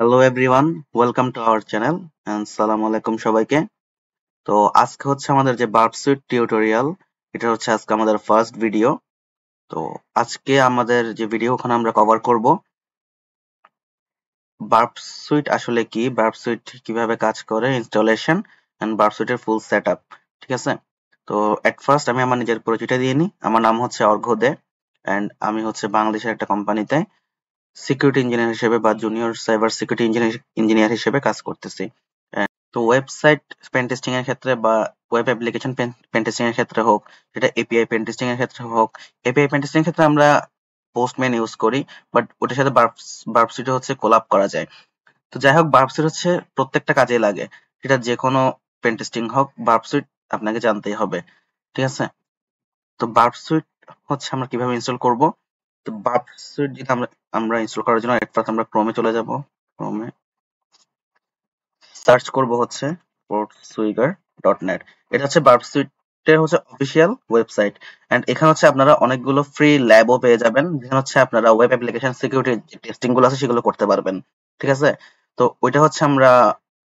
Hello everyone, welcome to our channel and সালাম আলাইকুম সবাইকে। তো আজকে হচ্ছে আমাদের যে বার্ব সুইট টিউটোরিয়াল, এটা হচ্ছে আজকে আমাদের ফার্স্ট ভিডিও। তো আজকে আমাদের যে ভিডিও ওখানে আমরা কভার করব বার্ব সুইট আসলে কি, বার্ব সুইট কিভাবে কাজ করে, ইনস্টলেশন এন্ড বার্ব সুইটের ফুল সেটআপ। ঠিক আছে? তো এট ফার্স্ট আমি আমার নিজের পরিচয়টা দিয়ে নিই। আমার নাম হচ্ছে অর্ঘ্য দে এন্ড আমি হচ্ছে বাংলাদেশের একটা কোম্পানিতে সিকিউরিটি ইঞ্জিনিয়ার হিসেবে বা জুনিয়র সাইবার সিকিউরিটি ইঞ্জিনিয়ার হিসেবে কাজ করতেছি। তো ওয়েবসাইট পেন টেস্টিং এর ক্ষেত্রে বা ওয়েব অ্যাপ্লিকেশন পেন টেস্টিং এর ক্ষেত্রে হোক, সেটা এপিআই পেন টেস্টিং এর ক্ষেত্রে হোক, এপিআই পেন টেস্টিং এর ক্ষেত্রে আমরা পোস্টম্যান ইউজ করি, বাট ওটার সাথে বার্বসুইট হচ্ছে কোলাপ করা যায়। তো যাই হোক, বার্বসুইট হচ্ছে প্রত্যেকটা কাজে লাগে, সেটা যে কোনো পেন টেস্টিং হোক, বার্বসুইট আপনাকে জানতেই হবে। ঠিক আছে? তো বার্বসুইট হচ্ছে আমরা কিভাবে ইনস্টল করব। তো বার্বসুইট যেটা আমরা আমরা ইনস্টল করার জন্য ফার্স্ট আমরা ক্রোমে চলে যাব। ক্রোমে সার্চ করব হচ্ছে portswigger.net। এটা হচ্ছে বার্বসুইটের হচ্ছে অফিসিয়াল ওয়েবসাইট এন্ড এখানে হচ্ছে আপনারা অনেকগুলো ফ্রি ল্যাবও পেয়ে যাবেন, যেখানে হচ্ছে আপনারা ওয়েব অ্যাপ্লিকেশন সিকিউরিটি যে টেস্টিং গুলো আছে সেগুলো করতে পারবেন। ঠিক আছে? তো ওইটা হচ্ছে আমরা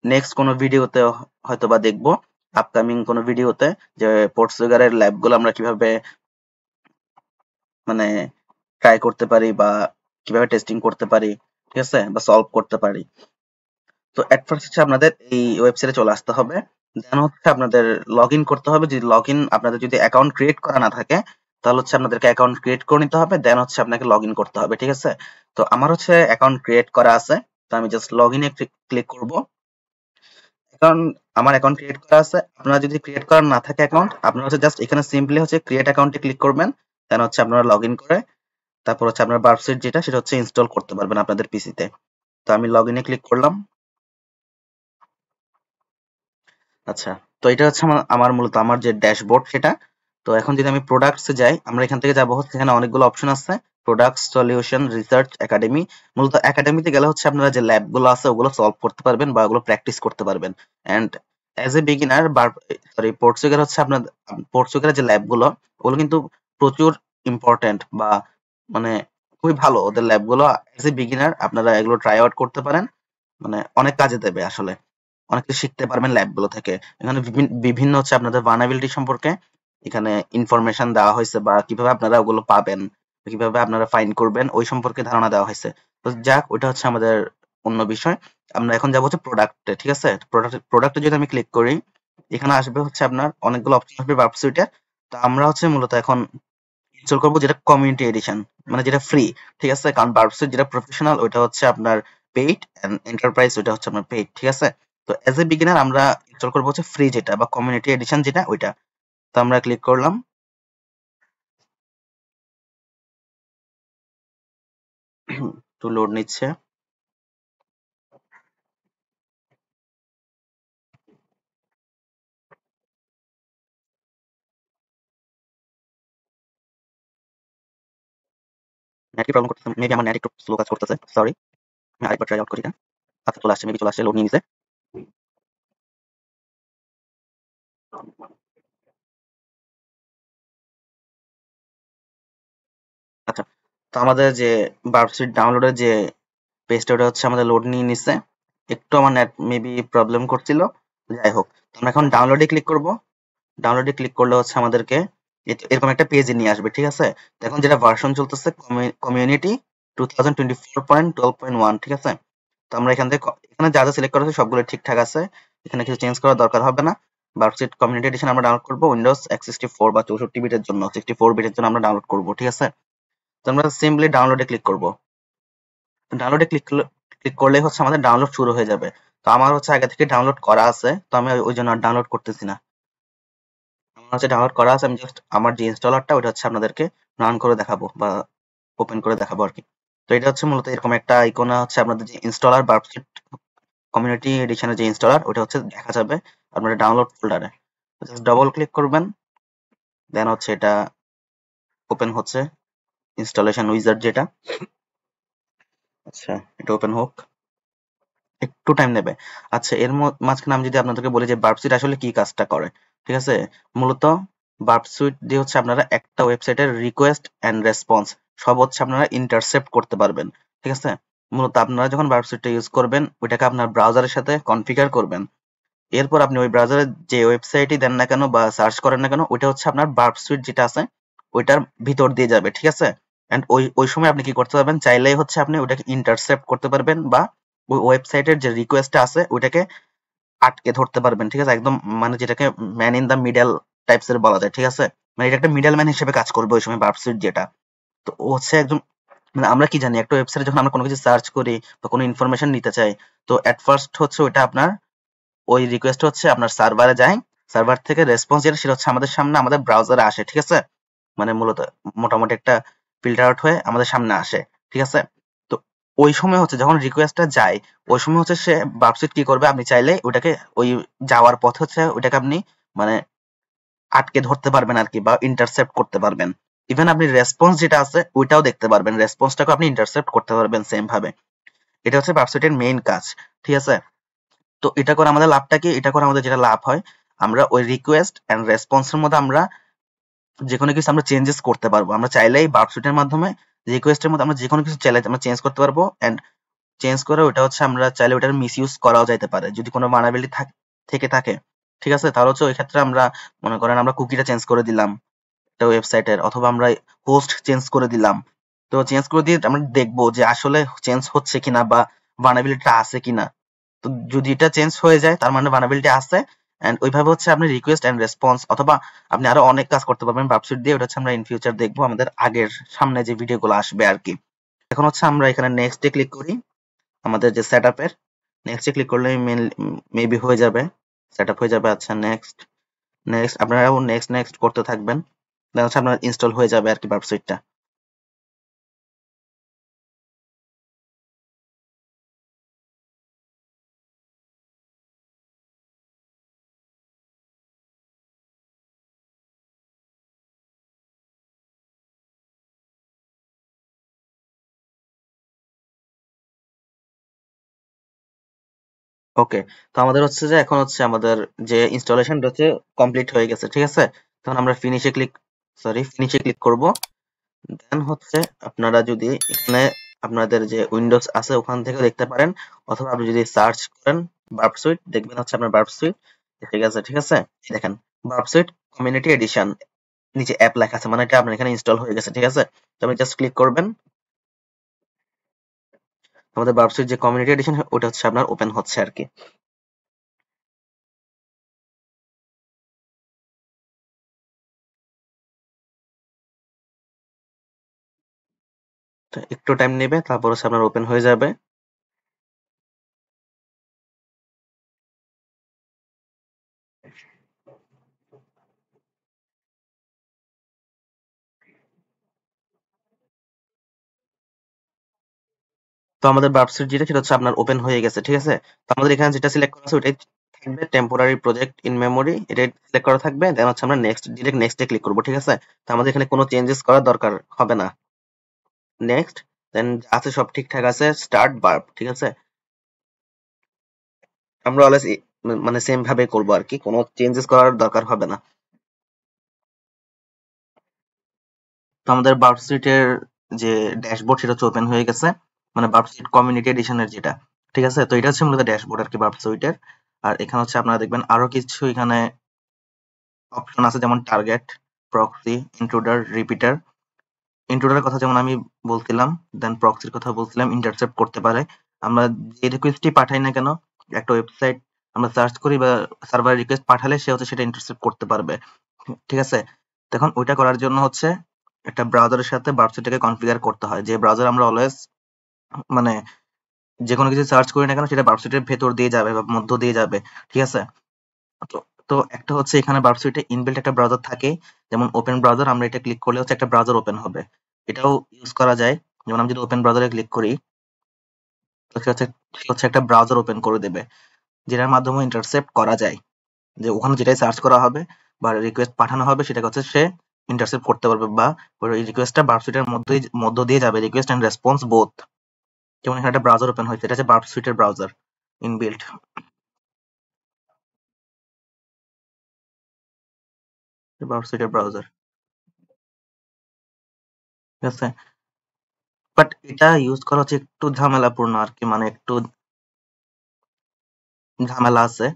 নেক্সট কোনো ভিডিওতে হয়তো বা দেখবো, আপকামিং কোনো ভিডিওতে, যে পোর্টসুইগারের ল্যাবগুলো আমরা কিভাবে মানে ট্রাই করতে পারি বা কিভাবে টেস্টিং করতে পারি, ঠিক আছে, বা সলভ করতে পারি। তো এট ফার্স্ট হচ্ছে আপনাদের এই ওয়েবসাইটে চলে আসতে হবে। দেন হচ্ছে আপনাদের লগ ইন করতে হবে। যদি লগ ইন আপনাদের যদি অ্যাকাউন্ট ক্রিয়েট করা না থাকে, তাহলে হচ্ছে আপনাদেরকে অ্যাকাউন্ট ক্রিয়েট করে নিতে হবে। দেন হচ্ছে আপনাকে লগ ইন করতে হবে। ঠিক আছে? তো আমার হচ্ছে অ্যাকাউন্ট ক্রিয়েট করা আছে, তো আমি জাস্ট লগ ইনে ক্লিক করব। কারণ আমার অ্যাকাউন্ট ক্রিয়েট করা আছে। আপনারা যদি ক্রিয়েট করা না থাকে অ্যাকাউন্ট, আপনারা হচ্ছে জাস্ট এখানে সিম্পলি হচ্ছে ক্রিয়েট অ্যাকাউন্টে ক্লিক করবেন। দেন হচ্ছে আপনারা লগ ইন করে তারপর হচ্ছে আপনার বার্বসুইট যেটা সেটা হচ্ছে ইনস্টল করতে পারবেন আপনাদের পিসিতে। তো আমি লগ ইনে ক্লিক করলাম। আচ্ছা, তো এটা হচ্ছে আমার মূলত আমার যে ড্যাশবোর্ড সেটা। তো এখন যদি আমি প্রোডাক্টস এ যাই, আমরা এখান থেকে যাব হচ্ছে, এখানে অনেকগুলো অপশন আছে, প্রোডাক্টস, সলিউশন, রিসার্চ, একাডেমি। মূলত একাডেমিতে গেলে হচ্ছে আপনারা যে ল্যাব গুলো আছে ওগুলো সলভ করতে পারবেন বা ওগুলো প্র্যাকটিস করতে পারবেন। And as a beginner sorry PortSwigger হচ্ছে আপনার পোর্টসুগারের যে ল্যাব গুলো, ওগুলো কিন্তু প্রচুর ইম্পর্টেন্ট বা মানে খুবই ভালো ওদের ল্যাব গুলো। অ্যাজ এ বিগিনার আপনারা এগুলো ট্রাই আউট করতে পারেন, মানে অনেক কাজে দেবে আসলে। অনেক কিছু শিখতে পারবেন ল্যাবগুলো থেকে। এখানে বিভিন্ন হচ্ছে আপনাদের ভার্নাবিলিটি সম্পর্কে এখানে ইনফরমেশন দেওয়া হয়েছে, বা কিভাবে আপনারা ওগুলো পাবেন, কিভাবে আপনারা ফাইন্ড করবেন ওই সম্পর্কে ধারণা দেওয়া হয়েছে। তো যাক, ওইটা হচ্ছে আমাদের অন্য বিষয়। আমরা এখন যাবো হচ্ছে প্রোডাক্টে। ঠিক আছে? প্রোডাক্টে যদি আমি ক্লিক করি, এখানে আসবে হচ্ছে আপনার অনেকগুলো অপশন আসবে ওয়েবসাইটে। তো আমরা হচ্ছে মূলত এখন ইনস্টল করবো যেটা কমিউনিটি এডিশন, মানে যেটা ফ্রি। ঠিক আছে? কারণ বার্বসুইট যেটা প্রফেশনাল ওইটা হচ্ছে আপনার পেইড, এন্ড এন্টারপ্রাইজ ওইটা হচ্ছে আপনার পেইড। ঠিক আছে? তো এজ এ বিগিনার আমরা ইনস্টল করবো হচ্ছে ফ্রি যেটা বা কমিউনিটি এডিশন যেটা ওইটা। তো আমরা ক্লিক করলাম। একটু লোড নিচ্ছে। নেট কি প্রবলেম করতেছে? মেবি আমার নেট একটু স্লো কাজ করতেছে, সরি। আমি আরেকবার ট্রাই আউট করি না। আচ্ছা, চলে আসছে, মেবি চলে আসছে, লোড নিয়ে নিছে। আচ্ছা, তো আমাদের যে বার্বসুইট ডাউনলোডের যে পেজটা ওটা হচ্ছে আমাদের লোড নিয়ে নিছে। একটু আমার নেট মেবি প্রবলেম করছিল। যাই হোক, তো আমরা এখন ডাউনলোডে ক্লিক করব। ডাউনলোডে ক্লিক করলে হচ্ছে আমাদেরকে এরকম একটা পেজে নিয়ে আসবে। ঠিক আছে? তো এখন যেটা ভার্সন চলতেছে কমিউনিটি 2024.12.1। ঠিক আছে? তো আমরা এখান থেকে এখানে যা যা সিলেক্ট করা আছে সবগুলো ঠিকঠাক আছে, এখানে কিছু চেঞ্জ করার দরকার হবে না। বার্কশিট কমিউনিটি এডিশন আমরা ডাউনলোড করব উইন্ডোজ x64 বা 64 বিটের জন্য, 64 বিটের জন্য আমরা ডাউনলোড করব। ঠিক আছে? তো আমরা সিম্পলি ডাউনলোডে ক্লিক করব। ডাউনলোডে ক্লিক করলেই হচ্ছে আমাদের ডাউনলোড শুরু হয়ে যাবে। তো আমার হচ্ছে আগে থেকে ডাউনলোড করা আছে, তো আমি ওই জন্য আর ডাউনলোড করতেছি না। আমার হচ্ছে ডাউনলোড করা আছে, আমি জাস্ট আমার যে ইনস্টলারটা ওটা হচ্ছে আপনাদেরকে রান করে দেখাবো বা ওপেন করে দেখাবো আর কি। তো এটা হচ্ছে মূলত এরকম একটা আইকন, হচ্ছে আপনাদের যে ইনস্টলার বার্কশিট কমিউনিটি এডিশনের যে ইনস্টলার ওটা হচ্ছে দেখা যাবে আপনাদের ডাউনলোড ফোল্ডারে। জাস্ট ডবল ক্লিক করবেন, দেন হচ্ছে এটা ওপেন হচ্ছে ইনস্টলেশন উইজার্ড যেটা। আচ্ছা, এটা ওপেন হোক, একটু টাইম নেবে। আচ্ছা, এর মাঝখানে আমি যদি আপনাদেরকে বলি যে বার্বসুইট আসলে কি কাজটা করে। ঠিক আছে? মূলত বার্বসুইট দিয়ে হচ্ছে আপনারা একটা ওয়েবসাইটের রিকোয়েস্ট এন্ড রেসপন্স সব হচ্ছে আপনারা ইন্টারসেপ্ট করতে পারবেন। ঠিক আছে? মূলত আপনারা যখন ভার্ব সুইটটা ইউজ করবেন ওইটাকে আপনার ব্রাউজারের সাথে কনফিগার করবেন। এরপর আপনি ওই ব্রাউজারে যে ওয়েবসাইটই দেন না কেন বা সার্চ করেন না কেন ওইটা হচ্ছে আপনার ভার্ব সুইট যেটা আছে ওইটার ভিতর দিয়ে যাবে, ঠিক আছে? এন্ড ওই ওই সময় আপনি কি করতে পারবেন, চাইলেই হচ্ছে আপনি ওটাকে ইন্টারসেপ্ট করতে পারবেন বা ওই ওয়েবসাইটের যে রিকোয়েস্টটা আছে ওইটাকে আটকে ধরতে পারবেন, ঠিক আছে? একদম মানে যেটাকে man in the middle types এর বলা যায়, ঠিক আছে? মানে এটা একটা মিডল ম্যান হিসেবে কাজ করবে ওই সময় ভার্ব সুইট যেটা। তো ও হচ্ছে একদম মানে আমরা কি জানি একটা ওয়েবসাইটে যখন আমরা কোনো কিছু সার্চ করি বা কোনো ইনফরমেশন নিতে চাই, তো এট ফার্স্ট হচ্ছে ওইটা আপনার ওই রিকোয়েস্ট হচ্ছে আপনার সার্ভারে যায়, সার্ভার থেকে রেসপন্স যেটা সেটা হচ্ছে আমাদের সামনে আমাদের ব্রাউজারে আসে, ঠিক আছে? মানে মূলত মোটামুটি একটা ফিল্টার আউট হয়ে আমাদের সামনে আসে, ঠিক আছে? তো ওই সময় হচ্ছে যখন রিকোয়েস্টটা যায় ওই সময় হচ্ছে সে ওয়েবসাইট কি করবে, আপনি চাইলে ওটাকে ওই যাওয়ার পথে হচ্ছে ওটাকে আপনি মানে আটকে ধরতে পারবেন আর কি, বা ইন্টারসেপ্ট করতে পারবেন। ইভেন আপনি রেসপন্স যেটা আছে ওইটাও দেখতে পারবেন, রেসপন্সটাকে আপনি ইন্টারসেপ্ট করতে পারবেন সেম ভাবে। এটা হচ্ছে ওয়েবসাইটের মেইন কাজ, ঠিক আছে? তো এটা করে আমাদের লাভটা কি, এটা করে আমাদের যেটা লাভ হয় আমরা ওই রিকোয়েস্ট এন্ড রেসপন্সের মধ্যে আমরা যে কোনো কিছু আমরা চেঞ্জেস করতে পারবো। আমরা চাইলেই বার্কশিটের মাধ্যমে রিকোয়েস্টের মধ্যে আমরা যে কোনো কিছু চাইলে আমরা চেঞ্জ করতে পারবো এন্ড চেঞ্জ করে ওটা হচ্ছে আমরা চাইলে ওটার মিসইউজ করাও যাইতে পারে যদি কোনো ভালনারেবিলিটি থেকে থাকে, ঠিক আছে? তাহলে হচ্ছে ওই ক্ষেত্রে আমরা মনে করেন আমরা কুকিটা চেঞ্জ করে দিলাম একটা ওয়েবসাইটের, অথবা আমরা হোস্ট চেঞ্জ করে দিলাম। তো চেঞ্জ করে দিয়ে আমরা দেখবো যে আসলে চেঞ্জ হচ্ছে কিনা বা ভালনারেবিলিটিটা আছে কিনা। তো যদি এটা চেঞ্জ হয়ে যায় তার মানে ভালনারেবিলিটি আছে। এন্ড ওইভাবে হচ্ছে আপনি রিকোয়েস্ট এন্ড রেসপন্স অথবা আপনি আরো অনেক কাজ করতে পারবেন ওয়েবসাইট দিয়ে। ওটা হচ্ছে আমরা ইন ফিউচার দেখবো আমাদের আগের সামনে যে ভিডিওগুলো আসবে আর কি। এখন হচ্ছে আমরা এখানে নেক্সট এ ক্লিক করি আমাদের যে সেটআপের। নেক্সট এ ক্লিক করলে মেবি হয়ে যাবে, সেটআপ হয়ে যাবে। আচ্ছা নেক্সট, নেক্সট আপনারাও নেক্সট নেক্সট করতে থাকবেন, দেন হচ্ছে আপনার ইনস্টল হয়ে যাবে আর কি ওয়েবসাইটটা। ওকে, তো আমাদের হচ্ছে যে এখন হচ্ছে আমাদের যে ইনস্টলেশনটা হচ্ছে কমপ্লিট হয়ে গেছে, ঠিক আছে? তখন আমরা ফিনিশে ক্লিক করব। দেন হচ্ছে আপনারা যদি এখানে আপনাদের যে উইন্ডোজ আছে ওখান থেকে দেখতে পারেন, অথবা আপনি যদি সার্চ করেন বার্ব সুইট দেখবেন হচ্ছে আপনার বার্ব সুইট এসে গেছে, ঠিক আছে? এই দেখেন বার্ব সুইট কমিউনিটি এডিশন নিচে অ্যাপ লেখা আছে, মানে এটা আপনার এখানে ইনস্টল হয়ে গেছে, ঠিক আছে? তো আপনি জাস্ট ক্লিক করবেন, আমাদের বার্ব সুইট যে কমিউনিটি এডিশন ওটা হচ্ছে আপনার ওপেন হচ্ছে আর কি। তো একটু টাইম নেবে তারপর হচ্ছে আপনার ওপেন হয়ে যাবে। তো আমাদের ওয়েবসাইট যেটা সেটা হচ্ছে আপনার ওপেন হয়ে গেছে, ঠিক আছে? তো আমাদের এখানে যেটা সিলেক্ট করা আছে ওটাই থাকবে, টেম্পোরারি প্রজেক্ট ইন মেমোরি, এটা সিলেক্ট করা থাকবে। দেন হচ্ছে আমরা নেক্সট ডিরেক্ট নেক্সটে ক্লিক করব, ঠিক আছে? তো আমাদের এখানে কোনো চেঞ্জেস করার দরকার হবে না। নেক্সট, দেন আছে সব ঠিকঠাক আছে, স্টার্ট ভার্ব, ঠিক আছে? আমরা অলওয়েজ মানে সেম ভাবে করব আর কি, কোনো চেঞ্জেস করার দরকার হবে না। তো আমাদের ভার্বসুইটের যে ড্যাশবোর্ড সেটা হচ্ছে ওপেন হয়ে গেছে, মানে ভার্বসুইট কমিউনিটি এডিশনের যেটা, ঠিক আছে? তো এটা হচ্ছে মূলত ড্যাশবোর্ড আর কি ভার্বসুইটের। আর এখানে হচ্ছে আপনারা দেখবেন আরো কিছু এখানে অপশন আছে, যেমন টার্গেট, প্রক্সি, ইন্ট্রুডার, রিপিটার। ইন্ট্রুডারের কথা যেমন আমি বলছিলাম, দেন প্রক্সির কথা বলছিলাম, ইন্টারসেপ্ট করতে পারে। আমরা যে রিকোয়েস্টই পাঠাই না কেন, একটা ওয়েবসাইট আমরা সার্চ করি বা সার্ভার রিকোয়েস্ট পাঠালে সে হচ্ছে সেটা ইন্টারসেপ্ট করতে পারবে, ঠিক আছে? তখন ওইটা করার জন্য হচ্ছে একটা ব্রাউজারের সাথে ব্রাউজারটাকে কনফিগার করতে হয়, যে ব্রাউজার আমরা অলওয়েজ মানে যে কোনো কিছু সার্চ করি না কেন সেটা ব্রাউজারের ভেতর দিয়ে যাবে বা মধ্য দিয়ে যাবে, ঠিক আছে? তো তো একটা হচ্ছে এখানে ওয়েবসাইটে ইনবিল্ট একটা ব্রাউজার থাকে, যেমন ওপেন ব্রাউজার, আমরা এটা ক্লিক করলে হচ্ছে একটা ব্রাউজার ওপেন হবে। এটাও ইউজ করা যায়, যেমন আমি যদি ওপেন ব্রাউজারে ক্লিক করি তো সে হচ্ছে একটা ব্রাউজার ওপেন করে দেবে, যেটার মাধ্যমে ইন্টারসেপ্ট করা যায়, যে ওখানে যেটাই সার্চ করা হবে বা রিকোয়েস্ট পাঠানো হবে সেটাকে হচ্ছে সে ইন্টারসেপ্ট করতে পারবে, বা ওই রিকোয়েস্টটা ওয়েবসাইটের মধ্য দিয়ে যাবে, রিকোয়েস্ট এন্ড রেসপন্স বোথ। যেমন এখানে একটা ব্রাউজার ওপেন হয়েছে, এটা হচ্ছে ওয়েবসাইটের ব্রাউজার ইনবিল্ট, ওয়েবসাইটের ব্রাউজার, ঠিক আছে? বাট এটা ইউজ করা হচ্ছে একটু ঝামেলাপূর্ণ আর কি, মানে একটু ঝামেলা আছে।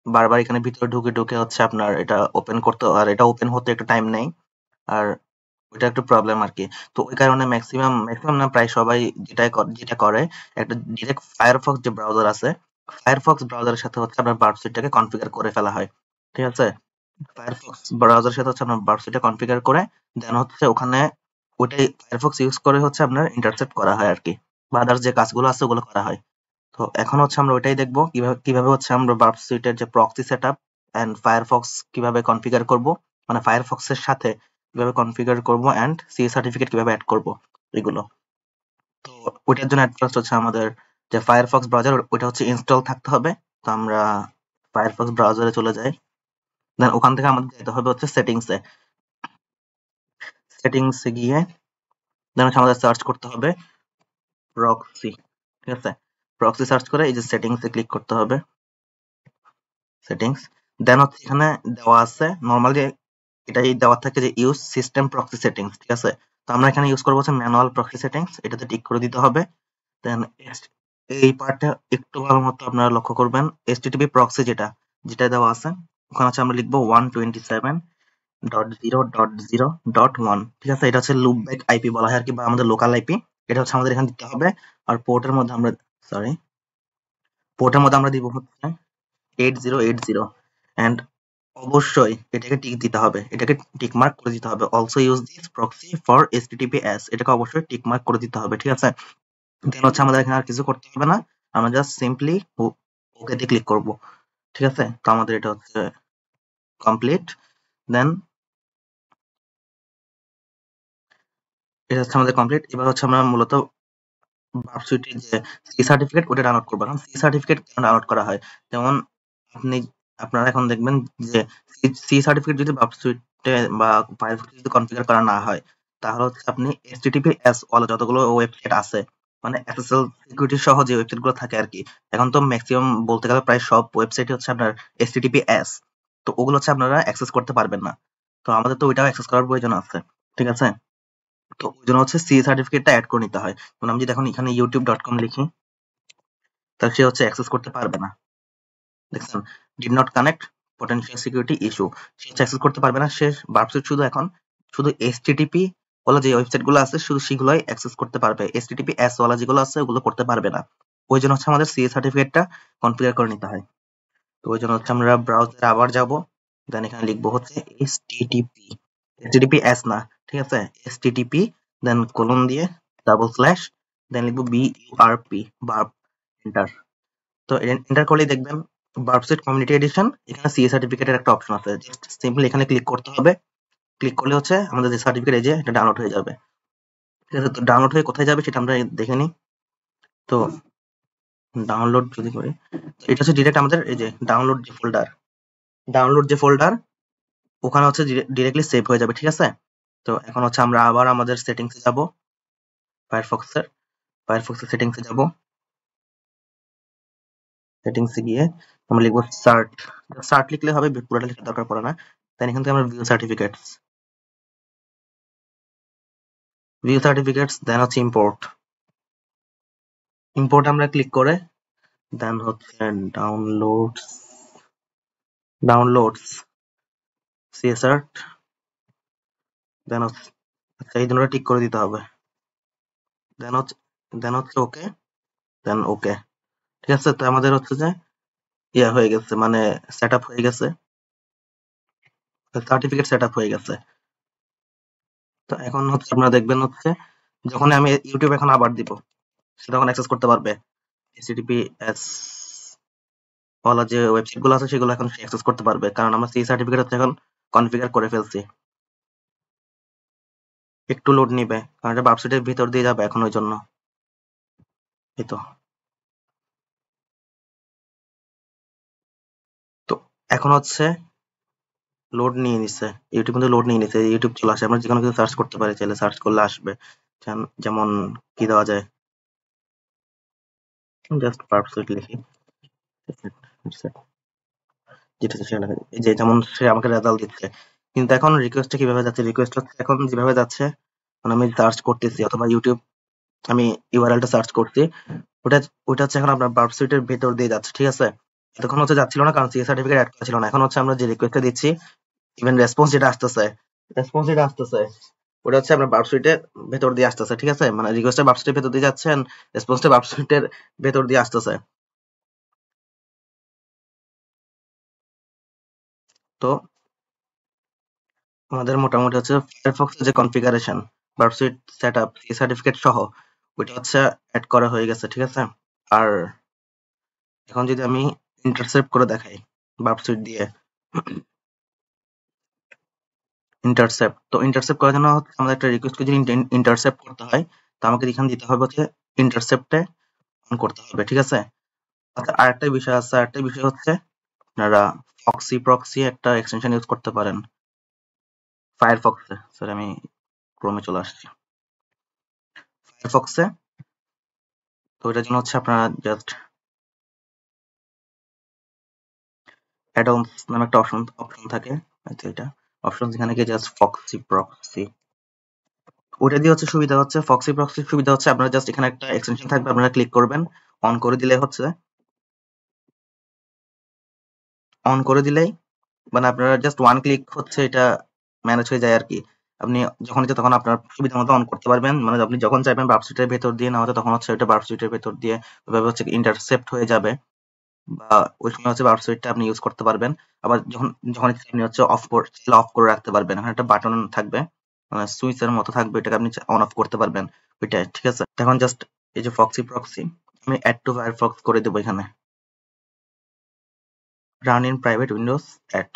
বারবার এখানে ভিতরে ঢুকে ঢুকে হচ্ছে আপনার এটা ওপেন করতে, আর এটা ওপেন হতে একটু টাইম নেয়, আর ওইটা একটু প্রবলেম আর কি। তো ওই কারণে ম্যাক্সিমাম ম্যাক্সিমাম না প্রায় সবাই যেটা করে একটা ডিরেক্ট ফায়ারফক্স যে ব্রাউজার আছে, ফায়ারফক্স ব্রাউজারের সাথে হচ্ছে আপনার বার্ব সুইটটাকে কনফিগার করে ফেলা হয়। ঠিক আছে, ফায়ারফক্স ব্রাউজারের সাথে হচ্ছে আপনার বার্ব সুইটটা কনফিগার করে দেন হচ্ছে ওখানে ওইটাই ফায়ারফক্স ইউজ করে হচ্ছে আপনার ইন্টারসেপ্ট করা হয় আর কি, বা আদার্স যে কাজগুলো আছে ওগুলো করা হয়। তো এখন হচ্ছে আমরা ওইটাই দেখবো কিভাবে কিভাবে হচ্ছে আমরা বার্ব সুইটের যে প্রক্সি সেটআপ এন্ড ফায়ারফক্স কিভাবে কনফিগার করব, মানে ফায়ারফক্স এর সাথে কিভাবে কনফিগার করব এন্ড সি সার্টিফিকেট কিভাবে অ্যাড করব এগুলো। তো ওইটার জন্য অ্যাট ফার্স্ট হচ্ছে আমাদের যে ফায়ারফক্স ব্রাউজার ওইটা হচ্ছে ইনস্টল থাকতে হবে। তো আমরা ফায়ারফক্স ব্রাউজারে চলে যাই, দেন ওখান থেকে আমাদের যেতে হবে হচ্ছে সেটিংসে। সেটিংসে গিয়ে দেন হচ্ছে আমাদের সার্চ করতে হবে প্রক্সি। ঠিক আছে, প্রক্সি সার্চ করে এই যে সেটিংসে ক্লিক করতে হবে, সেটিংস। দেন হচ্ছে এখানে দেওয়া আছে নরমালি এটাই দেওয়া থাকে যে ইউজ সিস্টেম প্রক্সি সেটিংস। ঠিক আছে, তো আমরা এখানে ইউজ করবো হচ্ছে ম্যানুয়াল প্রক্সি সেটিংস, এটাতে টিক করে দিতে হবে। দেন এই পার্টটা একটু ভালো মতো আপনারা লক্ষ্য করবেন, HTTP প্রক্সি যেটা যেটা দেওয়া আছে ওখানে হচ্ছে আমরা লিখবো 127.0.0.1। ঠিক আছে, এটা হচ্ছে লুপ ব্যাক আইপি বলা হয় আর কি, বা আমাদের লোকাল আইপি। এটা হচ্ছে আমাদের এখানে দিতে হবে। আর পোর্টের মধ্যে আমরা দিব হচ্ছে 8080 এন্ড অবশ্যই এটাকে টিক দিতে হবে, এটাকে টিক মার্ক করে দিতে হবে। Also use this proxy for HTTPS, এটাকে অবশ্যই টিক মার্ক করে দিতে হবে। ঠিক আছে, দেন হচ্ছে আমাদের এখানে আর কিছু করতে হবে না, আমরা জাস্ট সিম্পলি ওকে দিয়ে ক্লিক করব। ঠিক আছে, তো আমাদের এটা হচ্ছে কমপ্লিট। দেন এটা হচ্ছে আমাদের কমপ্লিট। এবার হচ্ছে আমরা মূলত বার্ব সুইটের যে সি সার্টিফিকেট ওটা ডাউনলোড করবো। এখন সি সার্টিফিকেট কেন ডাউনলোড করা হয়, যেমন আপনি আপনারা এখন দেখবেন যে সি সার্টিফিকেট যদি বার্ব সুইটে বা ফায়ারফক্সে যদি কনফিগার করা না হয়, তাহলে হচ্ছে আপনি HTTPS ওয়ালা যতগুলো ওয়েবসাইট আছে, মানে SSL সিকিউরিটি সহ যে ওয়েবসাইট গুলো থাকে আর কি, এখন তো ম্যাক্সিমাম বলতে গেলে প্রায় সব ওয়েবসাইটে হচ্ছে আপনার HTTPS, তো ওগুলো হচ্ছে আপনারা অ্যাক্সেস করতে পারবেন না। তো আমাদের তো ওইটাও অ্যাক্সেস করার প্রয়োজন আছে। ঠিক আছে, তো ওই জন্য হচ্ছে সি সার্টিফিকেটটা অ্যাড করে নিতে হয়। যেমন আমি যদি এখন এখানে youtube.com লিখি, তাহলে সে হচ্ছে অ্যাক্সেস করতে পারবে না। দেখছেন, did not connect, potential security issue, সে হচ্ছে অ্যাক্সেস করতে পারবে না। সে বার্বসুইট শুধু এখন শুধু HTTP ওয়ালা যে ওয়েবসাইট গুলো আছে শুধু সেগুলোই অ্যাক্সেস করতে পারবে, HTTPS ওয়ালা যেগুলো আছে ওগুলো করতে পারবে না। ওই জন্য হচ্ছে আমাদের সি সার্টিফিকেটটা কনফিগার করে নিতে হয়। তো ওই জন্য হচ্ছে আমরা ব্রাউজারে আবার যাব, দেন এখানে লিখবো হচ্ছে HTTPS না, ঠিক আছে, HTTP দেন কোলন দিয়ে ডাবল স্ল্যাশ দেন লিখবো BURP, বার্ব, এন্টার। তো এন্টার করলেই দেখবেন বার্বসুইট কমিউনিটি এডিশন, এখানে সিএ সার্টিফিকেটের একটা অপশন আছে, জাস্ট সিম্পলি এখানে ক্লিক করতে হবে। ক্লিক করলে হচ্ছে আমাদের যে সার্টিফিকেট এই যে এটা ডাউনলোড হয়ে যাবে। ঠিক আছে, তো ডাউনলোড হয়ে কোথায় যাবে সেটা আমরা দেখে নিই। তো ডাউনলোড যদি করি, এটা হচ্ছে ডিরেক্ট আমাদের এই যে ডাউনলোড যে ফোল্ডার ওখানে হচ্ছে ডিরেক্টলি সেভ হয়ে যাবে। ঠিক আছে, তো এখন হচ্ছে আমরা আবার আমাদের সেটিংসে যাব, ফায়ারফক্সের সেটিংসে যাব। সেটিংসে গিয়ে আমরা লিখবো সার্ট লিখলে হবে, পুরোটা লেখার দরকার পড়ে না। তাই এখান থেকে আমরা ভিউ সার্টিফিকেটস দেন হচ্ছে ইম্পোর্ট আমরা ক্লিক করে দেন হচ্ছে ডাউনলোডস সিএসআর, দেন হচ্ছে আচ্ছা এই দুটোটা টিক করে দিতে হবে, দেন হচ্ছে ওকে, দেন ওকে। ঠিক আছে, তো আমাদের হচ্ছে যে ইয়া হয়ে গেছে, মানে সেট আপ হয়ে গেছে, সার্টিফিকেট সেট আপ হয়ে গেছে। তো এখন হচ্ছে আপনারা দেখবেন হচ্ছে যখন আমি ইউটিউব এখন আবার দিব, সে তখন অ্যাক্সেস করতে পারবে। HTTPS ওয়ালা যে ওয়েবসাইট গুলো আছে সেগুলো এখন অ্যাক্সেস করতে পারবে, কারণ আমরা সি সার্টিফিকেট হচ্ছে এখন কনফিগার করে ফেলছি। একটু লোড নিবে কারণ এটা ওয়েবসাইটের ভিতর দিয়ে যাবে এখন, ওই জন্য। এই তো এখন হচ্ছে লোড নিয়ে নিছে, ইউটিউব কিন্তু লোড নিয়ে নিছে, ইউটিউব চলে আসে, আমরা যেকোনো কিছু সার্চ করতে পারি, চাইলে সার্চ করলে আসবে। যেমন কি দেওয়া যায়, জাস্ট ওয়েবসাইট লিখি, যেটা সেটা লেখা যায়। এই যে যেমন সে আমাকে রেজাল্ট দিচ্ছে, কিন্তু এখন রিকোয়েস্টটা কিভাবে যাচ্ছে, রিকোয়েস্ট হচ্ছে এখন যেভাবে যাচ্ছে, মানে আমি সার্চ করতেছি অথবা ইউটিউব আমি ইউআরএলটা সার্চ করছি, ওটা ওটা হচ্ছে এখন আপনার বার্ব সুইটের ভেতর দিয়ে যাচ্ছে, ঠিক আছে। এতক্ষণ হচ্ছে যাচ্ছিল না, কারণ সিএ সার্টিফিকেট অ্যাড করা ছিল না। এখন হচ্ছে আমরা যে রিকোয়েস্টটা দিচ্ছি, ইভেন রেসপন্স যেটা আসতেছে ওটা হচ্ছে আপনার বার্ব সুইটের ভেতর দিয়ে আসতেছে, ঠিক আছে। মানে রিকোয়েস্টটা বার্ব সুইটের ভেতর দিয়ে যাচ্ছে, রেসপন্সটা বার্ব সুইটের ভেতর দিয়ে আসতেছে। তো আমাদের মোটামুটি হচ্ছে ফায়ারফক্স এর যে configuration, verb sweet setup, CA certificate সহ ওইটা হচ্ছে অ্যাড করা হয়ে গেছে, ঠিক আছে। আর এখন যদি আমি ইন্টারসেপ্ট করে দেখাই বার্ব সুইট দিয়ে, ইন্টারসেপ্ট, তো ইন্টারসেপ্ট করার জন্য হচ্ছে আমাদের একটা রিকোয়েস্টকে যদি ইন্টারসেপ্ট করতে হয়, তো আমাকে এখানে দিতে হবে হচ্ছে ইন্টারসেপ্টে অন করতে হবে, ঠিক আছে। আচ্ছা, আরেকটা বিষয় হচ্ছে আপনারা ফক্সি প্রক্সি একটা এক্সটেনশন ইউজ করতে পারেন ফায়ারফক্সে। সরি, আমি ক্রোমে চলে আসছি। ফায়ারফক্সে, তো এটার জন্য হচ্ছে আপনারা জাস্ট অ্যাডন্স নামে একটা অপশন থাকে, হয়তো এটা অপশন, যেখানে গিয়ে জাস্ট ফক্সি প্রক্সি, ওটা দিয়ে হচ্ছে সুবিধা হচ্ছে, ফক্সি প্রক্সির সুবিধা হচ্ছে আপনারা জাস্ট এখানে একটা এক্সটেনশন থাকবে, আপনারা ক্লিক করবেন, অন করে দিলে হচ্ছে, অন করে দিলেই মানে আপনারা জাস্ট ওয়ান ক্লিক হচ্ছে এটা ম্যানেজ হয়ে যায় আর কি। আপনি যখন ইচ্ছা তখন আপনার সুবিধা মতো অন করতে পারবেন, মানে আপনি যখন চাইবেন বার্বসুইটের ভেতর দিয়ে না হতে তখন হচ্ছে ওইটা বার্বসুইটের ভেতর দিয়ে ওইভাবে হচ্ছে ইন্টারসেপ্ট হয়ে যাবে, বা ওই সময় হচ্ছে বার্বসুইটটা আপনি ইউজ করতে পারবেন। আবার যখন ইচ্ছা আপনি হচ্ছে অফ করে রাখতে পারবেন, এখানে একটা বাটন থাকবে, মানে সুইচের মতো থাকবে, এটাকে আপনি অন অফ করতে পারবেন ওইটাই, ঠিক আছে। এখন জাস্ট এই যে ফক্সি প্রক্সি, আমি অ্যাড টু ফায়ারফক্স করে দেবো এখানে, run in private windows add,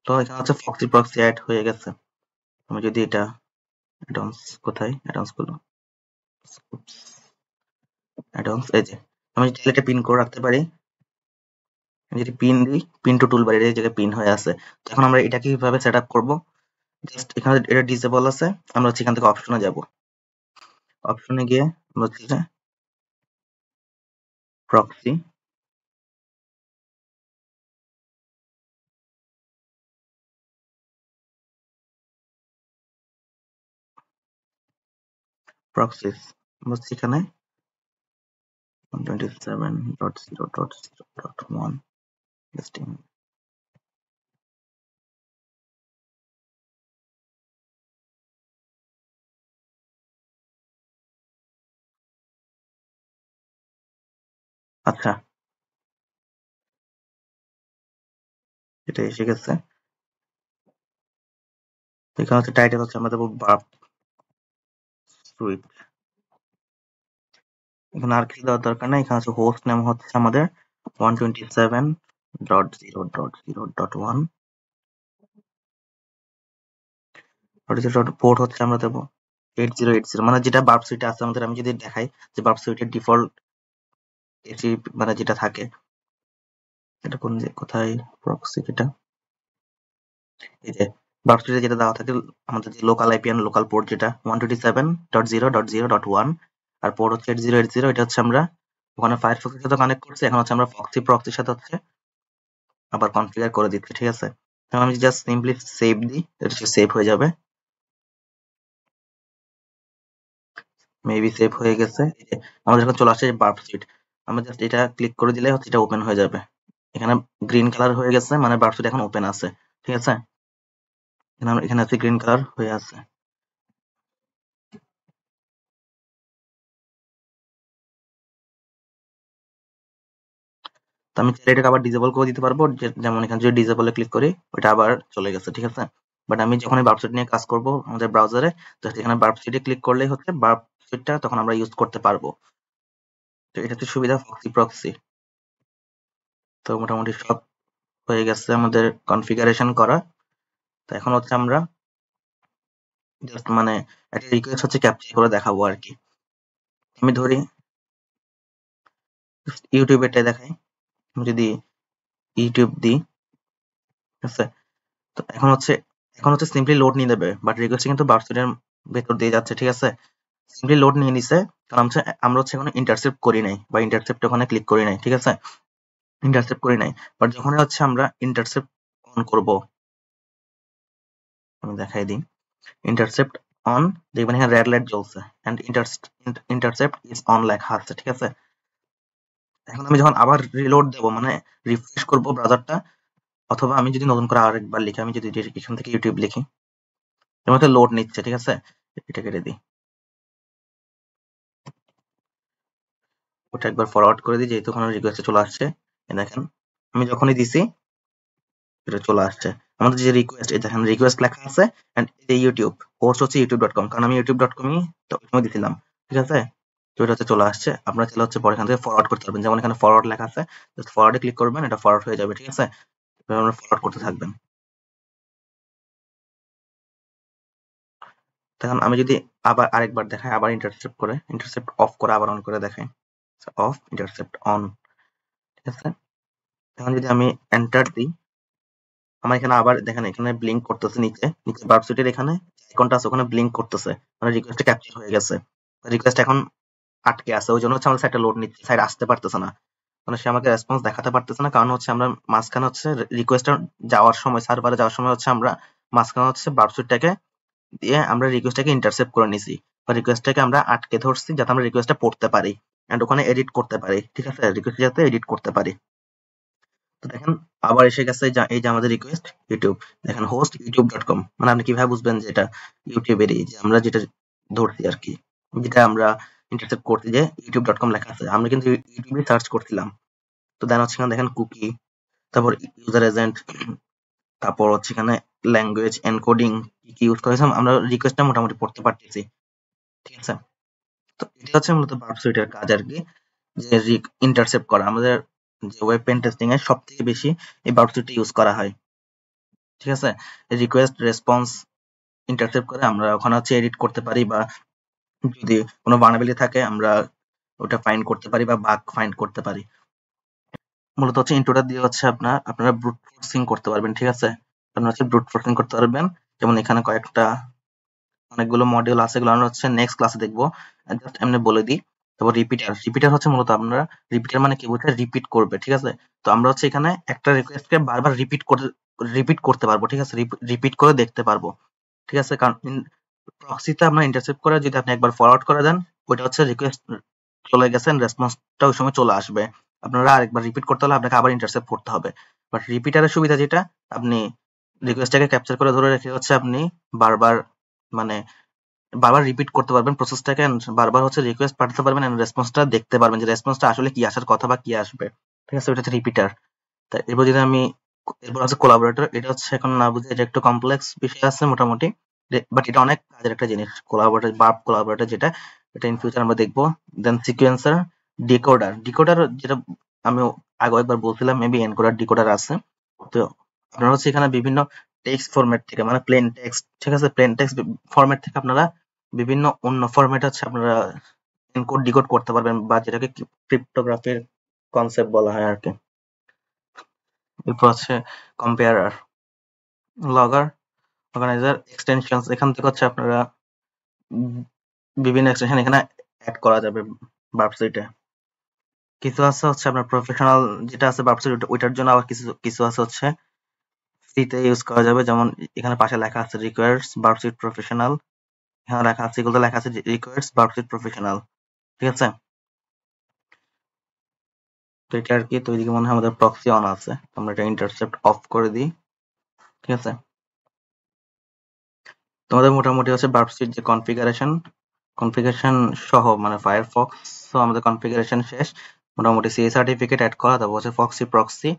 তো এখানে হচ্ছে ফক্সি প্রক্সি অ্যাড হয়ে গেছে। আমি যদি এটা অ্যাডন্স, কোথায় অ্যাডন্স গুলো, অ্যাডন্স, এই যে আমি চাইলে এটা পিন করে রাখতে পারি। আমি যদি পিন দিই, পিন টু টুল বার, এই জায়গায় পিন হয়ে আছে। তো এখন আমরা এটা কিভাবে সেট আপ করবো, জাস্ট এখানে এটা ডিসেবল আছে, আমরা হচ্ছে এখান থেকে অপশনে যাব, অপশনে গিয়ে আমরা হচ্ছে প্রক্সি, প্রক্সিস, আমরা হচ্ছে এখানে 127.0.0.1 লিস্টিং। আচ্ছা, এটা এসে গেছে। এখানে হচ্ছে টাইটেল হচ্ছে আমরা দেবো বার্ব সুইট, এখানে আর কিছু দেওয়ার দরকার নাই। এখানে হচ্ছে হোস্ট নেম হচ্ছে আমাদের 127.0.0.1, পোর্ট হচ্ছে আমরা দেবো 8080, মানে যেটা বার্ব সুইটে আছে আমাদের। আমি যদি দেখাই যে বার্ব সুইটের ডিফল্ট মানে যেটা থাকে, এটা কোথায় প্রক্সি, এটা এই যে বার্ব সুইটে যেটা দেওয়া থাকে আমাদের, যে local IP and local port, যেটা 127.0.0.1, আর পোর্ট হচ্ছে 8080, এটা হচ্ছে আমরা ওখানে ফায়ারফক্সের সাথে কানেক্ট করছি। এখন হচ্ছে আমরা ফক্সি প্রক্সির সাথে হচ্ছে আবার কনফিগার করে দিচ্ছি, ঠিক আছে। এখন আমি জাস্ট সিম্পলি সেভ দিই, এটা সেভ হয়ে যাবে, মেবি সেভ হয়ে গেছে। এই যে আমাদের এখন চলে আসছে বার্ব সুইট, আমরা জাস্ট এটা ক্লিক করে দিলে হচ্ছে এটা ওপেন হয়ে যাবে। এখানে গ্রিন কালার হয়ে গেছে, মানে বার্ব সুইট এখন ওপেন আছে, ঠিক আছে। এখানে আছে গ্রিন কালার হয়ে আছে। তো আমি চাইলে এটাকে আবার ডিসেবল করে দিতে পারবো, যেমন এখানে যদি ডিসেবলে ক্লিক করি ওটা আবার চলে গেছে, ঠিক আছে। বাট আমি যখন বার্ব সুইট নিয়ে কাজ করব আমাদের ব্রাউজারে, জাস্ট এখানে বার্ব সুইটে ক্লিক করলেই হচ্ছে বার্ব সুইটটা তখন আমরা ইউজ করতে পারবো। তো এটা হচ্ছে সুবিধা ফক্সি প্রক্সি। তো মোটামুটি সব হয়ে গেছে আমাদের কনফিগারেশন করা। তো এখন হচ্ছে আমরা জাস্ট মানে একটা রিকোয়েস্ট হচ্ছে ক্যাপচার করে দেখাবো আর কি। আমি ধরি ইউটিউব, এটা দেখাই, আমি যদি ইউটিউব দিই, ঠিক আছে। তো এখন হচ্ছে সিম্পলি লোড নিয়ে নেবে, বাট রিকোয়েস্ট কিন্তু বার্বসুইটের ভেতর দিয়ে যাচ্ছে, ঠিক আছে। সিম্পলি লোড নিয়ে নিছে, কারণ আমরা হচ্ছে এখন ইন্টারসেপ্ট করি নাই, বা ইন্টারসেপ্ট ওখানে ক্লিক করি নাই, ঠিক আছে, ইন্টারসেপ্ট করি নাই। বাট যখন হচ্ছে আমরা ইন্টারসেপ্ট অন করব, আমি দেখাই দিই, ইন্টারসেপ্ট অন, দেখবেন এখানে রেড লাইট জ্বলছে এন্ড ইন্টারসেপ্ট ইজ অন লেখা আছে, ঠিক আছে। এখন আমি যখন আবার রিলোড দেব মানে রিফ্রেশ করব ব্রাউজারটা, অথবা আমি যদি নতুন করে আরেকবার লিখি, আমি যদি এখান থেকে ইউটিউব লিখি, এর মধ্যে লোড নিচ্ছে, ঠিক আছে। এটা কেটে দিই, ওটা একবার ফরওয়ার্ড করে দিই, যেহেতু ওখানে রিকোয়েস্টে চলে আসছে। দেখেন আমি যখনই দিছি এটা চলে আসছে আমাদের যে রিকোয়েস্ট, এই দেখেন রিকোয়েস্ট লেখা আছে এন্ড এই ইউটিউব হোস্ট হচ্ছে youtube.com, কারণ আমি youtube.com-ই তো ওই সময় দিছিলাম, ঠিক আছে। তো এটা হচ্ছে চলে আসছে, আপনারা চাইলে হচ্ছে পরে এখান থেকে ফরওয়ার্ড করতে পারবেন, যেমন এখানে ফরওয়ার্ড লেখা আছে, জাস্ট ফরওয়ার্ডে ক্লিক করবেন, এটা ফরওয়ার্ড হয়ে যাবে, ঠিক আছে। এভাবে ফরওয়ার্ড করতে থাকবেন। দেখেন আমি যদি আবার আরেকবার দেখাই, আবার ইন্টারসেপ্ট অফ করে আবার অন করে দেখাই, অফ ইন্টারসেপ্ট অন, ঠিক আছে। এখন যদি আমি এন্টার দিই, আমার এখানে আবার দেখেন এখানে ব্লিঙ্ক করতেছে, নিচে নিচে বার্বসুটের এখানে আইকনটা আছে, ওখানে ব্লিঙ্ক করতেছে, মানে রিকোয়েস্ট ক্যাপচার হয়ে গেছে। রিকোয়েস্ট এখন আটকে আছে, ওই জন্য হচ্ছে আমাদের সাইটটা লোড নিচ্ছে, সাইট আসতে পারতেছে না, মানে সে আমাকে রেসপন্স দেখাতে পারতেছে না, কারণ হচ্ছে আমরা মাঝখানে হচ্ছে রিকোয়েস্টটা যাওয়ার সময়, সার্ভারে যাওয়ার সময় হচ্ছে আমরা মাঝখানে হচ্ছে বার্বসুটটাকে দিয়ে আমরা রিকোয়েস্টটাকে ইন্টারসেপ্ট করে নিছি, বা রিকোয়েস্টটাকে আমরা আটকে ধরছি যাতে আমরা রিকোয়েস্টটা পড়তে পারি এন্ড ওখানে এডিট করতে পারি, ঠিক আছে, রিকোয়েস্ট যাতে এডিট করতে পারি। তো দেখেন আবার এসে গেছে এই যে আমাদের রিকোয়েস্ট ইউটিউব, দেখেন হোস্ট youtube.com, মানে আপনি কিভাবে বুঝবেন যে এটা ইউটিউবেরই, যে আমরা যেটা ধরছি আর কি, যেটা আমরা ইন্টারসেপ্ট করতে যে youtube.com লেখা আছে, আমরা কিন্তু ইউটিউবে সার্চ করছিলাম। তো দেন হচ্ছে এখানে দেখেন কুকি, তারপর ইউজার এজেন্ট, তারপর হচ্ছে এখানে ল্যাঙ্গুয়েজ এনকোডিং কি কি ইউজ করেছে, আমরা রিকোয়েস্টটা মোটামুটি পড়তে পারতেছি, ঠিক আছে। তো এটা হচ্ছে মূলত বার্বসুইটের কাজ আর কি, যে ইন্টারসেপ্ট করা। আমাদের যে ওয়েব পেন টেস্টিং এ সব থেকে বেশি এই বার্বসুইটটা ইউজ করা হয়, ঠিক আছে। রিকোয়েস্ট রেসপন্স ইন্টারসেপ্ট করে আমরা ওখানে হচ্ছে এডিট করতে পারি, বা যদি কোনো vulnerability থাকে আমরা ওটা ফাইন্ড করতে পারি, বা বাগ ফাইন্ড করতে পারি। মূলত হচ্ছে ইন্ট্রোটা দিয়ে হচ্ছে আপনারা ব্রুট ফোর্সিং করতে পারবেন, ঠিক আছে। আপনারা হচ্ছে ব্রুট ফোর্সিং করতে পারবেন, যেমন এখানে কয়েকটা অনেকগুলো মডিউল আছে, এগুলো আমরা হচ্ছে নেক্সট ক্লাসে দেখবো, জাস্ট এমনি বলে দিই। তারপর রিপিটার হচ্ছে মূলত আপনারা, রিপিটার মানে কি বোঝায়, রিপিট করবে, ঠিক আছে। তো আমরা হচ্ছে এখানে একটা রিকোয়েস্টকে বারবার রিপিট করতে পারবো, ঠিক আছে, রিপিট করে দেখতে পারবো, ঠিক আছে। কারণ প্রক্সিতে আমরা ইন্টারসেপ্ট করে যদি আপনি একবার ফরওয়ার্ড করে দেন, ওইটা হচ্ছে রিকোয়েস্ট চলে গেছে, রেসপন্সটা ওই সময় চলে আসবে। আপনারা আরেকবার রিপিট করতে হলে আপনাকে আবার ইন্টারসেপ্ট করতে হবে। বাট রিপিটারের সুবিধা যেটা, আপনি রিকোয়েস্টটাকে ক্যাপচার করে ধরে রেখে হচ্ছে আপনি বারবার মানে বারবার রিপিট করতে পারবেন প্রসেসটাকে, বারবার হচ্ছে রিকোয়েস্ট পাঠাতে পারবেন এন্ড রেসপন্সটা দেখতে পারবেন যে রেসপন্সটা আসলে কি আসার কথা বা কি আসবে, ঠিক আছে। ওটা হচ্ছে রিপিটার। তা এরপর যদি আমি এরপর আছে কোলাবোরেটর, এটা হচ্ছে এখন না বুঝে, এটা একটু কমপ্লেক্স বিষয় আছে মোটামুটি, বাট এটা অনেক কাজের একটা জিনিস, কোলাবোরেটর যেটা, এটা ইন ফিউচার আমরা দেখবো। দেন সিকোয়েন্সার, ডিকোডার যেটা আমি আগে একবার বলছিলাম, মেবি এনকোডার ডিকোডার আছে। তো আপনারা হচ্ছে এখানে বিভিন্ন টেক্সট ফরম্যাট থেকে, মানে প্লেন টেক্সট, ঠিক আছে, প্লেন টেক্সট ফরম্যাট থেকে আপনারা বিভিন্ন অন্য ফরম্যাট হচ্ছে আপনারা এনকোড ডিকোড করতে পারবেন, বা যেটাকে ক্রিপ্টোগ্রাফির কনসেপ্ট বলা হয় আর কি। এরপর আছে কম্পেয়ারার, লগার, অর্গানাইজার, এক্সটেনশনস, এখান থেকে হচ্ছে আপনারা বিভিন্ন এক্সটেনশন এখানে অ্যাড করা যাবে বার্বসুইটে। কিছু আছে হচ্ছে আপনার প্রফেশনাল যেটা আছে বার্বসুইট, ওইটার জন্য আবার কিছু কিছু আছে হচ্ছে ফ্রিতে ইউজ করা যাবে, যেমন এখানে পাশে লেখা আছে রিকোয়ার্স বার্বসুইট প্রফেশনাল, এখানে লেখা আছে, এগুলো লেখা আছে রিকোয়ার্স বার্বসুইট প্রফেশনাল, ঠিক আছে। তো এটা আর কি। তো এদিকে মনে হয় আমাদের প্রক্সি অন আছে, আমরা এটা ইন্টারসেপ্ট অফ করে দিই, ঠিক আছে। তোমাদের মোটামুটি হচ্ছে বার্বসুইট যে কনফিগারেশন সহ, মানে ফায়ারফক্স আমাদের কনফিগারেশন শেষ, মোটামুটি সিএ সার্টিফিকেট অ্যাড করা, তারপর হচ্ছে ফক্সি প্রক্সি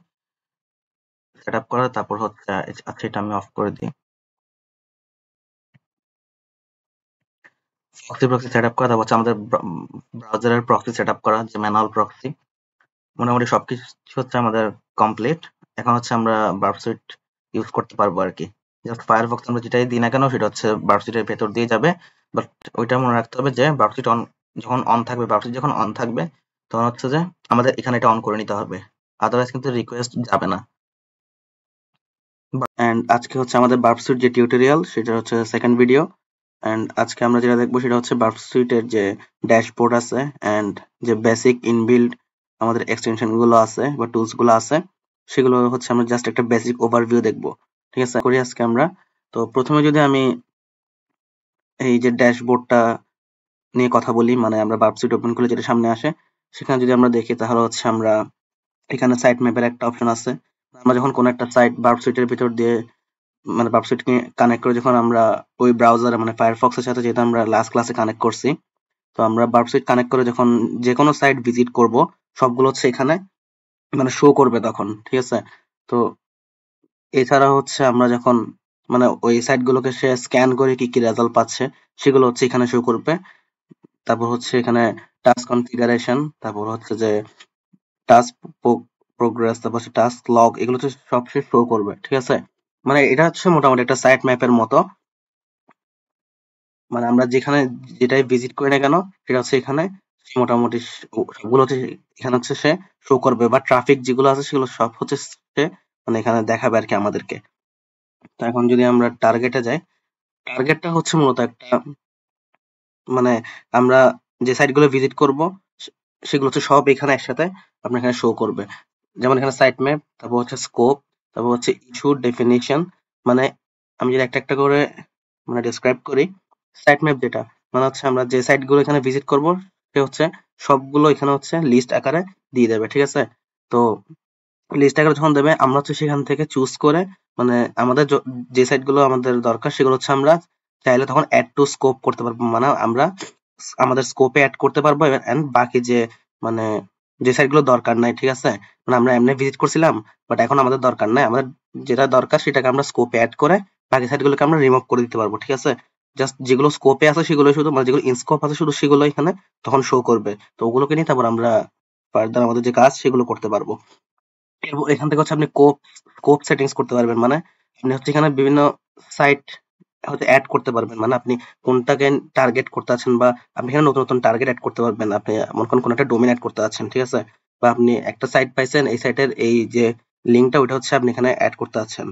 সেট আপ করা, তারপর হচ্ছে আচ্ছা এটা আমি অফ করে দিই, ফক্সি প্রক্সি সেট আপ করা, তারপর হচ্ছে আমাদের ব্রাউজারের প্রক্সি সেট আপ করা, যে ম্যানুয়াল প্রক্সি। মোটামুটি সবকিছু হচ্ছে আমাদের কমপ্লিট। এখন হচ্ছে আমরা বার্বসুইট ইউজ করতে পারবো আর কি। জাস্ট ফায়ারফক্স আমরা যেটাই দিই না কেন সেটা হচ্ছে বার্বসুইটের ভেতর দিয়ে যাবে, বাট ওইটা মনে রাখতে হবে যে বার্বসুইট যখন অন থাকবে, বার্বসুইট যখন অন থাকবে তখন হচ্ছে যে আমাদের এখানে এটা অন করে নিতে হবে, আদারওয়াইজ কিন্তু রিকোয়েস্ট যাবে না। এন্ড আজকে হচ্ছে আমাদের বার্বসুইট যে টিউটোরিয়াল সেটা হচ্ছে সেকেন্ড ভিডিও, এন্ড আজকে আমরা যেটা দেখবো সেটা হচ্ছে বার্বসুইটের যে ড্যাশবোর্ড আছে এন্ড যে বেসিক ইনবিল্ড আমাদের এক্সটেনশন গুলো আছে বা টুলস গুলো আছে, সেগুলো হচ্ছে আমরা জাস্ট একটা বেসিক ওভারভিউ দেখবো, ঠিক আছে, করি আজকে আমরা। তো প্রথমে যদি আমি এই যে ড্যাশবোর্ডটা নিয়ে কথা বলি, মানে আমরা বার্বসুইট ওপেন করলে যেটা সামনে আসে, সেখানে যদি আমরা দেখি তাহলে হচ্ছে আমরা এখানে সাইট ম্যাপের একটা অপশন আছে। আমরা যখন কোনো একটা সাইট বার্বসুইটের ভিতর দিয়ে মানে বার্বসুইটকে কানেক্ট করে যখন আমরা ওই ব্রাউজারে মানে ফায়ারফক্সের সাথে যেটা আমরা লাস্ট ক্লাসে কানেক্ট করছি, তো আমরা বার্বসুইট কানেক্ট করে যখন যে কোনো সাইট ভিজিট করব, সবগুলো হচ্ছে এখানে মানে শো করবে তখন, ঠিক আছে? তো এছাড়া হচ্ছে আমরা যখন মানে ওই সাইট গুলোকে সে স্ক্যান করে কি কি রেজাল্ট পাচ্ছে, সেগুলো হচ্ছে এখানে শো করবে। তারপর হচ্ছে এখানে টাস্ক কনফিগারেশন, তারপর হচ্ছে যে টাস্ক প্রোগ্রেস, তারপর হচ্ছে টাস্ক লগ, এগুলো হচ্ছে সব সে শো করবে, ঠিক আছে? মানে এটা হচ্ছে মোটামুটি একটা সাইট ম্যাপের মতো। মানে আমরা যেখানে যেটাই ভিজিট করি না কেন, সেটা হচ্ছে এখানে সে মোটামুটি সবগুলো হচ্ছে এখানে হচ্ছে সে শো করবে, বা ট্রাফিক যেগুলো আছে সেগুলো সব হচ্ছে সে মানে এখানে দেখাবে আর কি আমাদেরকে। তো এখন যদি আমরা টার্গেটে যাই, টার্গেটটা হচ্ছে মূলত একটা মানে আমরা যে সাইট গুলো ভিজিট করব সেগুলো হচ্ছে সব এখানে একসাথে আপনার এখানে শো করবে। যেমন এখানে সাইট ম্যাপ, তারপর হচ্ছে স্কোপ, তারপর হচ্ছে ইস্যু ডেফিনিশন। মানে আমি যদি একটা একটা করে মানে ডেসক্রাইব করি, সাইট ম্যাপ যেটা মানে হচ্ছে আমরা যে সাইট গুলো এখানে ভিজিট করব সে হচ্ছে সবগুলো এখানে হচ্ছে লিস্ট আকারে দিয়ে দেবে, ঠিক আছে? তো লিস্ট আকারে যখন দেবে আমরা হচ্ছে সেখান থেকে চুজ করে মানে আমাদের যে সাইট গুলো আমাদের দরকার সেগুলো হচ্ছে আমরা চাইলে তখন অ্যাড টু স্কোপ করতে পারবো, মানে আমরা আমাদের স্কোপে অ্যাড করতে পারবো। এন্ড বাকি যে মানে যে সাইট গুলো দরকার নাই, ঠিক আছে, মানে আমরা এমনি ভিজিট করছিলাম বাট এখন আমাদের দরকার নাই, আমাদের যেটা দরকার সেটাকে আমরা স্কোপে অ্যাড করে বাকি সাইট গুলোকে আমরা রিমুভ করে দিতে পারবো, ঠিক আছে? জাস্ট যেগুলো স্কোপে আছে সেগুলো শুধু মানে যেগুলো ইনস্কোপ আছে শুধু সেগুলো এখানে তখন শো করবে। তো ওগুলোকে নিয়ে তারপর আমরা ফার্দার আমাদের যে কাজ সেগুলো করতে পারবো। এখান থেকে হচ্ছে আপনি কোপ কোপ সেটিংস করতে পারবেন, মানে আপনি হচ্ছে এখানে বিভিন্ন সাইট হয়তো অ্যাড করতে পারবেন, মানে আপনি কোনটাকে টার্গেট করতে আছেন, বা আপনি এখানে নতুন নতুন টার্গেট অ্যাড করতে পারবেন। আপনি মনে করেন কোনো একটা ডোমেন অ্যাড করতে আছেন, ঠিক আছে, বা আপনি একটা সাইট পাইছেন, এই সাইটের এই যে লিঙ্কটা ওইটা হচ্ছে আপনি এখানে অ্যাড করতে আছেন,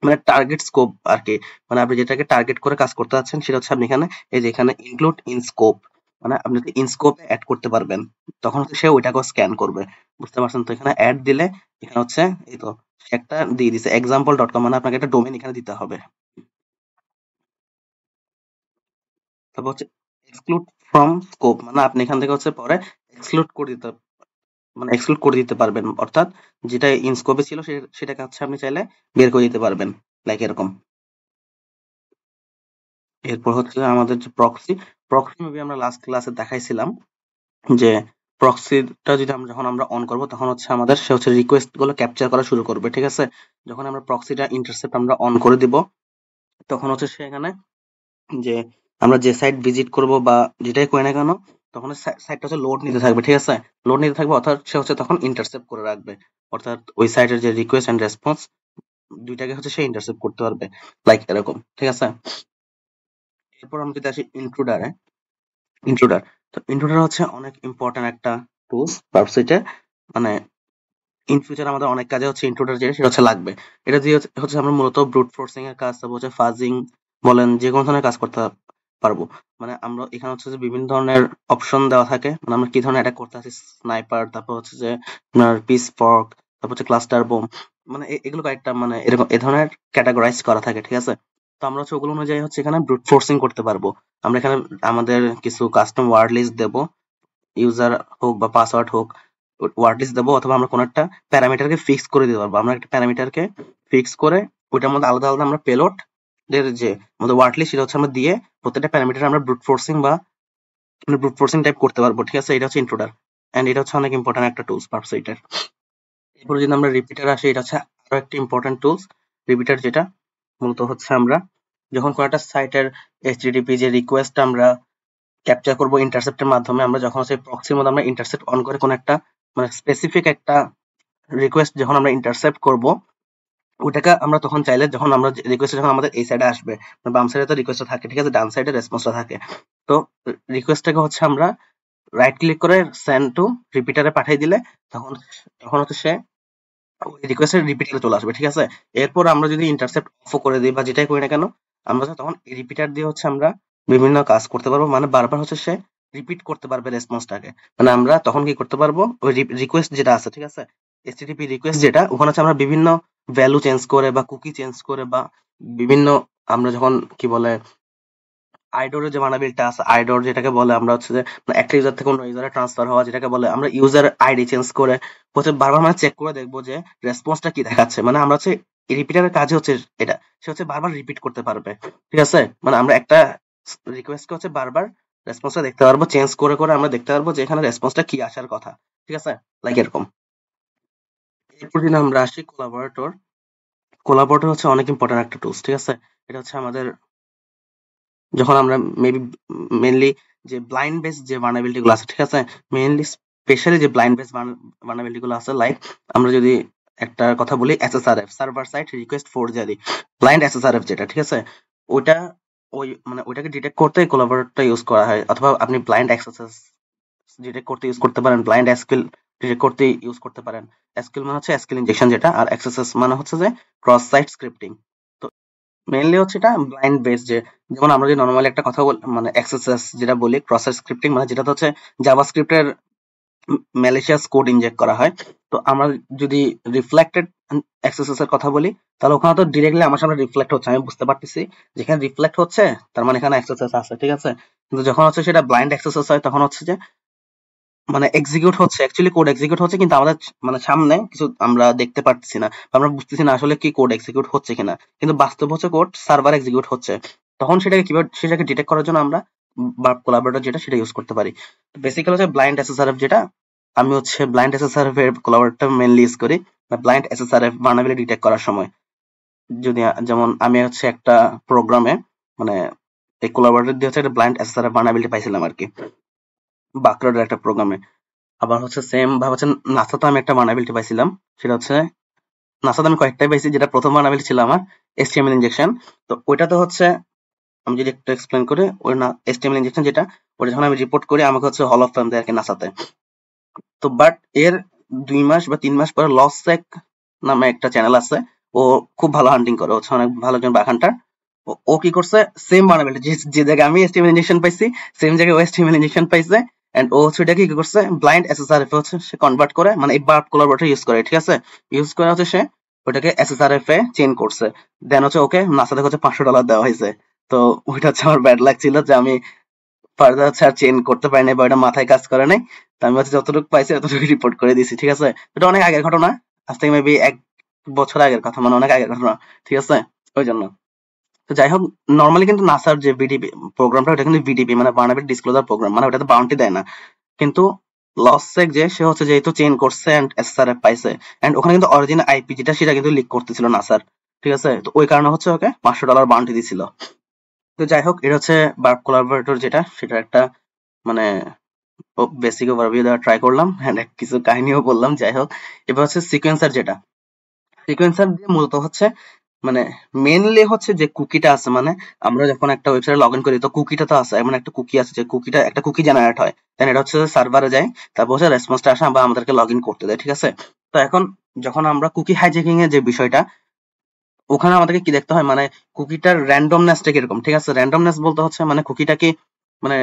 মানে টার্গেট স্কোপ আর কি। মানে আপনি যেটাকে টার্গেট করে কাজ করতে যাচ্ছেন সেটা হচ্ছে আপনি এখানে এই যে এখানে ইনক্লুড ইন স্কোপ, মানে আপনি যদি ইন স্কোপ অ্যাড করতে পারবেন তখন হচ্ছে সে ওইটাকেও স্ক্যান করবে। বুঝতে পারছেন? তো এখানে অ্যাড দিলে এখানে হচ্ছে এই তো সে একটা দিয়ে দিছে example.com, মানে আপনাকে একটা ডোমেন এখানে দিতে হবে। তারপর হচ্ছে এক্সক্লুড ফ্রম স্কোপ, মানে আপনি এখান থেকে হচ্ছে পরে এক্সক্লুড করে দিতে মানে এক্সক্লুড করে দিতে পারবেন, অর্থাৎ যেটা ইন স্কোপে ছিল সেটাকে হচ্ছে আপনি চাইলে বের করে দিতে পারবেন, লাইক এরকম। এরপর হচ্ছে আমাদের যে প্রক্সি, প্রক্সি মেবি আমরা লাস্ট ক্লাসে দেখাইছিলাম যে প্রক্সিটা যদি আমরা যখন আমরা অন করব তখন হচ্ছে আমাদের সে হচ্ছে রিকোয়েস্ট গুলো ক্যাপচার করা শুরু করবে, ঠিক আছে? যখন আমরা প্রক্সিটা ইন্টারসেপ্ট আমরা অন করে দিব তখন হচ্ছে সেখানে যে আমরা যে সাইট ভিজিট করব বা যেটাই করি না কেন তখন সাইটটা হচ্ছে লোড নিতে থাকবে, ঠিক আছে? লোড নিতে থাকবে, অর্থাৎ সে হচ্ছে তখন ইন্টারসেপ্ট করে রাখবে, অর্থাৎ ওই সাইটের যে রিকোয়েস্ট এন্ড রেসপন্স দুইটাকে হচ্ছে সে ইন্টারসেপ্ট করতে পারবে, লাইক এরকম, ঠিক আছে? এরপর আমরা যদি আসি ইন্ট্রুডারে, ইন্ট্রুডার, তো ইন্ট্রুডার হচ্ছে অনেক ইম্পর্টেন্ট একটা টুলস ওয়েবসাইটে, মানে ইন ফিউচার আমাদের অনেক কাজে হচ্ছে ইন্ট্রুডার যেটা সেটা হচ্ছে লাগবে। এটা দিয়ে হচ্ছে আমরা মূলত ব্রুট ফোর্সিং এর কাজ, তারপর হচ্ছে ফাজিং বলেন যে কোনো ধরনের কাজ করতে পারবো। মানে আমরা এখানে হচ্ছে যে বিভিন্ন ধরনের অপশন দেওয়া থাকে, মানে আমরা কি ধরনের অ্যাটাক করতে আছি, স্নাইপার, তারপর হচ্ছে যে আপনার পিস ফর্ক, তারপর হচ্ছে ক্লাস্টার বোম, মানে এগুলো কয়েকটা মানে এরকম এ ধরনের ক্যাটাগরাইজ করা থাকে, ঠিক আছে? তো আমরা হচ্ছে ওগুলো অনুযায়ী হচ্ছে এখানে ব্রুট ফোর্সিং করতে পারবো। আমরা এখানে আমাদের কিছু কাস্টম ওয়ার্ড লিস্ট দেবো, ইউজার হোক বা পাসওয়ার্ড হোক, ওয়ার্ড লিস্ট দেবো, অথবা আমরা কোনো একটা প্যারামিটারকে ফিক্স করে দিতে পারবো। আমরা একটা প্যারামিটারকে ফিক্স করে ওইটার মধ্যে আলাদা আলাদা আমরা পেলোড এর যে আমাদের ওয়ার্ড লিস্ট সেটা হচ্ছে আমরা দিয়ে প্রত্যেকটা প্যারামিটার আমরা ব্রুট ফোর্সিং বা ব্রুট ফোর্সিং টাইপ করতে পারবো, ঠিক আছে? এটা হচ্ছে ইন্ট্রোডার, এন্ড এটা হচ্ছে অনেক ইম্পর্টেন্ট একটা টুলস পারসাইটের। এরপরে যদি আমরা রিপিটার আসি, এটা হচ্ছে আরো একটা ইম্পর্টেন্ট টুলস রিপিটার, যেটা মূলত হচ্ছে আমরা যখন কোনো একটা সাইটের এইচটিটিপি যে রিকোয়েস্ট আমরা ক্যাপচার করব ইন্টারসেপ্টের মাধ্যমে, আমরা যখন হচ্ছে প্রক্সির মধ্যে আমরা ইন্টারসেপ্ট অন করে কোনো একটা মানে স্পেসিফিক একটা রিকোয়েস্ট যখন আমরা ইন্টারসেপ্ট করব ওটাকে আমরা তখন চাইলে যখন আমরা রিকোয়েস্ট যখন আমাদের এই সাইডে আসবে, বাম সাইডে তো রিকোয়েস্টটা থাকে, ঠিক আছে, ডান সাইডে রেসপন্সটা থাকে। তো রিকোয়েস্টটাকে হচ্ছে আমরা রাইট ক্লিক করে সেন্ড টু রিপিটারে পাঠিয়ে দিলে তখন তখন হচ্ছে সে ওই রিকোয়েস্টের রিপিটারে চলে আসবে, ঠিক আছে? এরপর আমরা যদি ইন্টারসেপ্ট অফ করে দিই বা যেটাই করি না কেন, আমরা তখন রিপিটার দিয়ে হচ্ছে আমরা বিভিন্ন কাজ করতে পারবো, মানে বারবার হচ্ছে সে রিপিট করতে পারবে রেসপন্সটাকে। মানে আমরা তখন কি করতে পারবো, ওই রিকোয়েস্ট যেটা আছে, ঠিক আছে, এইচটিটিপি রিকোয়েস্ট যেটা ওখানে হচ্ছে আমরা বিভিন্ন ভ্যালু চেঞ্জ করে বা কুকি চেঞ্জ করে বা বিভিন্ন আমরা যখন কি বলে আইডোরের যে ভার্নাবিলিটি আছে, আইডোর যেটাকে বলে আমরা হচ্ছে যে একটা ইউজার থেকে অন্য ইউজারে ট্রান্সফার হওয়া, যেটাকে বলে আমরা ইউজার আইডি চেঞ্জ করে হচ্ছে বারবার মানে চেক করে দেখবো যে রেসপন্সটা কি দেখাচ্ছে। মানে আমরা হচ্ছে রিপিটারের কাজ হচ্ছে এটা, সে হচ্ছে বারবার রিপিট করতে পারবে, ঠিক আছে। মানে আমরা একটা রিকোয়েস্টকে হচ্ছে বারবার রেসপন্সটা দেখতে পারবো, চেঞ্জ করে করে আমরা দেখতে পারবো যে এখানে রেসপন্সটা কি আসার কথা, ঠিক আছে, লাইক এরকম। এরপর যদি আমরা আসি কোলাবোরেটর, কোলাবোরেটর হচ্ছে অনেক ইম্পর্টেন্ট একটা টুলস, ঠিক আছে। এটা হচ্ছে আমাদের যখন আমরা মেনলি যে ব্লাইন্ড বেস যে ভার্নাবিলিটি গুলো আছে, ঠিক আছে, মেনলি স্পেশালি যে ব্লাইন্ড বেস ভার্নাবিলিটি গুলো আছে, লাইক আমরা যদি একটা কথা বলি এসএসআরএফ, সার্ভার সাইড রিকোয়েস্ট ফোরজারি, ব্লাইন্ড এসএসআরএফ যেটা, ঠিক আছে, ওইটা ওই মানে ওইটাকে ডিটেক্ট করতে কোলাবোরেটরটা ইউজ করা হয়। অথবা আপনি ব্লাইন্ড এক্সএসএস ডিটেক্ট করতে ইউজ করতে পারেন, ব্লাইন্ড এসকিউএল ডিটেক্ট করতে ইউজ করতে পারেন। এসকিউএল মানে হচ্ছে এসকিউএল ইনজেকশন যেটা, আর এক্সএসএস মানে হচ্ছে যে ক্রস সাইট স্ক্রিপ্টিং। তো মেইনলি হচ্ছে এটা ব্লাইন্ড বেস, যে যেমন আমরা যদি নরমালি একটা কথা মানে এক্সএসএস যেটা বলি, ক্রস সাইট স্ক্রিপ্টিং মানে যেটা হচ্ছে জাভাস্ক্রিপ্টের ম্যালিশিয়াস কোড ইনজেক্ট করা হয়। তো আমরা যদি রিফ্লেক্টেড এক্সএসএস এর কথা বলি, তাহলে ওখানে তো ডিরেক্টলি আমার সামনে রিফ্লেক্ট হচ্ছে, আমি বুঝতে পারতেছি যেখানে রিফ্লেক্ট হচ্ছে তার মানে এখানে এক্সএসএস আছে, ঠিক আছে। কিন্তু যখন হচ্ছে সেটা ব্লাইন্ড এক্সএসএস হয়, তখন হচ্ছে যে মানে এক্সিকিউট হচ্ছে, অ্যাকচুয়ালি কোড এক্সিকিউট হচ্ছে, কিন্তু আমাদের মানে সামনে কিছু আমরা দেখতে পারতেছি না, আমরা বুঝতেছি না আসলে কি কোড এক্সিকিউট হচ্ছে কিনা, কিন্তু বাস্তব হচ্ছে কোড সার্ভার এক্সিকিউট হচ্ছে। তখন সেটাকে কিভাবে সেটাকে ডিটেক্ট করার জন্য আমরা বার্ব কোলাবরেটর যেটা সেটা ইউজ করতে পারি। বেসিক্যালি হচ্ছে ব্লাইন্ড এসএসআরএফ যেটা, আমি হচ্ছে ব্লাইন্ড এসএসআরএফ এর কোলাবরেটর মেইনলি ইউজ করি ব্লাইন্ড এসএসআরএফ ভার্নাবিলিটি ডিটেক্ট করার সময়। যদি যেমন আমি হচ্ছে একটা প্রোগ্রামে মানে এই কোলাবরেটর দিয়ে হচ্ছে একটা ব্লাইন্ড এসএসআরএফ ভার্নাবিলিটি পাইছিলাম আর কি, বাকরোডের একটা প্রোগ্রামে। আবার হচ্ছে সেম ভাবে হচ্ছে নাসাতে আমি একটা ভার্নাবিলিটি পাইছিলাম, সেটা হচ্ছে নাসাতে আমি কয়েকটাই পাইছি, যেটা প্রথম ভার্নাবিলিটি ছিল আমার এইচটিএমএল ইনজেকশন। তো ওইটাতে হচ্ছে আমি যদি একটু এক্সপ্লেন করি, ওই না এইচটিএমএল ইনজেকশন যেটা, ওটা যখন আমি রিপোর্ট করি আমাকে হচ্ছে হল অফ ফেম দেয় আর কি নাসাতে। তো বাট এর 2 মাস বা 3 মাস পরে লস সেক নামে একটা চ্যানেল আছে, ও খুব ভালো হান্টিং করে, হচ্ছে অনেক ভালো একজন বাগ হান্টার। ও কি করছে, সেম ভার্নাবিলিটি যে জায়গায় আমি এইচটিএমএল ইনজেকশন পাইছি, সেম জায়গায় ও এইচটিএমএল ইনজেকশন পাইছে, এন্ড ও হচ্ছে এটাকে কি করছে ব্লাইন্ড এসএসআরএফ হচ্ছে সে কনভার্ট করে, মানে এই বার্ব কোলাবরেটর ইউজ করে, ঠিক আছে, ইউজ করে হচ্ছে সে ওটাকে এসএসআরএফ এ চেঞ্জ করছে। দেন হচ্ছে ওকে নাসা থেকে হচ্ছে $500 দেওয়া হয়েছে। তো ওইটা হচ্ছে আমার ব্যাড লাগছিল যে আমি ফার্দার হচ্ছে আর চেঞ্জ করতে পারি নাই, বা ওটা মাথায় কাজ করে নাই। তো আমি হচ্ছে যতটুকু পাইছি ততটুকু রিপোর্ট করে দিছি, ঠিক আছে। এটা অনেক আগের ঘটনা, আজ থেকে মেবি 1 বছর আগের কথা, মানে অনেক আগের ঘটনা, ঠিক আছে, ওই জন্য। তো যাই হোক, নর্মালি কিন্তু নাসার যে ভিডিপি প্রোগ্রামটা, ওটা কিন্তু ভিডিপি মানে ভার্নাবিলিটি ডিসক্লোজার প্রোগ্রাম, মানে ওটাতে বাউন্টি দেয় না। কিন্তু লসসেক যে সে হচ্ছে যেহেতু চেঞ্জ করছে এন্ড এসআরএফ পাইছে, এন্ড ওখানে কিন্তু অরিজিনাল আইপি যেটা সেটা কিন্তু লিক করতেছিল নাসার, ঠিক আছে। তো ওই কারণে হচ্ছে ওকে $500 বাউন্টি দিছিল। তো যাই হোক, এটা হচ্ছে বার্ব কোলাবরেটর যেটা, সেটা একটা মানে বেসিক ওভারভিউ দেওয়া ট্রাই করলাম, এন্ড কিছু কাহিনীও বললাম। যাই হোক, এবার হচ্ছে সিকোয়েন্সার যেটা, সিকোয়েন্সার দিয়ে মূলত হচ্ছে মানে মেইনলি হচ্ছে যে কুকিটা আছে, মানে আমরা যখন একটা ওয়েবসাইটে লগ ইন করি, তো কুকিটা তো আছে, এমন একটা কুকি আছে যে কুকিটা একটা কুকি জেনারেট হয়, দেন এটা হচ্ছে সার্ভারে যায়, তারপর হচ্ছে রেসপন্সটা আসে বা আমাদেরকে লগ ইন করতে দেয়, ঠিক আছে। তো এখন যখন আমরা কুকি হাইজ্যাকিং এর যে বিষয়টা, ওখানে আমাদেরকে কি দেখতে হয়, মানে কুকিটার র্যান্ডমনেসটা কিরকম, ঠিক আছে। র্যান্ডমনেস বলতে হচ্ছে মানে কুকিটা কি মানে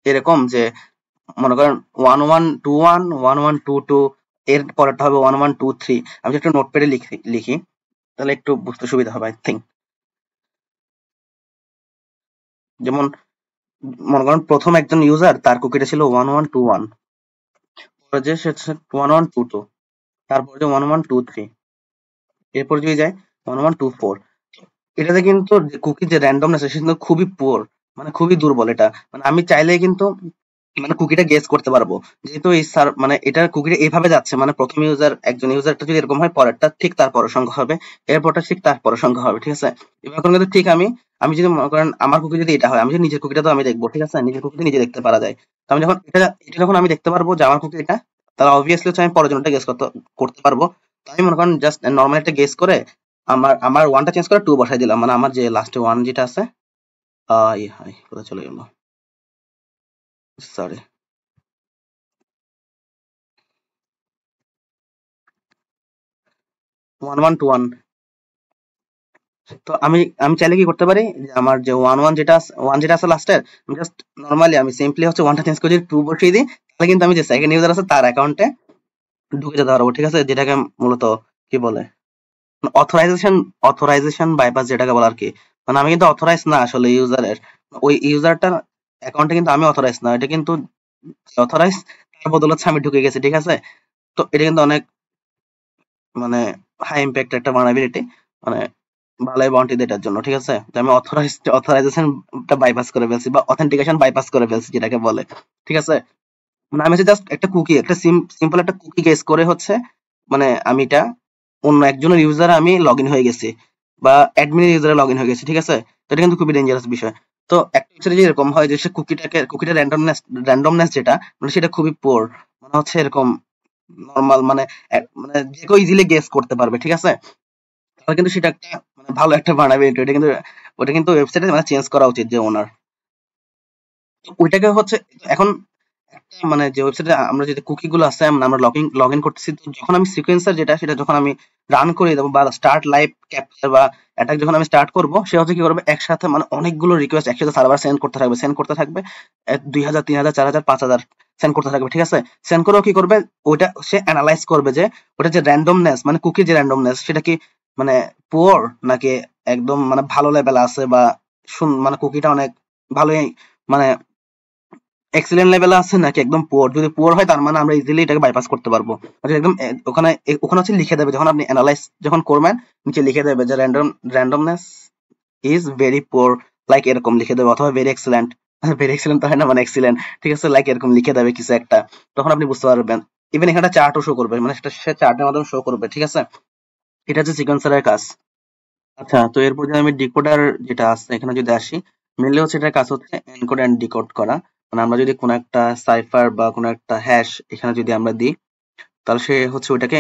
এরকম যে মনে করেন 1121 1122, এর পরেরটা হবে 1123। আমি যদি একটু নোটপ্যাডে লিখি তাহলে একটু বুঝতে সুবিধা হবে আই থিঙ্ক। যেমন মনে করেন প্রথম একজন ইউজার, তার কুকিটা ছিল 1121, পরে যে সে 1122, তারপরে যে 1123, এরপর যদি যায় 1124। এটাতে কিন্তু কুকি যে র্যান্ডমনেস সেটা কিন্তু খুবই পুয়ার, মানে খুবই দুর্বল। এটা মানে আমি চাইলেই কিন্তু মানে কুকিটা গেস করতে পারবো, যেহেতু এই মানে এটা কুকিটা এইভাবে যাচ্ছে, মানে প্রথম ইউজার একজন ইউজারটা যদি এরকম হয়, পরেরটা ঠিক তার পরের সংখ্যা হবে, এরপরটা ঠিক তার পরের সংখ্যা হবে, ঠিক আছে। এবার এখন কিন্তু ঠিক আমি আমি যদি মনে করেন আমার কুকি যদি এটা হয়, আমি যদি নিজের কুকিটা তো আমি দেখবো, ঠিক আছে, নিজের কুকিটা নিজে দেখতে পারা যায়। তো আমি যখন এটা এটা যখন আমি দেখতে পারবো যে আমার কুকি এটা, তাহলে অবভিয়াসলি হচ্ছে আমি পরের জনটা গেস করতে পারবো। তো আমি মনে করেন জাস্ট নর্মাল একটা গেস করে আমার আমার ওয়ানটা চেঞ্জ করে টু বসাই দিলাম, মানে আমার যে লাস্টে ওয়ান যেটা আছে, কোথায় চলে গেল, সরি, 1121। তো আমি আমি চাইলে কি করতে পারি, যে আমার যে ওয়ান যেটা আছে লাস্টের, আমি জাস্ট নর্মালি আমি সিম্পলি হচ্ছে ওয়ানটা চেঞ্জ করে টু বসিয়ে দিই, তাহলে কিন্তু আমি যে সেকেন্ড ইউজার আছে তার অ্যাকাউন্টে ঢুকে যেতে পারবো, ঠিক আছে, যেটাকে মূলত কি বলে অথরাইজেশন বাইপাস যেটাকে বলে আর কি। মানে আমি কিন্তু অথরাইজ না আসলে ইউজারের, ওই ইউজারটার অ্যাকাউন্টে কিন্তু আমি অথরাইজ না, এটা কিন্তু অথরাইজ তার বদলে হচ্ছে আমি ঢুকে গেছি, ঠিক আছে? তো এটা কিন্তু অনেক মানে হাই ইম্প্যাক্ট একটা ভালনারেবিলিটি, মানে ভালোই বাউন্টি দেয় এটার জন্য, ঠিক আছে? যে আমি অথরাইজেশনটা বাইপাস করে ফেলছি বা অথেন্টিকেশন বাইপাস করে ফেলছি যেটাকে বলে, ঠিক আছে? মানে আমি জাস্ট একটা কুকি, একটা সিম্পল একটা কুকি গেস করে হচ্ছে মানে আমি এটা অন্য একজনের ইউজারে আমি লগ ইন হয়ে গেছি বা অ্যাডমিনের ইউজারে লগ ইন হয়ে গেছি, ঠিক আছে? তো এটা কিন্তু খুবই ডেঞ্জারাস বিষয়। তো একটা ক্ষেত্রে যে এরকম হয় যে সে কুকিটা র্যান্ডমনেস যেটা মানে সেটা খুবই পোর, মানে হচ্ছে এরকম নরমাল, মানে মানে যে কেউ ইজিলি গেস করতে পারবে, ঠিক আছে? তাহলে কিন্তু সেটা একটা মানে ভালো একটা বানাবে, ওটা কিন্তু ওয়েবসাইটে মানে চেঞ্জ করা উচিত যে ওনার ওইটাকে হচ্ছে এখন মানে যে ওয়েবসাইটে আমরা যে কুকি গুলো আছে আমরা লগ ইন করতেছি, তো যখন আমি সিকোয়েন্সার যেটা সেটা যখন আমি রান করে দেবো বা স্টার্ট লাইভ ক্যাপচার বা অ্যাটাক যখন আমি স্টার্ট করবো, সে হচ্ছে কি করবে একসাথে মানে অনেকগুলো রিকোয়েস্ট একসাথে সার্ভার সেন্ড করতে থাকবে 2000 3000 4000 5000 সেন্ড করতে থাকবে, ঠিক আছে? সেন্ড করেও কি করবে ওইটা সে অ্যানালাইজ করবে যে ওটা যে র্যান্ডমনেস মানে কুকির যে র্যান্ডমনেস সেটা কি মানে পুয়ার নাকি একদম মানে ভালো লেভেল আছে বা মানে কুকিটা অনেক ভালোই মানে এক্সিলেন্ট লেভেলে আছে নাকি একদম পুয়ার। যদি পুয়ার হয় তার মানে আমরা ইজিলি এটাকে বাইপাস করতে পারবো। আচ্ছা একদম ওখানে ওখানে হচ্ছে লিখে দেবে যখন আপনি অ্যানালাইজ যখন করবেন, নিচে লিখে দেবে যে randomness is very poor, like এরকম লিখে দেবে, অথবা ভেরি এক্সিলেন্ট। ভেরি এক্সিলেন্ট তো হয় না, মানে এক্সিলেন্ট, ঠিক আছে? লাইক এরকম লিখে দেবে কিছু একটা, তখন আপনি বুঝতে পারবেন। ইভেন এখানে চার্টও শো করবে, মানে সেটা সে চার্টের মাধ্যমে শো করবে, ঠিক আছে? এটা হচ্ছে সিকোয়েন্সারের কাজ। আচ্ছা, তো এরপর যদি আমি ডিকোডার যেটা আছে এখানে যদি আসি, মেনলি হচ্ছে এটার কাজ হচ্ছে এনকোড এন্ড ডিকোড করা। মানে আমরা যদি কোনো একটা সাইফার বা কোনো একটা হ্যাশ এখানে যদি আমরা দিই, তাহলে সে হচ্ছে ওইটাকে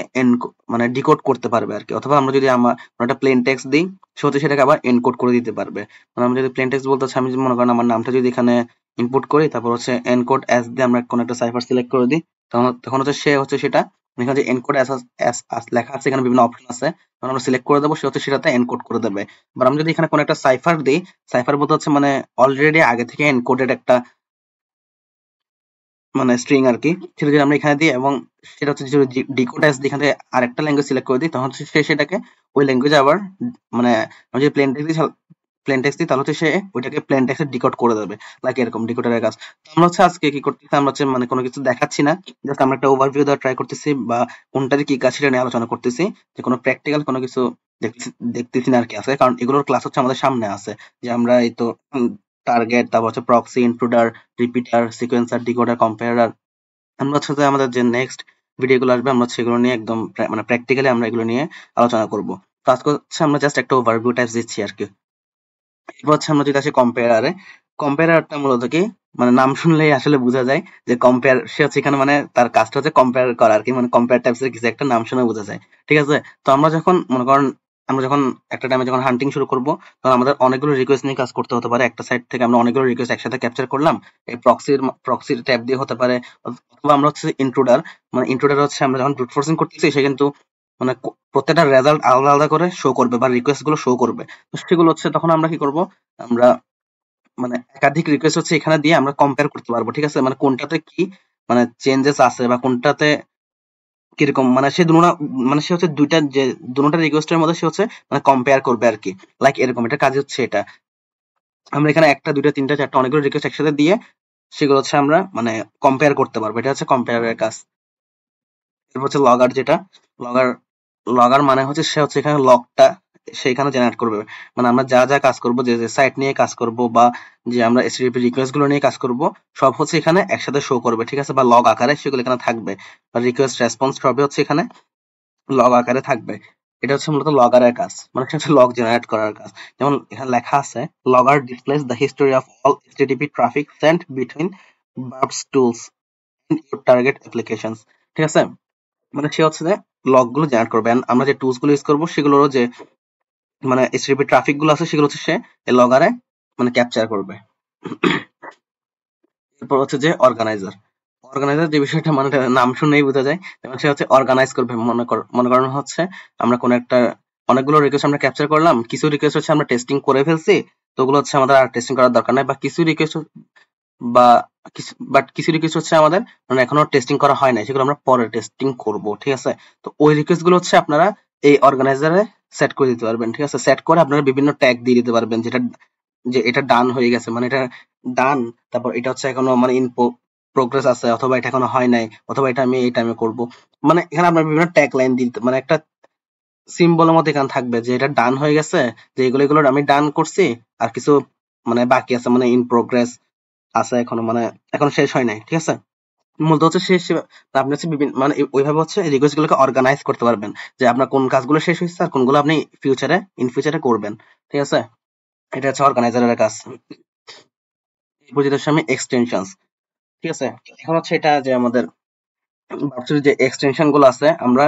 মানে ডিকোড করতে পারবে আর কি। অথবা আমরা যদি আমার কোনো একটা প্লেন টেক্সট দিই, সে হচ্ছে সেটাকে আবার এনকোড করে দিতে পারবে। মানে আমরা যদি প্লেন টেক্সট বলতে হচ্ছে আমি যদি মনে করেন আমার নামটা যদি এখানে ইনপুট করি, তারপর হচ্ছে এনকোড অ্যাজ দিয়ে আমরা কোনো একটা সাইফার সিলেক্ট করে দিই, তখন তখন হচ্ছে সে হচ্ছে সেটা এখানে যে এনকোড অ্যাজ লেখা আছে এখানে বিভিন্ন অপশন আছে, তখন আমরা সিলেক্ট করে দেবো, সে হচ্ছে সেটাতে এনকোড করে দেবে। বা আমরা যদি এখানে কোনো একটা সাইফার দিই, সাইফার বলতে হচ্ছে মানে অলরেডি আগে থেকে এনকোডেড একটা মানে স্ট্রিং আরকি। সেটা যদি আমরা এখানে দিই এবং সেটা হচ্ছে যদি ডিকোড অ্যাজ দিয়ে এখান থেকে আরেকটা ল্যাঙ্গুয়েজ সিলেক্ট করে দিই, তখন হচ্ছে সে সেটাকে ওই ল্যাঙ্গুয়েজে আবার মানে আমি যদি প্লেন টেক্সট দিই তাহলে হচ্ছে সে ওইটাকে প্লেন টেক্সটে ডিকোড করে দেবে। লাইক এরকম ডিকোডারের কাজ। তো আমরা হচ্ছে আজকে কি করতেছি, আমরা হচ্ছে মানে কোনো কিছু দেখাচ্ছি না। জাস্ট আমরা একটা ওভারভিউ দেওয়ার ট্রাই করতেছি বা কোনটার কি কাজ সেটা নিয়ে আলোচনা করতেছি। যে কোনো প্র্যাকটিক্যাল কোনো কিছু দেখতেছি না আরকি আছে। কারণ এগুলোর ক্লাস হচ্ছে আমাদের সামনে আছে। যে আমরা এই তো টার্গেট, তারপর হচ্ছে proxy, intruder, repeater, sequencer, decoder, comparer, আমরা হচ্ছে যে আমাদের যে নেক্সট ভিডিওগুলো আসবে আমরা হচ্ছে এগুলো নিয়ে একদম মানে প্র্যাকটিক্যালি আমরা এগুলো নিয়ে আলোচনা করব। তো আজকে হচ্ছে আমরা জাস্ট একটা ওভারভিউ টাইপ দিচ্ছি আর কি। এরপর হচ্ছে আমরা যদি আসি কম্পেয়ারে, কম্পেয়ারটা মূলত কি মানে নাম শুনলেই আসলে বোঝা যায় যে কম্পেয়ার, সে হচ্ছে এখানে মানে তার কাজটা হচ্ছে কম্পেয়ার করা আর কি, মানে কম্পেয়ার টাইপস এর কিছু একটা নাম শুনে বোঝা যায়, ঠিক আছে? তো আমরা যখন মনে করেন আমরা যখন একটা টাইমে যখন হান্টিং শুরু করব, তখন আমাদের অনেকগুলো রিকোয়েস্ট নিয়ে কাজ করতে হতে পারে। একটা সাইট থেকে আমরা অনেকগুলো রিকোয়েস্ট একসাথে ক্যাপচার করলাম, এই প্রক্সির ট্যাব দিয়ে হতে পারে, অথবা আমরা হচ্ছে ইন্ট্রুডার, মানে ইন্ট্রুডার হচ্ছে আমরা যখন ব্রুট ফোর্সিং করতেছি সে কিন্তু মানে প্রত্যেকটা রেজাল্ট আলাদা আলাদা করে শো করবে বা রিকোয়েস্ট গুলো শো করবে। তো সেগুলো হচ্ছে তখন আমরা কি করব, আমরা মানে একাধিক রিকোয়েস্ট হচ্ছে এখানে দিয়ে আমরা কম্পেয়ার করতে পারবো, ঠিক আছে? মানে কোনটাতে কি মানে চেঞ্জেস আছে বা কোনটাতে কিরকম, মানে সে দুটো মানে সে হচ্ছে দুইটা যে দুটোটা রিকোয়েস্টের মধ্যে সে হচ্ছে মানে কম্পেয়ার করবে আর কি। লাইক এরকম এটা কাজ হচ্ছে এটা। আমরা এখানে একটা দুইটা তিনটা চারটা অনেকগুলো রিকোয়েস্ট একসাথে দিয়ে সেগুলো হচ্ছে আমরা মানে কম্পেয়ার করতে পারবো। এটা হচ্ছে কম্পেয়ারের কাজ। এরপর হচ্ছে লগআর যেটা, লগআর লগআর মানে হচ্ছে সে হচ্ছে এখানে লগটা সেখানে জেনারেট করবে। মানে আমরা যা যা কাজ করব, যে সাইট নিয়ে কাজ করব বা যে আমরা এসটিডিপি রিকোয়েস্ট গুলো নিয়ে কাজ করব, সব হচ্ছে এখানে একসাথে শো করবে, ঠিক আছে? বা লগ আকারে সেগুলো এখানে থাকবে, বা রিকোয়েস্ট রেসপন্স সবই হচ্ছে এখানে লগ আকারে থাকবে। এটা হচ্ছে মূলত লগারের কাজ, মানে হচ্ছে লগ জেনারেট করার কাজ। যেমন এখানে লেখা আছে logger displays the history of all HTTP traffic sent between Burp's tools in your target applications, ঠিক আছে? মানে সে হচ্ছে যে লগ গুলো জেনারেট করবে and আমরা যে টুলস গুলো ইউজ করবো সেগুলোরও যে মানে HTTP ট্রাফিক গুলো আছে সেগুলো হচ্ছে সে এই লগারে মানে ক্যাপচার করবে। এরপর হচ্ছে যে অর্গানাইজার, অর্গানাইজার যে বিষয়টা মানে নাম শুনেই বোঝা যায়, যেমন সে হচ্ছে অর্গানাইজ করবে। মনে করেন হচ্ছে আমরা কোনো একটা অনেকগুলো রিকোয়েস্ট আমরা ক্যাপচার করলাম, কিছু রিকোয়েস্ট হচ্ছে আমরা টেস্টিং করে ফেলছি, তো ওগুলো হচ্ছে আমাদের আর টেস্টিং করার দরকার নাই, বা কিছু রিকোয়েস্ট বা কিছু রিকোয়েস্ট হচ্ছে আমাদের মানে এখনো টেস্টিং করা হয় নাই, সেগুলো আমরা পরে টেস্টিং করব, ঠিক আছে? তো ওই রিকোয়েস্ট গুলো হচ্ছে আপনারা এই অর্গানাইজারে সেট করে দিতে পারবেন, ঠিক আছে? সেট করে আপনারা বিভিন্ন ট্যাগ দিয়ে দিতে পারবেন, যেটা যে এটা ডান হয়ে গেছে, মানে এটা ডান, তারপর এটা হচ্ছে এখনো মানে ইন প্রোগ্রেস আছে, অথবা এটা এখনো হয় নাই, অথবা এটা আমি এই টাইমে করব। মানে এখানে আপনার বিভিন্ন ট্যাগ লাইন দিতে, মানে একটা সিম্বলের মধ্যে এখানে থাকবে যে এটা ডান হয়ে গেছে, যে এগুলো এগুলো আমি ডান করছি, আর কিছু মানে বাকি আছে, মানে ইন প্রোগ্রেস আছে এখনো, মানে এখন শেষ হয় নাই, ঠিক আছে। মূলত হচ্ছে শেষ, আপনি হচ্ছে বিভিন্ন মানে ওইভাবে হচ্ছে রিকোয়েস্ট গুলোকে অর্গানাইজ করতে পারবেন, যে আপনার কোন কাজগুলো শেষ হয়েছে আর কোনগুলো আপনি ইন ফিউচারে করবেন, ঠিক আছে। এটা হচ্ছে অর্গানাইজারের কাজ। এরপর যেটা হচ্ছে আমি এক্সটেনশনস, ঠিক আছে। এখন হচ্ছে এটা যে আমাদের ভার্চুয়াল যে এক্সটেনশন গুলো আছে, আমরা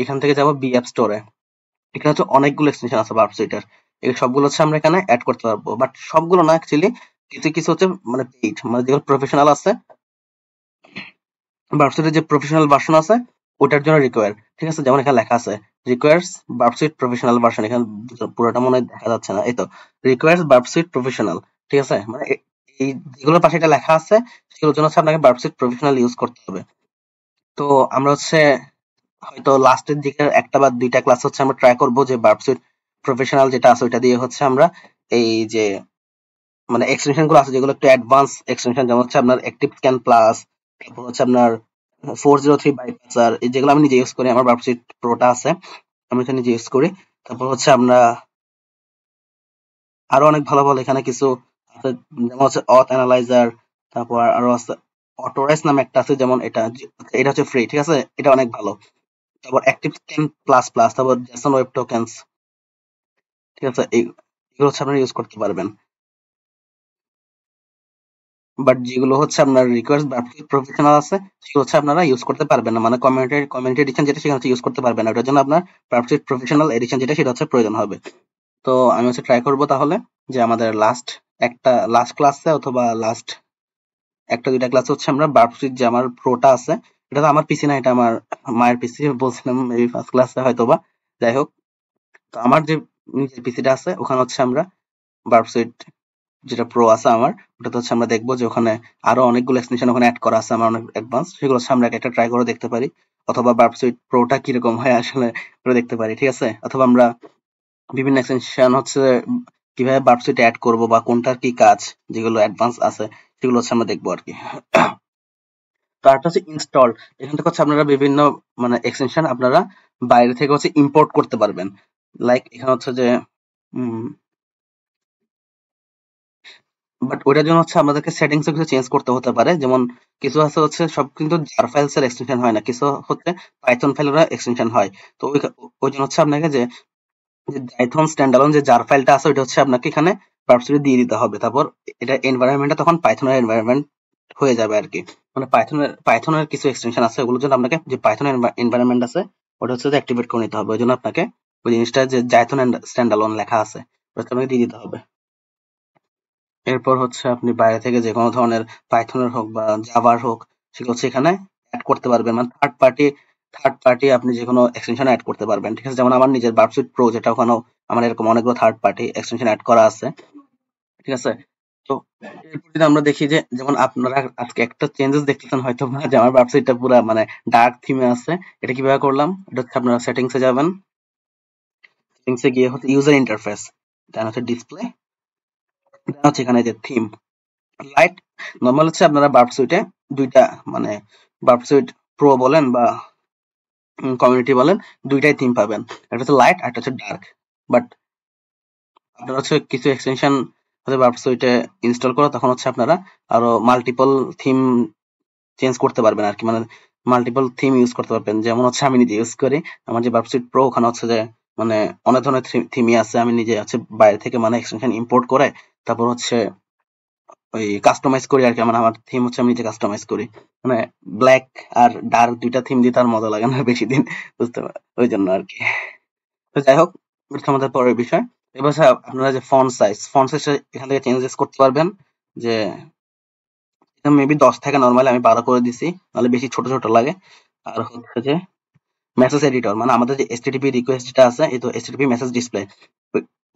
এখান থেকে যাব বি অ্যাপ স্টোরে। এখানে হচ্ছে অনেকগুলো এক্সটেনশন আছে ভার্চুইটার, এই সবগুলো হচ্ছে আমরা এখানে অ্যাড করতে পারবো, বাট সবগুলো না অ্যাকচুয়ালি, কিছু কিছু হচ্ছে মানে পেইড, মানে যেগুলো প্রফেশনাল আছে, ভার্সিটির যে প্রফেশনাল ভার্সন আছে ওটার জন্য রিকোয়ার, ঠিক আছে। যেমন এখানে লেখা আছে রিকোয়ার্স ভার্সিট প্রফেশনাল ভার্সন, এখানে পুরোটা মনে হয় দেখা যাচ্ছে না, এই তো রিকোয়ার্স ভার্সিট প্রফেশনাল, ঠিক আছে। মানে এই যেগুলোর পাশে এটা লেখা আছে সেগুলোর জন্য হচ্ছে আপনাকে ভার্সিট প্রফেশনাল ইউজ করতে হবে। তো আমরা হচ্ছে হয়তো লাস্টের দিকে একটা বা দুইটা ক্লাস হচ্ছে আমরা ট্রাই করবো যে ভার্সিট প্রফেশনাল যেটা আছে ওইটা দিয়ে হচ্ছে আমরা এই যে মানে এক্সটেনশন গুলো আছে যেগুলো একটু অ্যাডভান্স এক্সটেনশন, যেমন হচ্ছে আপনার অ্যাক্টিভ স্ক্যান প্লাস, তারপর হচ্ছে আপনার 403 বাইপাসার, এই যেগুলো আমি নিজে ইউজ করি, আমার ভার্সিট প্রোটা আছে, আমি এটা নিজে ইউজ করি। তারপর হচ্ছে আমরা আরো অনেক ভালো ভালো এখানে কিছু আছে, যেমন হচ্ছে অথ অ্যানালাইজার, তারপর আরো আছে অটোরাইস নামে একটা আছে, যেমন এটা এটা হচ্ছে ফ্রি, ঠিক আছে, এটা অনেক ভালো। তারপর অ্যাক্টিভ স্ক্যান প্লাস প্লাস, তারপর জেসন ওয়েব টোকেন্স, ঠিক আছে, এগুলো হচ্ছে আপনারা ইউজ করতে পারবেন। বাট যেগুলো হচ্ছে আপনার রিকোয়ার্স বা প্রফেশনাল আছে সেগুলো হচ্ছে আপনারা ইউজ করতে পারবেন না, মানে কমিউনিটি এডিশন যেটা সেখানে হচ্ছে ইউজ করতে পারবেন না, ওটার জন্য আপনার পারফেক্ট প্রফেশনাল এডিশন যেটা সেটা হচ্ছে প্রয়োজন হবে। তো আমি হচ্ছে ট্রাই করব তাহলে যে আমাদের লাস্ট ক্লাসে অথবা লাস্ট একটা দুইটা ক্লাস হচ্ছে আমরা বার্বসুইট যে আমার প্রোটা আছে, এটা তো আমার পিসি না, এটা আমার মায়ের পিসি, বলছিলাম মেবি ফার্স্ট ক্লাসে হয়তো বা, যাই হোক। তো আমার যে নিজের পিসিটা আছে ওখানে হচ্ছে আমরা বার্বসুইট যেটা প্রো আছে আমার, ওটাতে হচ্ছে আমরা দেখবো যে ওখানে আরো অনেকগুলো এক্সটেনশন ওখানে অ্যাড করা আছে আমার অনেক অ্যাডভান্স, সেগুলো হচ্ছে আমরা একটা ট্রাই করে দেখতে পারি, অথবা বার্বসুইট প্রোটা কিরকম হয় আসলে করে দেখতে পারি, ঠিক আছে। অথবা আমরা বিভিন্ন এক্সটেনশন হচ্ছে কিভাবে বার্বসুইট অ্যাড করব বা কোনটার কি কাজ, যেগুলো অ্যাডভান্স আছে সেগুলো হচ্ছে আমরা দেখবো আর কি। তো আরেকটা হচ্ছে ইনস্টল, এখান থেকে হচ্ছে আপনারা বিভিন্ন মানে এক্সটেনশন আপনারা বাইরে থেকে হচ্ছে ইম্পোর্ট করতে পারবেন। লাইক এখানে হচ্ছে যে বাট ওটার জন্য হচ্ছে আমাদেরকে সেটিংস কিছু চেঞ্জ করতে হতে পারে, যেমন কিছু আছে হচ্ছে সব কিন্তু জার ফাইলস এর এক্সটেনশন হয় না, কিছু হচ্ছে পাইথন ফাইলের এক্সটেনশন হয়। তো ওই জন্য হচ্ছে আপনাকে যে পাইথন স্ট্যান্ডালোন যে জার ফাইলটা আছে ওইটা হচ্ছে আপনাকে এখানে পার্সোনালি দিয়ে দিতে হবে, তারপর এটা এনভায়রনমেন্টটা তখন পাইথনের এনভায়রনমেন্ট হয়ে যাবে আর কি। মানে পাইথনের কিছু এক্সটেনশন আছে ওগুলোর জন্য আপনাকে যে পাইথনের এনভায়রনমেন্ট আছে ওটা হচ্ছে অ্যাক্টিভেট করে নিতে হবে, ওই জন্য আপনাকে ওই জিনিসটা যে জাইথন স্ট্যান্ডালোন লেখা আছে ওটা আপনাকে দিয়ে দিতে হবে। এরপর হচ্ছে আপনি বাইরে থেকে যে কোনো ধরনের পাইথনের হোক বা জাভার হোক সেগুলো হচ্ছে এখানে অ্যাড করতে পারবেন, মানে থার্ড পার্টি আপনি যে কোনো এক্সটেনশন অ্যাড করতে পারবেন, ঠিক আছে। যেমন আমার নিজের ভার্বসুইট প্রো যেটা, ওখানেও আমার এরকম অনেকগুলো থার্ড পার্টি এক্সটেনশন অ্যাড করা আছে, ঠিক আছে। তো এরপর যদি আমরা দেখি যে যেমন আপনারা আজকে একটা চেঞ্জেস দেখতেছেন হয়তো বা, যে আমার ওয়েবসাইটটা পুরো মানে ডার্ক থিমে আছে। এটা কিভাবে করলাম, এটা হচ্ছে আপনারা সেটিংসে যাবেন, সেটিংসে গিয়ে হচ্ছে ইউজার ইন্টারফেস, দেন হচ্ছে ডিসপ্লে, দেন হচ্ছে এখানে যে থিম লাইট। নরমাল হচ্ছে আপনারা বার্বসুইটে দুইটা মানে বার্বসুইট প্রো বলেন বা কমিউনিটি বলেন, দুইটাই থিম পাবেন, একটা হচ্ছে লাইট আর একটা হচ্ছে ডার্ক। বাট আপনারা হচ্ছে কিছু এক্সটেনশন হচ্ছে ওয়েবসাইটে ইনস্টল করা, তখন হচ্ছে আপনারা আরো মাল্টিপল থিম চেঞ্জ করতে পারবেন আর কি, মানে মাল্টিপল থিম ইউজ করতে পারবেন। যেমন হচ্ছে আমি নিজে ইউজ করি আমার যে ওয়েবসাইট প্রো, ওখানে হচ্ছে যে মানে অনেক ধরনের থিমই আছে, আমি নিজে হচ্ছে বাইরে থেকে মানে এক্সটেনশন ইম্পোর্ট করে তারপর হচ্ছে ওই কাস্টমাইজ করি আর কি, মানে আমার থিম হচ্ছে আমি নিজে কাস্টমাইজ করি। মানে ব্ল্যাক আর ডার্ক দুইটা থিম দিতে আর মজা লাগে না বেশি দিন, বুঝতে ওই জন্য আর কি। তো যাই হোক, এটা হচ্ছে আমাদের পরের বিষয়। এবার স্যার আপনারা যে ফন্ট সাইজ এখান থেকে চেঞ্জেস করতে পারবেন, যে এটা মেবি 10 থেকে নরমালি আমি 12 করে দিছি, নাহলে বেশি ছোট ছোট লাগে। আর হচ্ছে যে মেসেজ এডিটর, মানে আমাদের যে এসটিটিপি রিকোয়েস্ট যেটা আছে, এই তো এসটিটিপি মেসেজ ডিসপ্লে,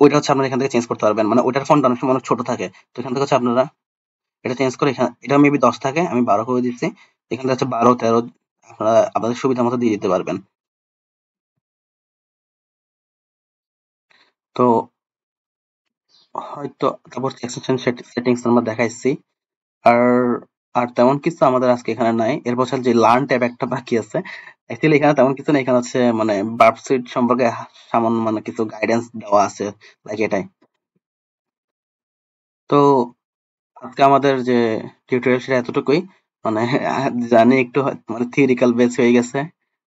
ওইটা হচ্ছে আপনারা এখান থেকে চেঞ্জ করতে পারবেন, মানে ওইটার ফন্ট অনেক সময় অনেক ছোট থাকে, তো এখান থেকে হচ্ছে আপনারা এটা চেঞ্জ করে এখানে, এটা মেবি 10 থাকে আমি 12 করে দিচ্ছি, এখান থেকে হচ্ছে 12 13 আপনারা আপনাদের সুবিধা মতো দিয়ে দিতে পারবেন। তো হয়তো তারপর এক্সটেনশন সেটিংস আমরা দেখাইছি। আর আর তেমন কিছু আমাদের আজকে এখানে নাই। এর বছর যে লার্ন ট্যাব একটা বাকি আছে, অ্যাকচুয়ালি এখানে তেমন কিছু নেই, এখানে হচ্ছে মানে ভার্ব সুইট সম্পর্কে সামান্য মানে কিছু গাইডেন্স দেওয়া আছে, লাইক এটাই। তো আজকে আমাদের যে টিউটোরিয়াল সেটা এতটুকুই, মানে জানি একটু মানে থিওরিক্যাল বেস হয়ে গেছে,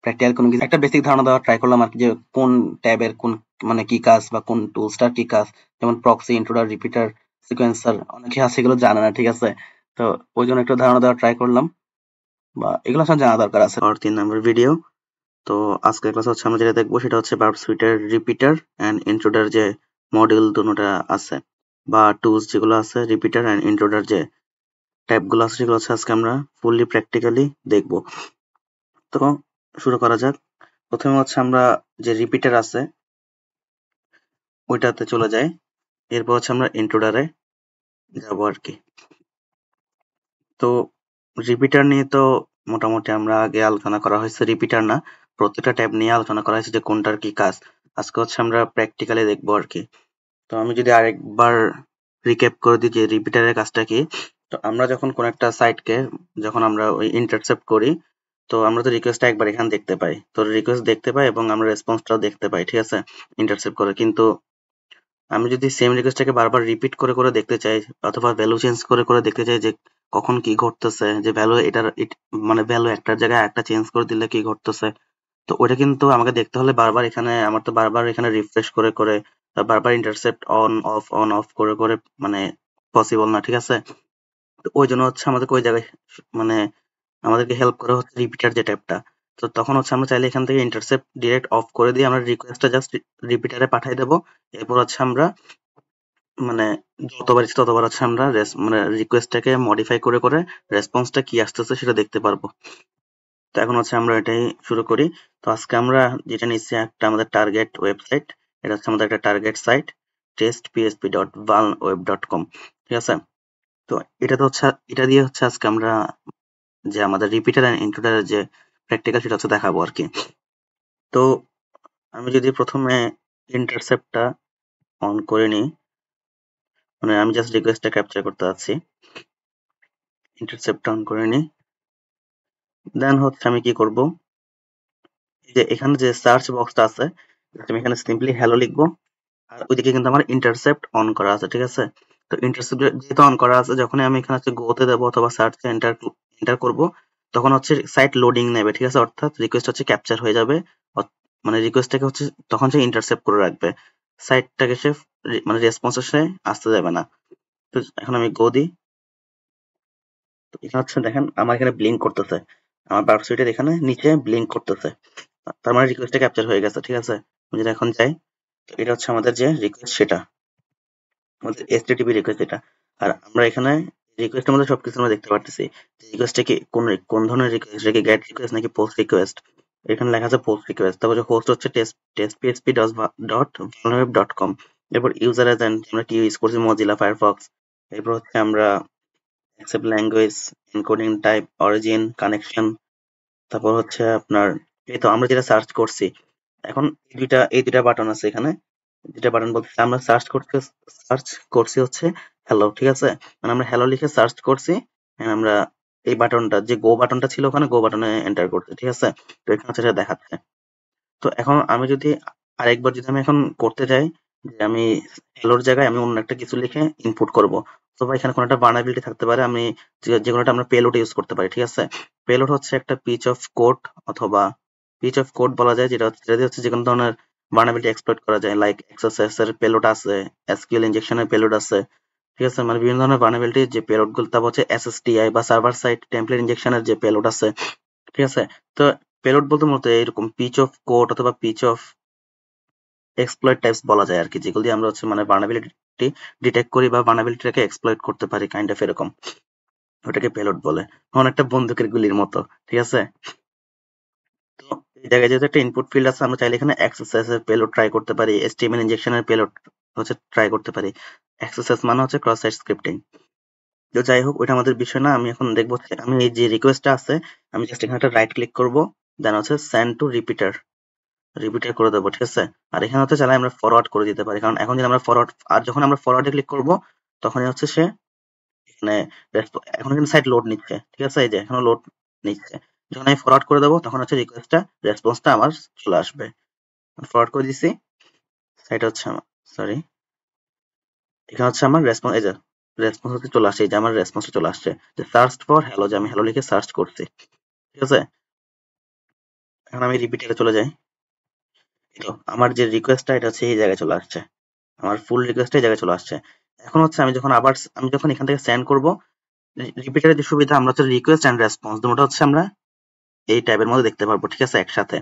প্র্যাকটিক্যাল কোনো কিছু একটা বেসিক ধারণা দেওয়ার ট্রাই করলাম আর কি, যে কোন ট্যাবের কোন মানে কি কাজ বা কোন টুলসটার কি কাজ, যেমন প্রক্সি, ইন্ট্রোডার, রিপিটার, সিকোয়েন্সার, অনেকে আছে এগুলো জানে না, ঠিক আছে? তো ওই জন্য একটু ধারণা দেওয়ার ট্রাই করলাম, বা এগুলো আসলে জানা দরকার আছে। আর 3 নম্বর ভিডিও। তো আজকের ক্লাস হচ্ছে আমরা যেটা দেখবো সেটা হচ্ছে ভার্ব সুইটের রিপিটার এন্ড ইন্ট্রোডার যে মডিউল দুটোটা আছে, বা টুলস যেগুলো আছে রিপিটার এন্ড ইন্ট্রোডার যে ট্যাবগুলো আছে, সেগুলো হচ্ছে আজকে আমরা ফুললি প্র্যাকটিক্যালি দেখবো। তো শুরু করা যাক। প্রথমে হচ্ছে আমরা যে রিপিটার আছে ওইটাতে চলে যাই, এরপর হচ্ছে আমরা ইন্ট্রোডারে যাবো আর কি। তো রিপিটার নিয়ে তো মোটামুটি আমরা আগে আলোচনা করা হয়েছে, রিপিটার না, প্রত্যেকটা ট্যাব নিয়ে আলোচনা করা হয়েছে যে কোনটার কি কাজ। আজকে হচ্ছে আমরা প্র্যাকটিক্যালি দেখবো আর কি। তো আমি যদি আরেকবার রিক্যাপ করে দিই যে রিপিটারের কাজটা কি। তো আমরা যখন কোন একটা সাইটকে যখন আমরা ওই ইন্টারসেপ্ট করি, তো আমরা তো রিকোয়েস্টটা একবার এখানে দেখতে পাই, তো রিকোয়েস্ট দেখতে পাই এবং আমরা রেসপন্সটাও দেখতে পাই, ঠিক আছে, ইন্টারসেপ্ট করে। কিন্তু আমি যদি সেম রিকোয়েস্টটাকে বারবার রিপিট করে করে দেখতে চাই, অথবা ভ্যালু চেঞ্জ করে করে দেখতে চাই যে কখন কি ঘটতেছে, যে ভ্যালু মানে ভ্যালু একটার জায়গায় একটা চেঞ্জ করে দিলে কি ঘটতেছে, তো ওটা কিন্তু আমাকে দেখতে হলে বারবার এখানে আমার তো বারবার এখানে রিফ্রেশ করে করে বারবার ইন্টারসেপ্ট অন অফ করে করে মানে পসিবল না, ঠিক আছে? তো ওই জন্য হচ্ছে আমাদেরকে ওই জায়গায় মানে আমাদেরকে হেল্প করে হচ্ছে রিপিটার যে ট্যাবটা। তো তখন হচ্ছে আমরা চাইলে এখান থেকে ইন্টারসেপ্ট ডিরেক্ট অফ করে দিয়ে আমরা রিকোয়েস্টটা জাস্ট রিপিটারে পাঠিয়ে দেবো। এরপর হচ্ছে আমরা মানে যতবার ইচ্ছে ততবার হচ্ছে আমরা মানে রিকোয়েস্টটাকে মডিফাই করে করে রেসপন্সটা কি আসতেছে সেটা দেখতে পারবো। তো এখন হচ্ছে আমরা এটাই শুরু করি। তো আজকে আমরা যেটা নিচ্ছি একটা আমাদের টার্গেট ওয়েবসাইট, এটা হচ্ছে আমাদের একটা টার্গেট সাইট, testphp.valweb.com, ঠিক আছে? তো এটা দিয়ে হচ্ছে আজকে আমরা যে আমাদের রিপিটার এন্ড ইন্ট্রুডারের যে প্র্যাকটিক্যাল সেটা হচ্ছে দেখাবো আর কি। তো আমি যদি প্রথমে ইন্টারসেপ্টটা অন করে নিই, মানে আমি জাস্ট রিকোয়েস্টটা ক্যাপচার করতে যাচ্ছি, ইন্টারসেপ্ট অন করে নিই, দেন হচ্ছে আমি কি করব, এই যে এখানে যে সার্চ বক্সটা আছে, আমি এখানে সিম্পলি হ্যালো লিখবো, আর ওইদিকে কিন্তু আমার ইন্টারসেপ্ট অন করা আছে, ঠিক আছে? তো ইন্টারসেপ্ট যেহেতু অন করা আছে, যখনই আমি এখানে হচ্ছে গোতে দেবো অথবা সার্চে এন্টার এন্টার করব, তখন হচ্ছে সাইট লোডিং নেবে, ঠিক আছে? অর্থাৎ রিকোয়েস্ট হচ্ছে ক্যাপচার হয়ে যাবে, মানে রিকোয়েস্টটাকে হচ্ছে তখন সে ইন্টারসেপ্ট করে রাখবে, সাইটটাকে সে মানে রেসপন্স সে আসতে যাবে না। তো এখন আমি গো দিই, তো এখানে হচ্ছে দেখেন আমার এখানে ব্লিঙ্ক করতেছে, আমার ওয়েবসাইটের এখানে নিচে ব্লিঙ্ক করতেছে, তার মানে রিকোয়েস্টটা ক্যাপচার হয়ে গেছে, ঠিক আছে? আমি যদি এখন যাই, তো এটা হচ্ছে আমাদের যে রিকোয়েস্ট সেটা আমাদের HTTP রিকোয়েস্ট এটা। আর আমরা এখানে রিকোয়েস্টের মধ্যে সবকিছু আমরা দেখতে পারতেছি। রিকোয়েস্টটা কি কোন ধরনের রিকোয়েস্ট, এটা কি গেট রিকোয়েস্ট নাকি পোস্ট রিকোয়েস্ট? এখানে লেখা আছে পোস্ট রিকোয়েস্ট, তারপর হোস্ট হচ্ছে testphp.valweb.com, এরপর ইউজার এজেন্ট আমরা কি ইউজ করছি, মজিলা ফায়ারফক্স, এরপর হচ্ছে আমরা accept language, encoding type, origin, connection, তারপর হচ্ছে আপনার এই তো আমরা যেটা সার্চ করছি। এখন এই দুইটা বাটন আছে এখানে, যেটা বাটন বলতে আমরা সার্চ করছি হচ্ছে হ্যালো, ঠিক আছে? মানে আমরা হ্যালো লিখে সার্চ করছি, and আমরা এই বাটনটা যে গো বাটনটা ছিল ওখানে গো বাটনে এন্টার করছি, ঠিক আছে? তো এখানে সেটা দেখাচ্ছে। তো এখন আমি যদি আরেকবার যদি আমি এখন করতে চাই যে আমি হ্যালোর জায়গায় আমি অন্য একটা কিছু লিখে ইনপুট করব, অথবা এখানে কোনো একটা বার্নাবিলিটি থাকতে পারে, আমি যে কোনো একটা আমরা পেলোড ইউজ করতে পারি, ঠিক আছে? পেলোড হচ্ছে একটা পিচ অফ কোড, অথবা পিচ অফ কোড বলা যায়, যেটা দিয়ে হচ্ছে যে কোনো ধরনের বার্নাবিলিটি এক্সপ্লয়েট করা যায়, লাইক এক্সএসএস এর পেলোড আছে, এসকিউএল ইনজেকশনের পেলোড আছে, ঠিক আছে? মানে বিভিন্ন ধরনের বার্নাবিলিটি যে পেলোড গুলো, তারপর হচ্ছে এসএসটিআই বা সার্ভার সাইড টেমপ্লেট ইনজেকশনের যে পেলোড আছে, ঠিক আছে? তো পেলোড বলতে মূলত এরকম পিচ অফ কোড অথবা পিচ অফ এক্সপ্লয়েট টাইপস বলা যায় আর কি, যেগুলো দিয়ে আমরা হচ্ছে মানে ভার্নাবিলিটি ডিটেক্ট করি বা ভার্নাবিলিটিটাকে এক্সপ্লয়েট করতে পারি, কাইন্ড অফ এরকম, ওটাকে পেলোড বলে, অনেকটা বন্দুকের গুলির মতো, ঠিক আছে? তো এই জায়গায় যেহেতু একটা ইনপুট ফিল্ড আছে, আমরা চাইলে এখানে এক্সএসএস এর পেলোড ট্রাই করতে পারি, এইচটিএমএল ইনজেকশনের পেলোড হচ্ছে ট্রাই করতে পারি। এক্সএসএস মানে হচ্ছে ক্রস সাইট স্ক্রিপ্টিং। তো যাই হোক, ওইটা আমাদের বিষয় না, আমি এখন দেখবো আমি এই যে রিকোয়েস্টটা আছে, আমি জাস্ট এখানে একটা রাইট ক্লিক করবো, দেন হচ্ছে সেন্ড টু রিপিটার, রিপিটার করে দেবো, ঠিক আছে। আর এখানে হচ্ছে চাইলে আমরা ফরওয়ার্ড করে দিতে পারি, কারণ এখন যদি আমরা ফরওয়ার্ড, আর যখন আমরা ফরওয়ার্ডে ক্লিক করব তখনই হচ্ছে সে এখানে এখন কিন্তু সাইট লোড নিচ্ছে, ঠিক আছে, এই যে এখনো লোড নিচ্ছে। যখন আমি ফরওয়ার্ড করে দেবো তখন হচ্ছে রিকোয়েস্টটা রেসপন্সটা আমার চলে আসবে। ফরওয়ার্ড করে দিছি, সাইট হচ্ছে আমার, সরি, এখানে হচ্ছে আমার রেসপন্স, এই যে রেসপন্স হচ্ছে চলে আসছে, এই যে আমার রেসপন্সটা চলে আসছে যে সার্চ ফর হ্যালো, যে আমি হ্যালো লিখে সার্চ করছি, ঠিক আছে। এখন আমি রিপিটারে চলে যাই, এই তো আমার যে রিকোয়েস্টটা এটা হচ্ছে এই জায়গায় চলে আসছে, আমার ফুল রিকোয়েস্ট এই জায়গায় চলে আসছে। এখন হচ্ছে আমি যখন এখান থেকে সেন্ড করব, রিপিটারের যে সুবিধা, আমরা হচ্ছে রিকোয়েস্ট এন্ড রেসপন্স দুটোটা হচ্ছে আমরা এই ট্যাবের মধ্যে দেখতে পারবো, ঠিক আছে, একসাথে।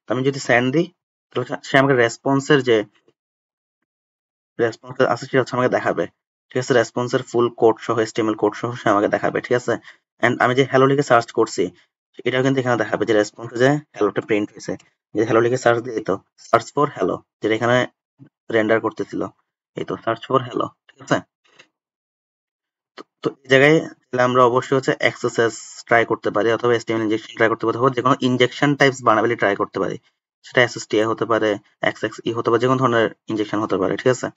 তো আমি যদি সেন্ড দিই তাহলে সে আমাকে রেসপন্সের যে রেসপন্স আছে সেটা হচ্ছে আমাকে দেখাবে, ঠিক আছে, রেসপন্সের ফুল কোড সহ, HTML কোড সহ সে আমাকে দেখাবে, ঠিক আছে। এন্ড আমি যে হ্যালো লিখে সার্চ করছি এটাও কিন্তু এখানে দেখাবে যে রেসপন্সে যে হ্যালোটা প্রিন্ট হয়েছে, যে হ্যালো লিখে সার্চ দিই, তো সার্চ ফর হ্যালো যেটা এখানে রেন্ডার করতেছিল, এই তো সার্চ ফর হ্যালো, ঠিক আছে। তো এই জায়গায় তাহলে আমরা অবশ্যই হচ্ছে এক্সএসএস ট্রাই করতে পারি, অথবা HTML ইনজেকশন ট্রাই করতে পারি, অথবা যে কোনো ইনজেকশন টাইপস বানাবেলি ট্রাই করতে পারি, সেটা SSTI হতে পারে, XXE হতে পারে, যে কোনো ধরনের ইনজেকশন হতে পারে, ঠিক আছে।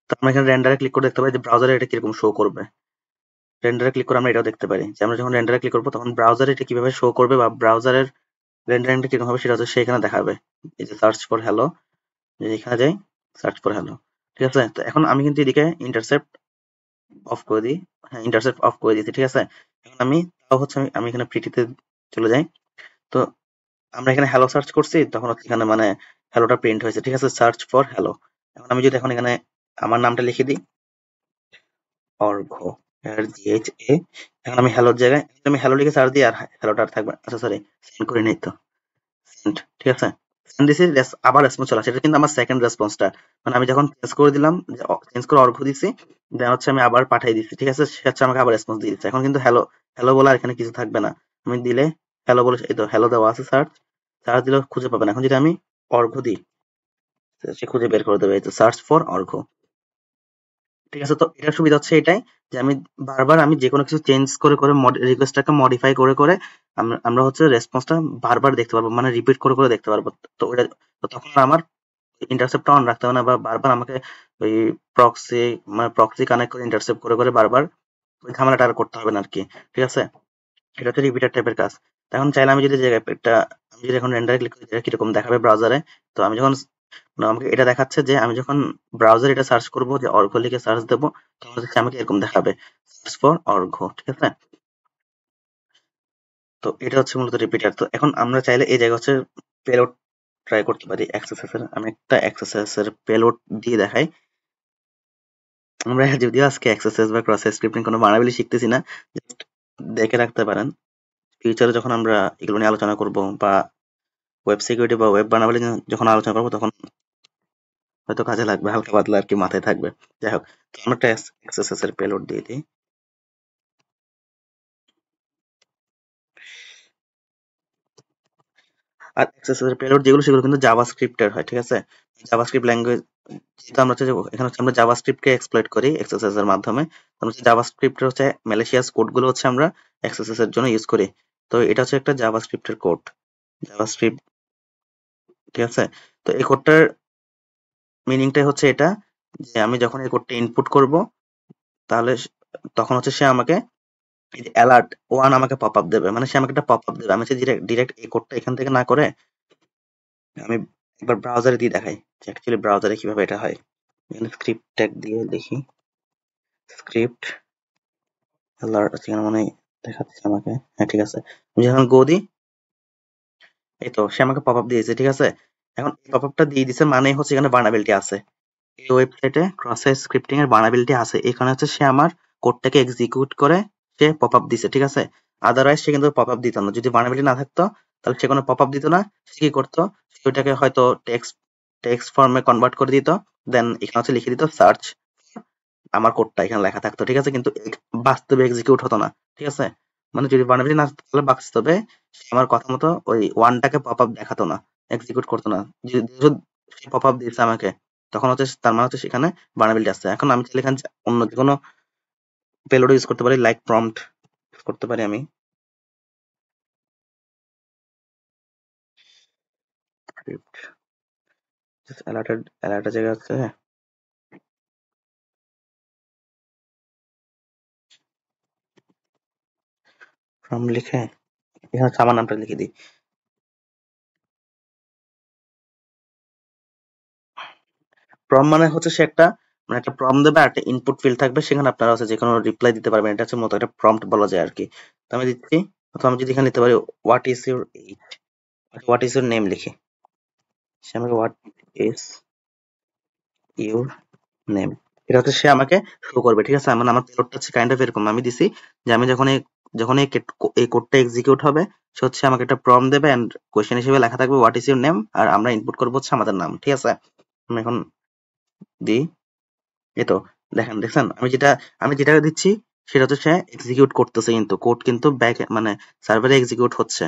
তো আমরা এখানে রেন্ডারে ক্লিক করে দেখতে পারি যে ব্রাউজারে এটা কিরকম শো করবে। রেন্ডারে ক্লিক করে আমরা এটাও দেখতে পারি যে আমরা যখন রেন্ডারে ক্লিক করবো তখন ব্রাউজারে এটা কিভাবে শো করবে, বা ব্রাউজারের রেন্ডারিংটা কিরকম হবে সেটা হচ্ছে সেখানে দেখাবে। এই যে সার্চ ফর হ্যালো, যদি এখানে যাই সার্চ ফর হ্যালো, ঠিক আছে। তো এখন আমি কিন্তু এদিকে ইন্টারসেপ্ট অফ করে দিই, হ্যাঁ ইন্টারসেপ্ট অফ করে দিয়েছি, ঠিক আছে। এখন আমি তাও হচ্ছে আমি এখানে প্রিটিতে চলে যাই। তো আমরা এখানে হ্যালো সার্চ করছি, তখন হচ্ছে এখানে মানে হ্যালোটা প্রিন্ট হয়েছে, ঠিক আছে, সার্চ ফর হ্যালো। এখন আমি যদি এখন এখানে আমার নামটা লিখে দিই, অর্ঘ, RGHA, এখন আমি হ্যালোর জায়গায় আমি হ্যালো লিখে সার্চ দিই, আর হ্যালোটা আর থাকবে না। আচ্ছা সরি, সেন্ড করে নেই তো, সেন্ড, ঠিক আছে। সেন্ড দিছি, আবার রেসপন্স চলে আসে, এটা কিন্তু আমার সেকেন্ড রেসপন্সটা, মানে আমি যখন চেঞ্জ করে দিলাম, চেঞ্জ করে অর্ঘ দিছি, দেন হচ্ছে আমি আবার পাঠিয়ে দিচ্ছি, ঠিক আছে, সে হচ্ছে আমাকে আবার রেসপন্স দিয়ে দিচ্ছে। এখন কিন্তু হ্যালো হ্যালো বলে আর এখানে কিছু থাকবে না, আমি দিলে হ্যালো বলে, এই তো হ্যালো দেওয়া আছে, সার্চ সার্চ দিলেও খুঁজে পাবে না। এখন যদি আমি অর্ঘ দিই সে খুঁজে বের করে দেবে, এই তো সার্চ ফর অর্ঘ, ঠিক আছে। তো এটার সুবিধা হচ্ছে এটাই যে আমি বারবার আমি যে কোনো কিছু চেঞ্জ করে করে রিকোয়েস্টটাকে মডিফাই করে করে আমরা হচ্ছে রেসপন্সটা বারবার দেখতে পারবো, মানে রিপিট করে করে দেখতে পারবো। তো ওটা, তো তখন আর আমার ইন্টারসেপ্টটা অন রাখতে হবে না, বা বারবার আমাকে ওই প্রক্সি, মানে প্রক্সি কানেক্ট করে ইন্টারসেপ্ট করে করে বারবার ওই ঝামেলাটা আর করতে হবে না আর কি, ঠিক আছে। এটা হচ্ছে রিপিটার টাইপের কাজ। তো এখন চাইলে আমি যদি জায়গায় একটা, আমি যদি এখন রেন্ডারে ক্লিক করি এটা কিরকম দেখাবে ব্রাউজারে, তো আমি যখন না, আমাকে এটা দেখাচ্ছে যে আমি যখন ব্রাউজারে এটা সার্চ করব, যে অর্ঘ লিখে সার্চ দেবো, তখন হচ্ছে আমাকে এরকম দেখাবে, সার্চ ফর অর্ঘ, ঠিক আছে। তো এটা হচ্ছে মূলত রিপিটার। তো এখন আমরা চাইলে এই জায়গায় হচ্ছে পেলোড ট্রাই করতে পারি এক্সএসএস এর। আমি একটা এক্সএসএস এর পেলোড দিয়ে দেখাই। আমরা যদিও আজকে এক্সএসএস বা ক্রস স্ক্রিপ্টিং কোনো বানাবলি শিখতেছি না, জাস্ট দেখে রাখতে পারেন, ফিউচারে যখন আমরা এগুলো নিয়ে আলোচনা করব, বা ওয়েব সিকিউরিটি বা ওয়েব বানাবলি নিয়ে যখন আলোচনা করবো, তখন হয়তো কাজে লাগবে, হালকা পাতলা আর কি মাথায় থাকবে। যাই হোক, তো আমরা একটা এক্সএসএস এর পেলোড দিয়ে দিই। আর এক্সএসএস এর পেলোড যেগুলো সেগুলো কিন্তু জাভাস্ক্রিপ্টের হয়, ঠিক আছে। জাভাস্ক্রিপ্ট ল্যাঙ্গুয়েজ, যেহেতু আমরা হচ্ছে এখানে হচ্ছে আমরা জাভাস্ক্রিপ্টকে এক্সপ্লয়েট করি এক্সএসএস এর মাধ্যমে, তো আমরা হচ্ছে জাভাস্ক্রিপ্টের হচ্ছে ম্যালিশিয়াস কোড গুলো হচ্ছে আমরা এক্সএসএস এর জন্য ইউজ করি। তো এটা হচ্ছে একটা জাভাস্ক্রিপ্টের কোড, জাভাস্ক্রিপ্ট, ঠিক আছে। তো এই কোডটার মিনিংটাই হচ্ছে এটা, যে আমি যখন এই কোডটা ইনপুট করব, তাহলে তখন হচ্ছে সে আমাকে অ্যালার্ট ওয়ান আমাকে পপ আপ দেবে, মানে সে আমাকে একটা পপ আপ দেবে। আমি হচ্ছে ডিরেক্ট এই কোডটা এখান থেকে না করে আমি একবার ব্রাউজারে দিয়ে দেখাই যে অ্যাকচুয়ালি ব্রাউজারে কিভাবে এটা হয়। এখানে স্ক্রিপ্ট ট্যাগ দিয়ে দেখি, স্ক্রিপ্ট অ্যালার্ট এখানে মনে হয় দেখাচ্ছে আমাকে, হ্যাঁ ঠিক আছে। আমি যখন গো দিই, এই তো সে আমাকে পপ আপ দিয়েছে, ঠিক আছে। এখন এই পপ আপটা দিয়ে দিছে মানে হচ্ছে এখানে বার্নাবিলিটি আছে, এই ওয়েবসাইটে ক্রস সাইট স্ক্রিপ্টিং এর বার্নাবিলিটি আছে, এখানে হচ্ছে সে আমার কোডটাকে এক্সিকিউট করে সে পপ আপ দিছে, ঠিক আছে। আদারওয়াইজ সে কিন্তু পপ আপ দিত না, যদি বার্নাবিলিটি না থাকতো তাহলে সে কোনো পপ আপ দিত না। সে কি করতো, সে ওইটাকে হয়তো টেক্সট টেক্সট ফর্মে কনভার্ট করে দিত, দেন এখানে হচ্ছে লিখে দিত সার্চ, আমার কোডটা এখানে লেখা থাকতো, ঠিক আছে, কিন্তু বাস্তবে এক্সিকিউট হতো না, ঠিক আছে। মানে যদি বার্নাবিলিটি না থাকতো তাহলে বাস্তবে সে আমার কথা মতো ওই ওয়ানটাকে পপ আপ দেখাতো না, এক্সিকিউট করতো না। যেহেতু সে পপ আপ দিয়েছে আমাকে, তখন হচ্ছে তার মানে হচ্ছে সেখানে বার্নাবিলিটি আছে। এখন আমি চাইলে এখানে অন্য যে কোনো পেলোড ইউজ করতে পারি, লাইক প্রম্পট ইউজ করতে পারি আমি। স্ক্রিপ্ট অ্যালার্টের জায়গা আছে ফ্রম লিখে এখানে আমার নামটা লিখে দিই। প্রম মানে হচ্ছে সে একটা মানে একটা প্রম দেবে আর একটা ইনপুট ফিল্ড থাকবে, সেখানে আপনারা হচ্ছে যে কোনো রিপ্লাই দিতে পারবেন। এটা হচ্ছে মতো একটা প্রম্পট বলা যায় আর কি। তো আমি দিচ্ছি, অথবা আমি যদি এখানে দিতে পারি what is your age, what is your name লিখে, সে আমাকে হোয়াট ইজ ইউর নেম, এটা হচ্ছে সে আমাকে শো করবে। ঠিক আছে, মানে আমার পেলোডটা হচ্ছে কাইন্ড অফ এরকম। আমি দিছি যে আমি যখন এই কোডটা এক্সিকিউট হবে, সে হচ্ছে আমাকে একটা প্রম্পট দেবে এন্ড কোশ্চেন হিসেবে লেখা থাকবে হোয়াট ইজ ইউর নেম, আর আমরা ইনপুট করবো হচ্ছে আমাদের নাম। ঠিক আছে, আমি এখন দিই, এই তো দেখছেন আমি যেটা দিচ্ছি সেটা হচ্ছে সে এক্সিকিউট করতেছে, কিন্তু কোড কিন্তু ব্যাক মানে সার্ভারে এক্সিকিউট হচ্ছে।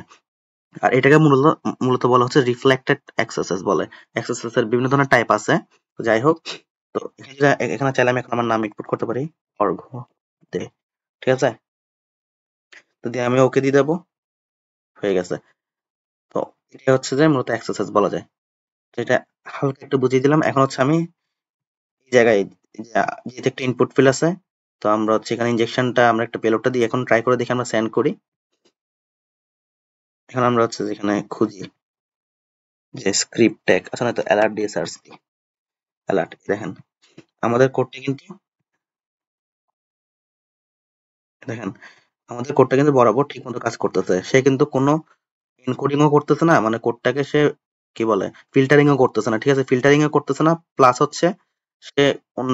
আর এটাকে মূলত মূলত বলা হচ্ছে রিফ্লেক্টেড এক্সএসএস বলে। এক্সএসএস এর বিভিন্ন ধরনের টাইপ আছে, তো যাই হোক। তো এখানে চাইলে আমি এখন আমার নাম ইনপুট করতে পারি, অর্ঘ দে। ঠিক আছে, তো দিয়ে আমি ওকে দিয়ে দেবো, হয়ে গেছে। তো এটা হচ্ছে যে মূলত এক্সএসএস বলা যায়। তো এটা হালকা একটু বুঝিয়ে দিলাম। এখন হচ্ছে আমি এই জায়গায় যেহেতু একটা ইনপুট ফিল্ড আছে, তো আমরা হচ্ছে এখানে ইনজেকশনটা আমরা একটা পেলোডটা দিয়ে এখন ট্রাই করে দেখি, আমরা সেন্ড করি। এখন আমরা হচ্ছে যেখানে খুঁজি যে স্ক্রিপ্ট ট্যাগ আছে না, তো অ্যালার্ট দিয়ে সার্চ দিই, অ্যালার্ট দেখেন আমাদের কোডটা কিন্তু, দেখেন আমাদের কোডটা কিন্তু বরাবর ঠিক মতো কাজ করতেছে। সে কিন্তু কোনো এনকোডিং ও করতেছে না, মানে কোডটাকে সে কি বলে ফিল্টারিং ও করতেছে না। ঠিক আছে, ফিল্টারিং ও করতেছে না, প্লাস হচ্ছে সে অন্য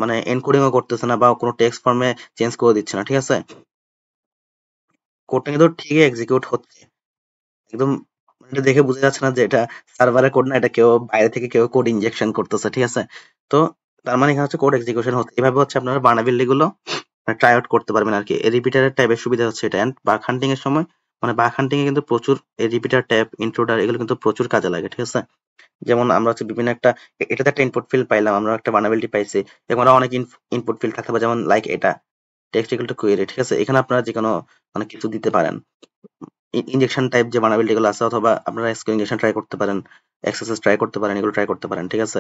মানে এনকোডিং ও করতেছে না বা কোনো টেক্সট ফর্মে চেঞ্জ করে দিচ্ছে না। ঠিক আছে, কোডটা কিন্তু ঠিকই এক্সিকিউট হচ্ছে একদম। এটা দেখে বোঝা যাচ্ছে না যে এটা সার্ভারের কোড না, এটা কেউ বাইরে থেকে কেউ কোড ইনজেকশন করতেছে। ঠিক আছে, তো তার মানে এখানে হচ্ছে কোড এক্সিকিউশন হচ্ছে। এভাবে হচ্ছে আপনারা বানাবিল্লি গুলো ট্রাই আউট করতে পারবেন আর কি। রিপিটারের ট্যাবের সুবিধা হচ্ছে এটা। এন্ড বাগ হান্টিং এর সময় মানে বাগ হান্টিং এ কিন্তু প্রচুর রিপিটার ট্যাব ইন্ট্রোডার এগুলো কিন্তু প্রচুর কাজে লাগে। ঠিক আছে, যেমন আমরা হচ্ছে বিভিন্ন একটা এটাতে একটা ইনপুট ফিল্ড পাইলাম, আমরা একটা বানাবিলিটি পাইছি, এবং আমরা অনেক ইনপুট ফিল্ড থাকতে পারে, যেমন লাইক এটা টেক্সট ইকুয়াল টু কোয়েরি। ঠিক আছে, এখানে আপনারা যে কোনো মানে কিছু দিতে পারেন, ইনজেকশন টাইপ যে বানাবিলিটি গুলো আছে, অথবা আপনারা এসকিউএল ইনজেকশন ট্রাই করতে পারেন, এক্সএসএস ট্রাই করতে পারেন, এগুলো ট্রাই করতে পারেন। ঠিক আছে,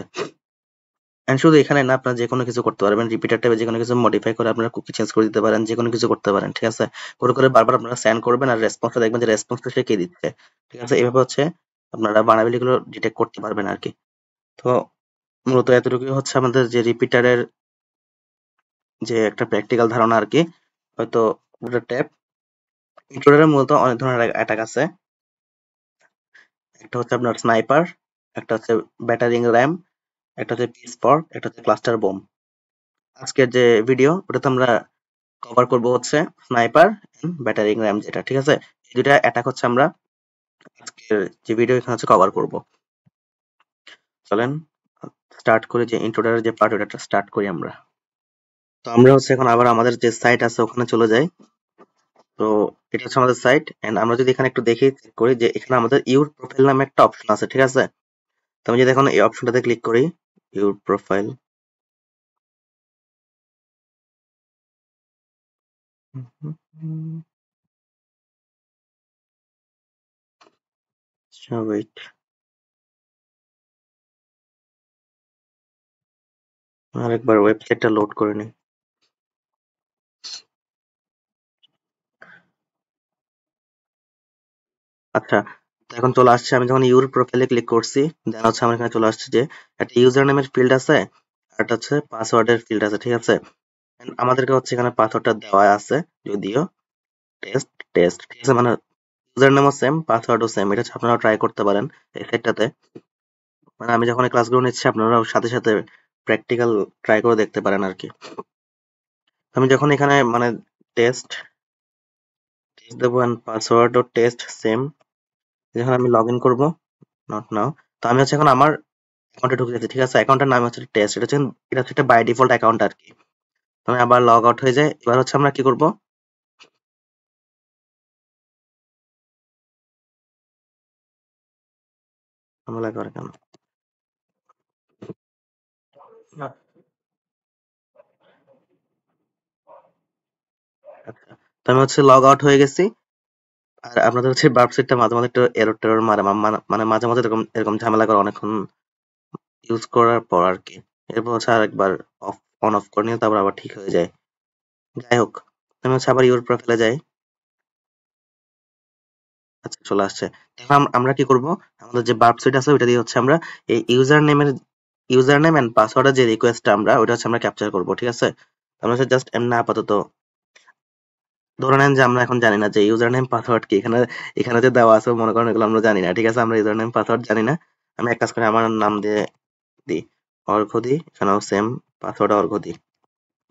এন্ড শুধু এখানে না, আপনারা যে কোনো কিছু করতে পারবেন, রিপিটার টাইপে যে কোনো কিছু মডিফাই করে আপনারা কুকি চেঞ্জ করে দিতে পারেন, যে কোনো কিছু করতে পারেন। ঠিক আছে, করে বারবার আপনারা স্ক্যান করবেন আর রেসপন্সটা দেখবেন যে রেসপন্সটা সে কে দিচ্ছে। ঠিক আছে, এভাবে হচ্ছে আপনারা বানাবিলিটি গুলো ডিটেক্ট করতে পারবেন আর কি। তো মূলত এতটুকুই হচ্ছে আমাদের যে রিপিটারের যে একটা প্র্যাকটিক্যাল ধারণা আর কি। হয়তো ট্যাব ইন্ট্রোডারে মূলত অনেক ধরনের অ্যাটাক আছে। একটা হচ্ছে আপনার স্নাইপার, একটা হচ্ছে ব্যাটারিং র্যাম, একটা হচ্ছে পিসফর, একটা হচ্ছে ক্লাস্টার বোম। আজকের যে ভিডিও ওটাতে আমরা কভার করব হচ্ছে স্নাইপার এন্ড ব্যাটারিং র্যাম যেটা। ঠিক আছে, এই দুটা অ্যাটাক হচ্ছে আমরা আজকের যে ভিডিও এখানে হচ্ছে কভার করব। চলেন স্টার্ট করি, যে ইন্ট্রোডারের যে পার্ট ওটা স্টার্ট করি আমরা। তো আমরা হচ্ছে এখন আবার আমাদের যে সাইট আছে ওখানে চলে যাই। তো এটা হচ্ছে আমাদের সাইট, এন্ড আমরা যদি এখানে একটু দেখি চেক করি যে এখানে আমাদের ইউর প্রোফাইল নামে একটা অপশন আছে। ঠিক আছে, তো আমি যদি এখন এই অপশনটাতে ক্লিক করি, ইউর প্রোফাইল, ওয়েট আরেকবার ওয়েবসাইটটা লোড করে নিই। আচ্ছা, তো এখন চলে আসছে, আমি যখন ইউর প্রোফাইলে ক্লিক করছি, দেন হচ্ছে আমার এখানে চলে আসছে যে একটা ইউজার নেমের ফিল্ড আছে আর একটা হচ্ছে পাসওয়ার্ডের ফিল্ড আছে। ঠিক আছে, And আমাদেরকে হচ্ছে এখানে পাসওয়ার্ডটা দেওয়া আছে, যদিও টেস্ট টেস্ট। ঠিক আছে, মানে ইউজার নেমও সেম পাসওয়ার্ডও সেম। এটা হচ্ছে আপনারা ট্রাই করতে পারেন এই সাইটটাতে। মানে আমি যখন এই ক্লাসগুলো নিচ্ছি আপনারাও সাথে সাথে প্র্যাকটিক্যাল ট্রাই করে দেখতে পারেন আর কি। আমি যখন এখানে মানে টেস্ট টেস্ট দেবো এন্ড পাসওয়ার্ড ও টেস্ট সেম, যখন আমি লগ ইন করবো, নট নাও। তো আমি হচ্ছে এখন আমার অ্যাকাউন্টে ঢুকে যাচ্ছি। ঠিক আছে, অ্যাকাউন্টের নাম হচ্ছে টেস্ট, এটা হচ্ছে একটা বাই ডিফল্ট অ্যাকাউন্ট আর কি। তো আমি আবার লগ আউট হয়ে যাই। এবার হচ্ছে আমরা কি করব, ঝামেলা করে কেন। আচ্ছা, তো আমি হচ্ছে লগ আউট হয়ে গেছি। আর আপনাদের হচ্ছে ভার্ব সেটটা মাঝে মাঝে একটু এরর টেরর মারে, মানে মাঝে মাঝে এরকম এরকম ঝামেলা করে অনেকক্ষণ ইউজ করার পর আর কি। এরপর হচ্ছে আরেকবার অফ অন অফ করে নিয়ে তারপর আবার ঠিক হয়ে যায়। যাই হোক, আমি হচ্ছে আবার ইউর প্রোফাইলে যাই। আচ্ছা, চলে আসছে। এখন আমরা কি করব, আমাদের যে ভার্ব সেট আছে ওইটা দিয়ে হচ্ছে আমরা এই ইউজার নেম এন্ড পাসওয়ার্ডের যে রিকোয়েস্টটা আমরা ওইটা হচ্ছে আমরা ক্যাপচার করব, ঠিক আছে? আমরা হচ্ছে জাস্ট এমনি আপাতত ধরে নেন যে আমরা এখন জানি না যে ইউজার নেম পাসওয়ার্ড কি, এখানে এখানে যে দেওয়া আছে মনে করেন এগুলো আমরা জানি না, ঠিক আছে? আমরা ইউজার নেম পাসওয়ার্ড জানি না। আমি এক কাজ করি, আমার নাম দিয়ে দিই অর্ঘ দিই, এখানেও সেম পাসওয়ার্ড অর্ঘ দিই।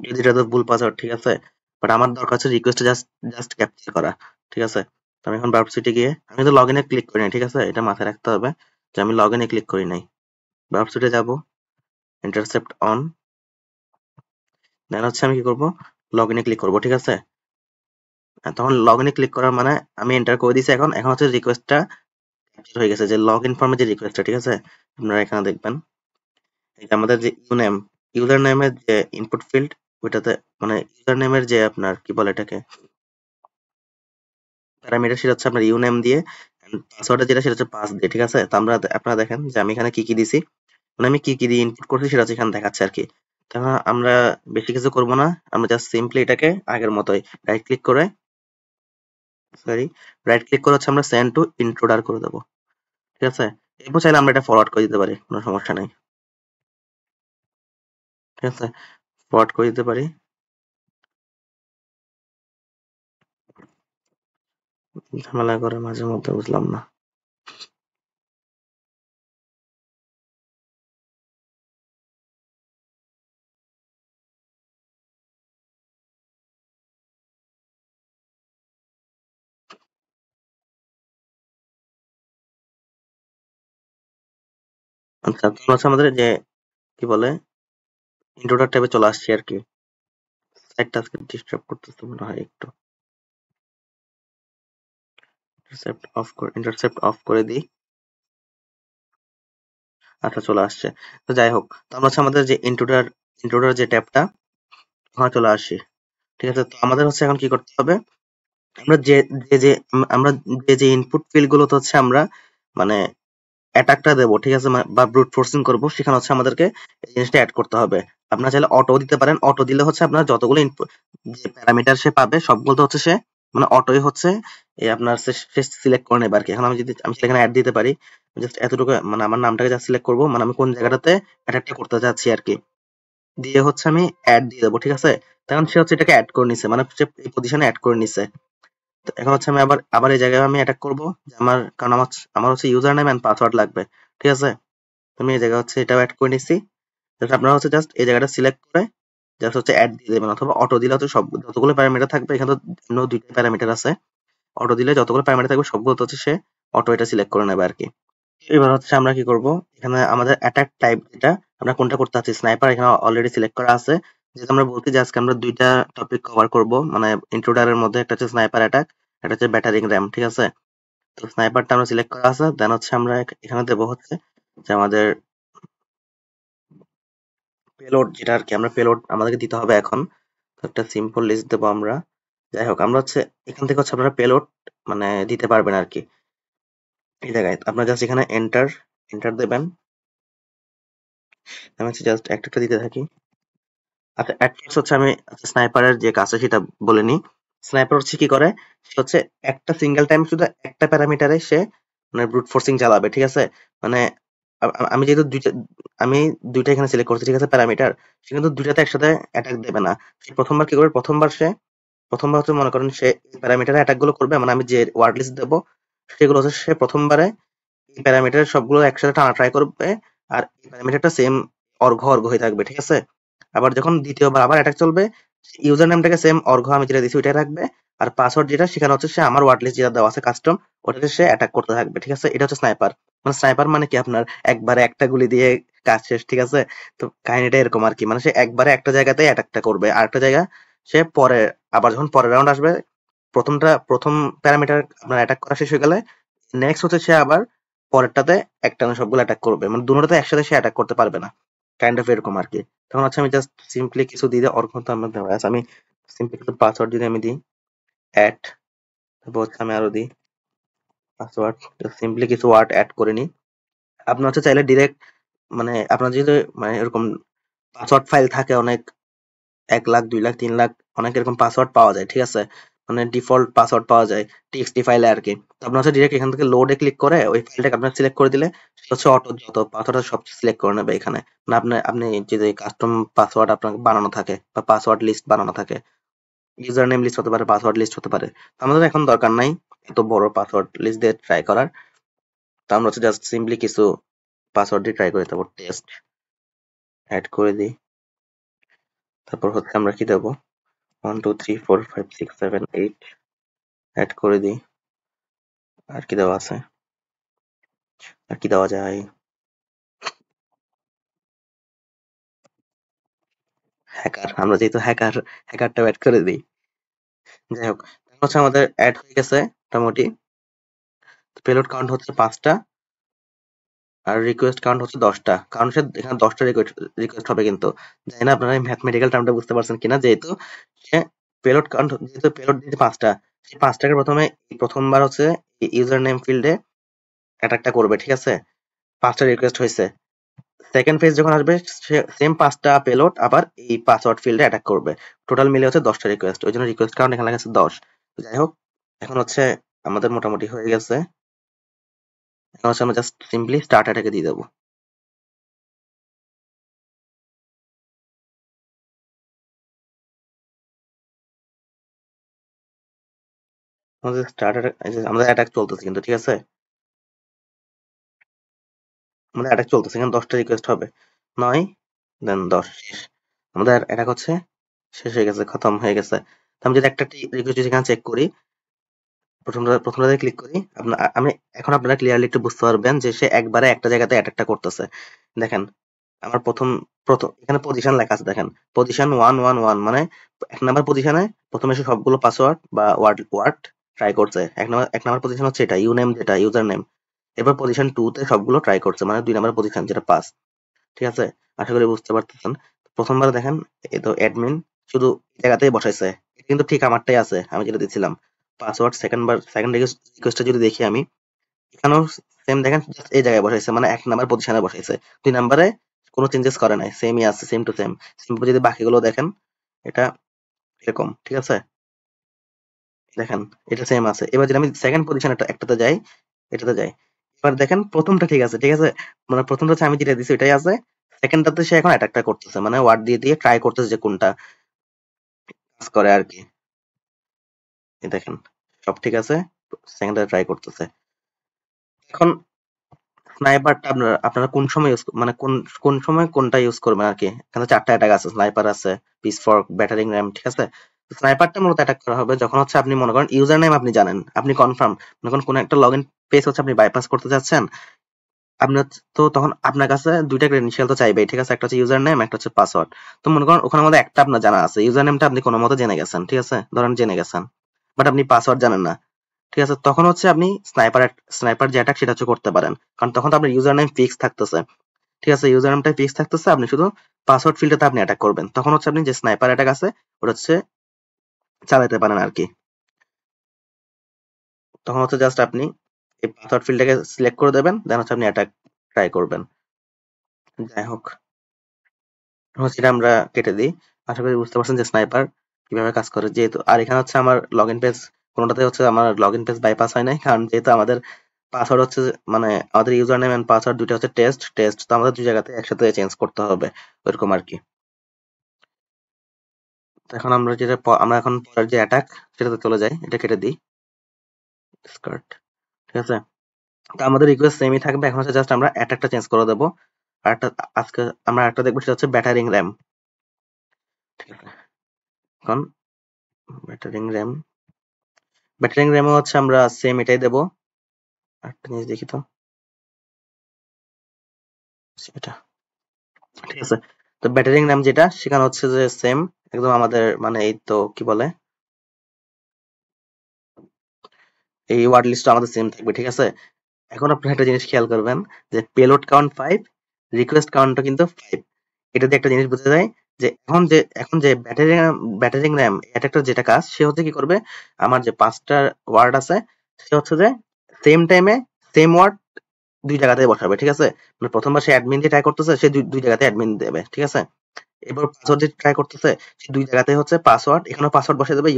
যদি এটা তো ভুল পাসওয়ার্ড, ঠিক আছে? বাট আমার দরকার হচ্ছে রিকোয়েস্ট জাস্ট জাস্ট ক্যাপচার করা, ঠিক আছে? তো আমি এখন ভার্ব সিটে গিয়ে আমি তো লগ ইনে ক্লিক করি নাই, ঠিক আছে? এটা মাথায় রাখতে হবে যে আমি লগ ইনে ক্লিক করি নাই। ভার্ব সিটে যাব, ইন্টারসেপ্ট অন, দেন হচ্ছে আমি কি করব, লগ ইনে ক্লিক করব, ঠিক আছে? তখন লগ ইনে ক্লিক করার মানে আমি এন্টার করে দিয়েছি। এখন এখন হচ্ছে রিকোয়েস্টটা ক্যাপচার হয়ে গেছে, যে লগ ইন ফর্মের যে রিকোয়েস্টটা, ঠিক আছে? আপনারা এখানে দেখবেন এই যে আমাদের যে ইউজার নেমের যে ইনপুট ফিল্ড, ওইটাতে মানে ইউজার নেমের যে আপনার কি বলে এটাকে প্যারামিটার, সেটা হচ্ছে আপনার ইউনেম দিয়ে, পাসওয়ার্ডের যেটা সেটা হচ্ছে পাস দিয়ে, ঠিক আছে? তো আপনারা দেখেন যে আমি এখানে কি কি দিছি, মানে আমি কি কি দিয়ে ইনপুট করছি সেটা হচ্ছে এখানে দেখাচ্ছে আর কি। তখন আমরা বেশি কিছু করব না, আমরা জাস্ট সিম্পলি এটাকে আগের মতোই রাইট ক্লিক করে সরি রাইট ক্লিক করে হচ্ছে আমরা সেন্ড টু ইন্ট্রোডার করে দেবো, ঠিক আছে? এরপর চাইলে আমরা এটা ফরওয়ার্ড করে দিতে পারি, কোনো সমস্যা নেই, ঠিক আছে? ফরওয়ার্ড করে দিতে পারি। ঝামেলা করে মাঝে মধ্যে, বুঝলাম না। আচ্ছা, তো হচ্ছে আমাদের যে কি বলে ইন্ট্রোডার ট্যাবে চলে আসছি আর কি। সাইটটা আজকে ডিস্টার্ব করতেছে মনে হয় একটু। ইন্টারসেপ্ট অফ করে দিই। আচ্ছা, চলে আসছে। তো যাই হোক, তো আমরা হচ্ছে আমাদের যে ইন্ট্রোডার যে ট্যাবটা ওখানে চলে আসি, ঠিক আছে? তো আমাদের হচ্ছে এখন কি করতে হবে, আমরা আমরা যে ইনপুট ফিল্ড গুলোতে হচ্ছে আমরা মানে অ্যাটাকটা দেবো, ঠিক আছে? বা ব্রুট ফোর্সিং করবো, সেখানে হচ্ছে আমাদেরকে এই জিনিসটা অ্যাড করতে হবে। আপনারা চাইলে অটো দিতে পারেন, অটো দিলে হচ্ছে আপনার যতগুলো ইনপুট যে প্যারামিটার সে পাবে সবগুলো হচ্ছে সে মানে অটোই হচ্ছে এই আপনার সে সিলেক্ট করে নেবে আর কি। এখন আমি সেখানে অ্যাড দিতে পারি, জাস্ট এতটুকু মানে আমার নামটাকে জাস্ট সিলেক্ট করবো, মানে আমি কোন জায়গাটাতে অ্যাটাকটা করতে যাচ্ছি আর কি, দিয়ে হচ্ছে আমি অ্যাড দিয়ে দেবো, ঠিক আছে? তখন সে হচ্ছে এটাকে অ্যাড করে নিছে, মানে সে এই পজিশনে অ্যাড করে নিছে। তো এখন হচ্ছে আমি আবার আবার এই জায়গায় আমি অ্যাটাক করবো, যে কারণ আমার হচ্ছে ইউজার নেম এন্ড পাসওয়ার্ড লাগবে, ঠিক আছে? তুমি এই জায়গা হচ্ছে এটাও অ্যাড করে নিচ্ছি। জাস্ট আপনারা হচ্ছে জাস্ট এই জায়গাটা সিলেক্ট করে জাস্ট হচ্ছে অ্যাড দিয়ে দেবেন, অথবা অটো দিলে হচ্ছে সব যতগুলো প্যারামিটার থাকবে, এখানে তো অন্য দুইটা প্যারামিটার আছে, অটো দিলে যতগুলো প্যারামিটার থাকবে সবগুলো তো হচ্ছে সে অটো এটা সিলেক্ট করে নেবে আর কি। এবার হচ্ছে আমরা কি করব, এখানে আমাদের অ্যাটাক টাইপ যেটা আমরা কোনটা করতে চাচ্ছি, স্নাইপার এখানে অলরেডি সিলেক্ট করা আছে। যেহেতু আমরা বলছি যে আজকে আমরা দুইটা টপিক কভার করব, মানে ইন্ট্রোডারের মধ্যে একটা হচ্ছে স্নাইপার অ্যাটাক, একটা হচ্ছে ব্যাটারিং র্যাম, ঠিক আছে? তো স্নাইপারটা আমরা সিলেক্ট করা আছে, দেন হচ্ছে আমরা এখানে দেবো হচ্ছে যে আমাদের পেলোড যেটা আর কি, আমরা পেলোড আমাদেরকে দিতে হবে এখন। তো একটা সিম্পল লিস্ট দেবো আমরা। যাই হোক, আমরা হচ্ছে এখান থেকে হচ্ছে আপনারা পেলোড মানে দিতে পারবেন আর কি। এই জায়গায় আপনারা জাস্ট এখানে এন্টার এন্টার দেবেন। আমি হচ্ছে জাস্ট একটা একটা দিতে থাকি। আচ্ছা, এট ফার্স্ট হচ্ছে আমি স্নাইপারের যে কাজটা সেটা বলে নিই। স্নাইপার হচ্ছে কি করে, সে হচ্ছে একটা সিঙ্গেল টাইম শুধু একটা প্যারামিটারে সে মানে ব্রুট ফোর্সিং চালাবে, ঠিক আছে? মানে আমি যেহেতু আমি দুইটা এখানে সিলেক্ট করছি, ঠিক আছে, প্যারামিটার, সে কিন্তু দুইটাতে একসাথে অ্যাটাক দেবে না। সে প্রথমবার কি করবে, প্রথমবার হচ্ছে মনে করেন সে প্যারামিটারে অ্যাটাক গুলো করবে, মানে আমি যে ওয়ার্ড লিস্ট দেবো সেগুলো হচ্ছে সে প্রথমবারে এই প্যারামিটার সবগুলো একসাথে টানা ট্রাই করবে, আর এই প্যারামিটারটা সেম অর্ঘ অর্ঘ হয়ে থাকবে, ঠিক আছে? আবার যখন দ্বিতীয়বার আবার অ্যাটাক চলবে, ইউজার নেমটাকে সেম অর্ঘ আমি যেটা দিছি ওইটাই রাখবে, আর পাসওয়ার্ড যেটা সেখানে হচ্ছে সে আমার ওয়ার্ড লিস্ট যেটা দেওয়া আছে কাস্টম, ওটাতে সে অ্যাটাক করতে থাকবে, ঠিক আছে? এটা হচ্ছে স্নাইপার। মানে স্নাইপার মানে কি, আপনার একবারে একটা গুলি দিয়ে কাজ শেষ, ঠিক আছে? তো কাহিনীটা এরকম আর কি, মানে সে একবারে একটা জায়গাতেই অ্যাটাকটা করবে, আর একটা জায়গা সে পরে আবার যখন পরের রাউন্ড আসবে, প্রথম প্যারামিটার আপনার অ্যাটাক করা শেষ হয়ে গেলে নেক্সট হচ্ছে সে আবার পরেরটাতে একটানা সবগুলো অ্যাটাক করবে, মানে দুটোতে একসাথে সে অ্যাটাক করতে পারবে না, কাইন্ড অফ এরকম আর কি। তখন হচ্ছে আমি জাস্ট সিম্পলি কিছু দিয়ে অর্ঘ তো আমার দেওয়া আছে, আমি সিম্পলি কিছু পাসওয়ার্ড যদি আমি দিই অ্যাট, তারপর হচ্ছে আমি আরো দিই পাসওয়ার্ড সিম্পলি কিছু ওয়ার্ড অ্যাড করে নিই। আপনি হচ্ছে চাইলে ডিরেক্ট মানে আপনার যদি মানে এরকম পাসওয়ার্ড ফাইল থাকে অনেক 1 লাখ 2 লাখ 3 লাখ অনেক এরকম পাসওয়ার্ড পাওয়া যায়, ঠিক আছে, মানে ডিফল্ট পাসওয়ার্ড পাওয়া যায় টিএক্সটি ফাইলে আর কি। তো আপনার হচ্ছে ডিরেক্ট এখান থেকে লোডে ক্লিক করে ওই ফাইলটাকে আপনার সিলেক্ট করে দিলে সেটা হচ্ছে অটো যত পাসওয়ার্ড সব সিলেক্ট করে নেবে এখানে। না আপনি আপনি যদি কাস্টম পাসওয়ার্ড আপনার বানানো থাকে বা পাসওয়ার্ড লিস্ট বানানো থাকে, ইউজার নেম লিস্ট হতে পারে, পাসওয়ার্ড লিস্ট হতে পারে, তো আমাদের এখন দরকার নাই এত বড় পাসওয়ার্ড লিস্ট দিয়ে ট্রাই করার। তো আমরা হচ্ছে জাস্ট সিম্পলি কিছু পাসওয়ার্ড দিয়ে ট্রাই করি, তারপর টেস্ট অ্যাড করে দিই। তারপর হচ্ছে আমরা কি দেবো 1 2 3 4 5 6 7 8 অ্যাড করে দিই। আর কি দেওয়া আছে, আর কি দেওয়া যায়, হ্যাকার, আমরা যেহেতু হ্যাকার হ্যাকারটা অ্যাড করে দিই। যাই হোক, হচ্ছে আমাদের অ্যাড হয়ে গেছে মোটামুটি। পেলোড কাউন্ট হচ্ছে 5টা আর রিকোয়েস্ট কাউন্ট হচ্ছে 10টা, কারণ সে এখানে 10টা রিকোয়েস্ট হবে, কিন্তু জানি না আপনারা ম্যাথমেটিক্যাল টার্মটা বুঝতে পারছেন কিনা, যেহেতু সে পেলোড কাউন্ট যেহেতু পেলোড দিয়েছে 5টা, সেই 5টাকে প্রথমে প্রথমবার হচ্ছে ইউজার নেম ফিল্ডে অ্যাটাকটা করবে, ঠিক আছে, 5টা রিকোয়েস্ট হয়েছে। সেকেন্ড ফেজ যখন আসবে সে সেম 5টা পেলোড আবার এই পাসওয়ার্ড ফিল্ডে অ্যাটাক করবে। টোটাল মিলে হচ্ছে 10টা রিকোয়েস্ট, ওই জন্য রিকোয়েস্ট কাউন্ট এখানে লেখা আছে 10। যাই হোক, এখন হচ্ছে আমাদের মোটামুটি হয়ে গেছে। এখন হচ্ছে আমরা জাস্ট সিম্পলি স্টার্ট অ্যাটাকে দিয়ে দেবো। আমাদের স্টার্ট অ্যাটাক, আমাদের অ্যাটাক চলতেছে কিন্তু, ঠিক আছে, আমাদের অ্যাটাক চলতেছে, এখানে 10টা রিকোয়েস্ট হবে, 9 দেন 10 শেষ। আমাদের অ্যাটাক হচ্ছে শেষ হয়ে গেছে, খতম হয়ে গেছে। তো আমি যদি একটা রিকোয়েস্ট এখানে চেক করি, প্রথমটাতে ক্লিক করি, আমি এখন আপনারা ক্লিয়ারলি একটু বুঝতে পারবেন যে সে একবারে একটা জায়গাতে অ্যাটাকটা করতেছে। দেখেন আমার প্রথম প্রথম এখানে পজিশন লেখা আছে, দেখেন পজিশন 111, মানে 1 নাম্বার পজিশনে প্রথমে সে সবগুলো পাসওয়ার্ড বা ওয়ার্ড ওয়ার্ড ট্রাই করছে। এক নাম্বার পজিশন হচ্ছে এটা ইউ নেম, যেটা ইউজার নেম। এবার পজিশন 2 তে সবগুলো ট্রাই করছে, মানে 2 নাম্বার পজিশন যেটা পাস, ঠিক আছে, আশা করি বুঝতে পারতেছেন। প্রথমবার দেখেন এই তো অ্যাডমিন শুধু এই জায়গাতেই বসাইছে, এটা কিন্তু ঠিক আমারটাই আছে, আমি যেটা দিচ্ছিলাম পাসওয়ার্ড। সেকেন্ড রিকোয়েস্টটা যদি দেখি আমি, এখানেও সেম দেখেন, জাস্ট এই জায়গায় বসাইছে, মানে 1 নাম্বার পজিশনে বসাইছে। 2 নাম্বারে কোনো চেঞ্জেস করে নাই, সেমই আছে, সেম টু সেম। সিম্পল যদি বাকিগুলো দেখেন, এটা এরকম, ঠিক আছে, দেখেন এটা সেম আছে। এবার যদি আমি সেকেন্ড পজিশন একটাতে যাই, এটাতে যাই, এবার দেখেন প্রথমটা ঠিক আছে, ঠিক আছে, মানে প্রথমটা হচ্ছে আমি যেটা দিছি ওইটাই আছে। সেকেন্ডটাতে সে এখন অ্যাটাকটা করতেছে, মানে ওয়ার্ড দিয়ে দিয়ে ট্রাই করতেছে যে কোনটা কাজ করে আর কি। এই দেখেন সব ঠিক আছে, সেকেন্ডটা ট্রাই করতেছে। এখন স্নাইপারটা আপনারা আপনারা কোন সময় ইউজ, মানে কোন কোন সময় কোনটা ইউজ করবেন আর কি। এখানে 4টা অ্যাটাক আছে, স্নাইপার আছে, পিসফর্ক, ব্যাটারিং র্যাম, ঠিক আছে। স্নাইপারটা মূলত অ্যাটাক করা হবে যখন হচ্ছে আপনি মনে করেন ইউজার নেম আপনি জানেন, আপনি কনফার্ম, মনে করেন কোন একটা লগ ইন পেজ হচ্ছে আপনি বাইপাস করতে যাচ্ছেন, আপনার তো তখন আপনার কাছে 2টা ক্রেডেনশিয়াল তো চাইবেই, ঠিক আছে, একটা হচ্ছে ইউজার নেম, একটা হচ্ছে পাসওয়ার্ড। তো মনে করেন ওখানে মধ্যে একটা আপনার জানা আছে, ইউজার নেমটা আপনি কোনো মতে জেনে গেছেন, ঠিক আছে, ধরেন জেনে গেছেন, বাট আপনি পাসওয়ার্ড জানেন না, ঠিক আছে, তখন হচ্ছে আপনি স্নাইপার যে অ্যাটাক সেটা হচ্ছে করতে পারেন, কারণ তখন তো আপনার ইউজার নেম ফিক্স থাকতেছে, ঠিক আছে, ইউজার নেমটা ফিক্স থাকতেছে, আপনি শুধু পাসওয়ার্ড ফিল্ডটাতে আপনি অ্যাটাক করবেন, তখন হচ্ছে আপনি যে স্নাইপার অ্যাটাক আছে ওটা হচ্ছে চালাতে পারেন আর কি। তখন হচ্ছে জাস্ট আপনি এই পাসওয়ার্ড ফিল্ডটাকে সিলেক্ট করে দেবেন, দেন হচ্ছে আপনি অ্যাটাক ট্রাই করবেন। যাই হোক, হচ্ছে এটা আমরা কেটে দিই। আশা করি বুঝতে পারছেন যে স্নাইপার কিভাবে কাজ করে, যেহেতু আর এখানে হচ্ছে আমার লগ ইন পেজ, কোনোটাতে হচ্ছে আমার লগ ইন পেজ বাইপাস হয় নাই, কারণ যেহেতু আমাদের পাসওয়ার্ড হচ্ছে মানে আমাদের ইউজার নেম এন্ড পাসওয়ার্ড দুইটা হচ্ছে টেস্ট টেস্ট, তো আমাদের 2 জায়গাতে একসাথে চেঞ্জ করতে হবে, ওইরকম আর কি। তো এখন আমরা আমরা এখন পরের যে অ্যাটাক সেটাতে চলে যাই, এটা কেটে দিই স্কার্ট, ঠিক আছে। তো আমাদের রিকোয়েস্ট সেমই থাকবে, এখন হচ্ছে জাস্ট আমরা অ্যাটাকটা চেঞ্জ করে দেবো। আর একটা আজকে আমরা একটা দেখবো সেটা হচ্ছে ব্যাটারিং র্যাম, ঠিক আছে। এখন ব্যাটারিং র্যাম, ব্যাটারিং র্যামও হচ্ছে আমরা সেম এটাই দেবো। আরেকটা জিনিস দেখি তো, এটা ঠিক আছে। তো ব্যাটারিং র্যাম যেটা সেখানে হচ্ছে যে সেম একদম আমাদের মানে এই তো কি বলে এই ওয়ার্ড লিস্ট আমাদের সেম থাকবে, ঠিক আছে। এখন আপনারা একটা জিনিস খেয়াল করবেন যে পেলোড কাউন্ট 5, রিকোয়েস্ট কাউন্টও কিন্তু 5। এটা দিয়ে একটা জিনিস বোঝা যায় যে এখন যে ব্যাটারিং র্যাম অ্যাটাকটার যেটা কাজ, সে হচ্ছে কি করবে, আমার যে 5টা ওয়ার্ড আছে সে হচ্ছে যে সেম টাইমে সেম ওয়ার্ড দুই জায়গাতে বসাবে, ঠিক আছে? মানে প্রথমবার সে অ্যাডমিন দিয়ে ট্রাই করতেছে, সে দুই জায়গাতে অ্যাডমিন দেবে, ঠিক আছে? এবার পাসওয়ার্ড দিয়ে ট্রাই করতেছে, সে দুই জায়গাতে হচ্ছে পাসওয়ার্ড, এখানেও পাসওয়ার্ড বসাই দেবে,